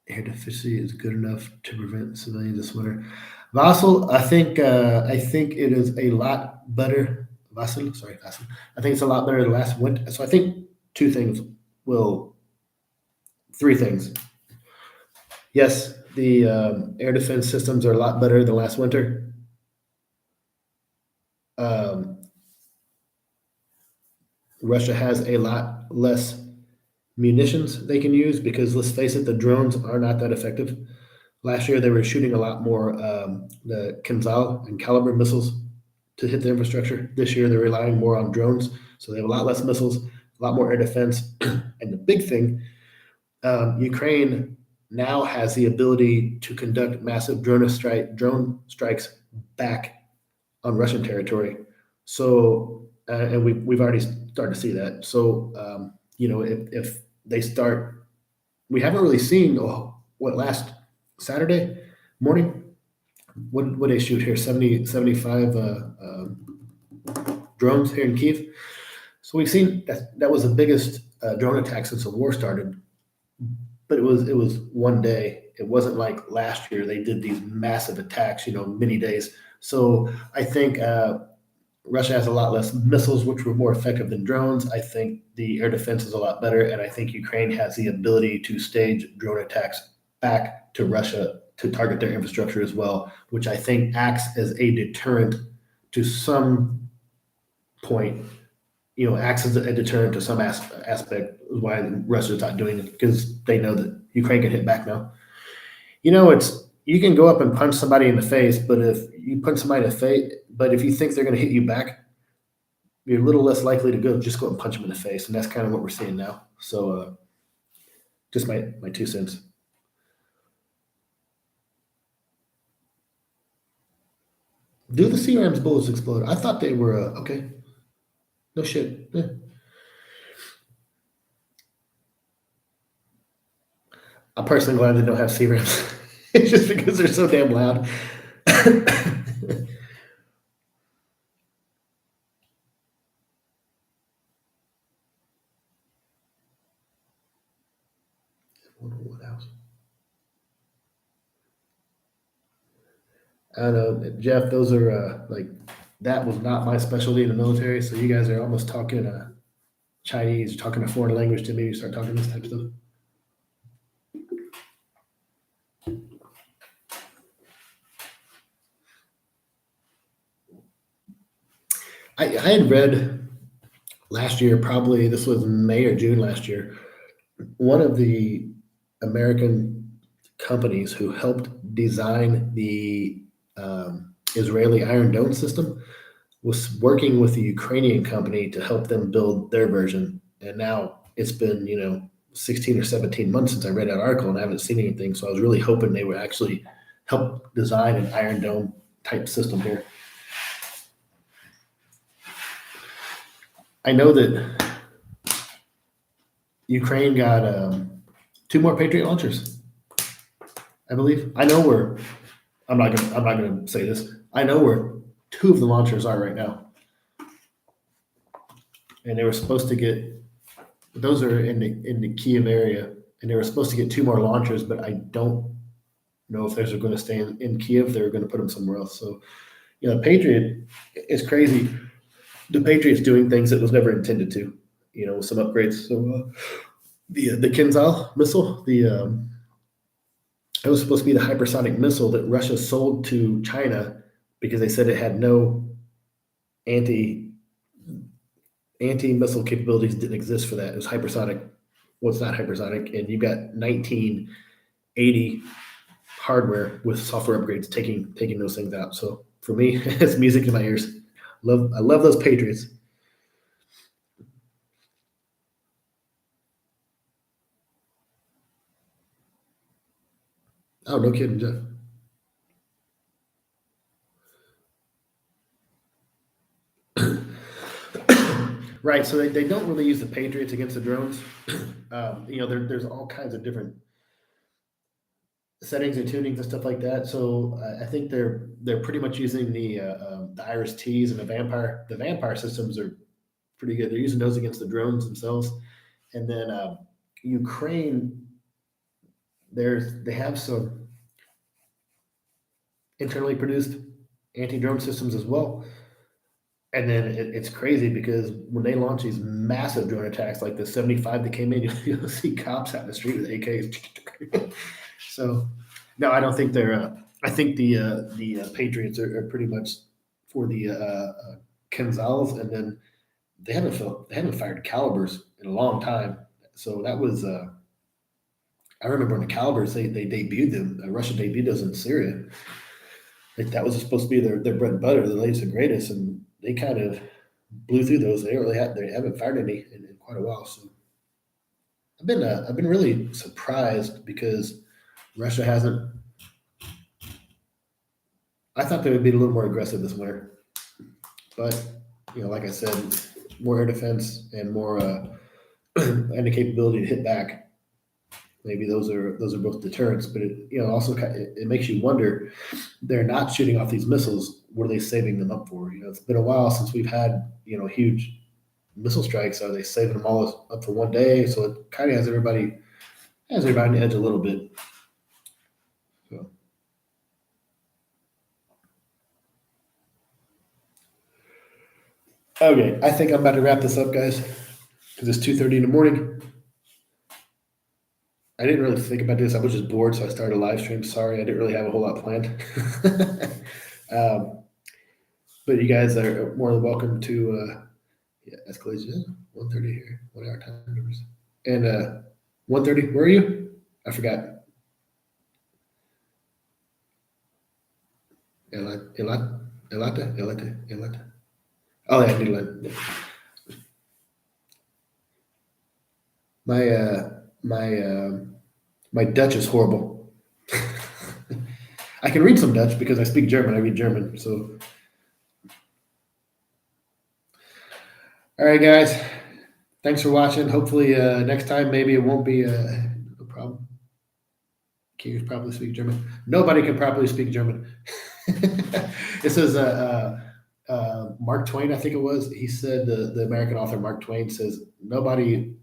air deficiency is good enough to prevent civilians this winter? Vassal, I think it is a lot better. Vassal, sorry, Vassal. I think it's a lot better than last winter. So I think two things will, three things. Yes, the air defense systems are a lot better than last winter. Um, Russia has a lot less munitions they can use because let's face it, the drones are not that effective. Last year they were shooting a lot more the Kinzhal and Caliber missiles to hit the infrastructure. This year they're relying more on drones, so they have a lot less missiles, a lot more air defense. And the big thing, Ukraine now has the ability to conduct massive drone strikes back on Russian territory. So, and we've already started to see that. So, if they start, we haven't really seen what last Saturday morning. What they shoot here 70 75 drones here in Kiev. So we've seen that was the biggest drone attack since the war started. But it was one day. It wasn't like last year they did these massive attacks, many days. So I think Russia has a lot less missiles, which were more effective than drones. I think the air defense is a lot better, and I think Ukraine has the ability to stage drone attacks back to Russia to target their infrastructure as well, which I think acts as a deterrent to some point. Acts as a deterrent to some aspect why Russia's not doing it because they know that Ukraine can hit back now. It's you can go up and punch somebody in the face, but if you punch somebody in the face, but if you think they're going to hit you back, you're a little less likely to just go and punch them in the face, and that's kind of what we're seeing now. So, just my 2 cents. Do the C Rams bullets explode? I thought they were okay. No shit. Yeah. I'm personally glad they don't have C Rams, just because they're so damn loud. What else? I don't know, Jeff. Those are like that was not my specialty in the military. So you guys are almost talking Chinese, talking a foreign language to me. You start talking this type of stuff. I had read last year, probably this was May or June last year, one of the American companies who helped design the Israeli Iron Dome system was working with the Ukrainian company to help them build their version. And now it's been, 16 or 17 months since I read that article and I haven't seen anything. So I was really hoping they would actually help design an Iron Dome type system here. I know that Ukraine got two more Patriot launchers, I believe. I know where I'm not gonna say this. I know where two of the launchers are right now. And they were supposed to get those are in the Kiev area, and they were supposed to get two more launchers, but I don't know if those are going to stay in Kiev. They're going to put them somewhere else. So, Patriot is crazy. The Patriot's doing things it was never intended to, with some upgrades. So, the Kinzhal missile, it was supposed to be the hypersonic missile that Russia sold to China because they said it had no anti missile capabilities, didn't exist for that. It was hypersonic. Well, it's not hypersonic, and you've got 1980 hardware with software upgrades taking those things out. So for me, it's music in my ears. I love those Patriots. Oh, no kidding, Jeff. Right. So they don't really use the Patriots against the drones. There's all kinds of different settings and tunings and stuff like that. So I think they're pretty much using the Iris T's and the Vampire. The Vampire systems are pretty good. They're using those against the drones themselves. And then Ukraine, they have some internally produced anti-drone systems as well. And then it's crazy because when they launch these massive drone attacks like the 75 that came in, you'll see cops out in the street with AKs. So, no, I don't think they're. I think the Patriots are pretty much for the Kenzals, and then they haven't fired calibers in a long time. So that was. I remember when the calibers they debuted them. Russia debuted those in Syria. Like that was supposed to be their bread and butter, the latest and greatest, and they kind of blew through those. They haven't fired any in quite a while. So I've been really surprised because Russia hasn't. I thought they would be a little more aggressive this winter, but like I said, more air defense and more and the capability to hit back. Maybe those are both deterrents, but it also it makes you wonder. They're not shooting off these missiles. What are they saving them up for? It's been a while since we've had huge missile strikes. Are they saving them all up for one day? So it kind of has everybody on the edge a little bit. So. Okay, I think I'm about to wrap this up, guys, because it's 2:30 in the morning. I didn't really think about this. I was just bored, so I started a live stream. Sorry, I didn't really have a whole lot planned. But you guys are more than welcome to escalation. 1:30 here. What are our time numbers? And 1:30. Where are you? I forgot. Elata. Oh yeah, Newland. My Dutch is horrible. I can read some Dutch because I speak German. I read German. So, all right, guys. Thanks for watching. Hopefully, next time maybe it won't be a problem. Can you properly speak German? Nobody can properly speak German. It says Mark Twain, I think it was. He said the American author Mark Twain says nobody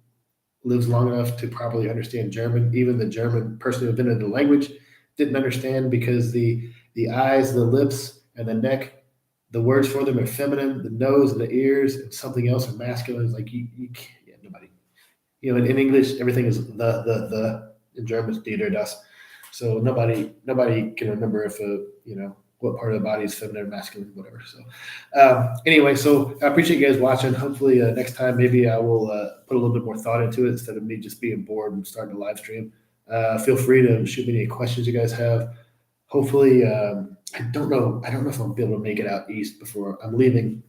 lives long enough to properly understand German. Even the German person who invented the language didn't understand because the eyes, the lips, and the neck, the words for them are feminine. The nose and the ears and something else are masculine. It's like you can't, nobody. In English, everything is the. In German, it's die, das. So nobody can remember if what part of the body is feminine or masculine, whatever. So anyway, so I appreciate you guys watching. Hopefully next time maybe I will put a little bit more thought into it instead of me just being bored and starting a live stream. Feel free to shoot me any questions you guys have. Hopefully, I don't know. I don't know if I'll be able to make it out east before I'm leaving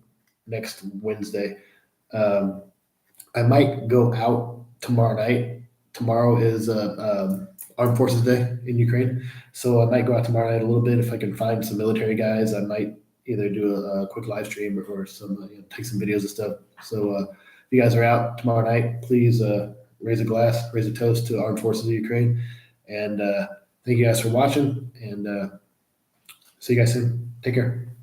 next Wednesday. I might go out tomorrow night. Tomorrow is Armed Forces Day in Ukraine, so I might go out tomorrow night a little bit if I can find some military guys. I might either do a quick live stream or some take some videos and stuff. So if you guys are out tomorrow night, please raise a glass, raise a toast to Armed Forces of Ukraine, and thank you guys for watching. And see you guys soon. Take care.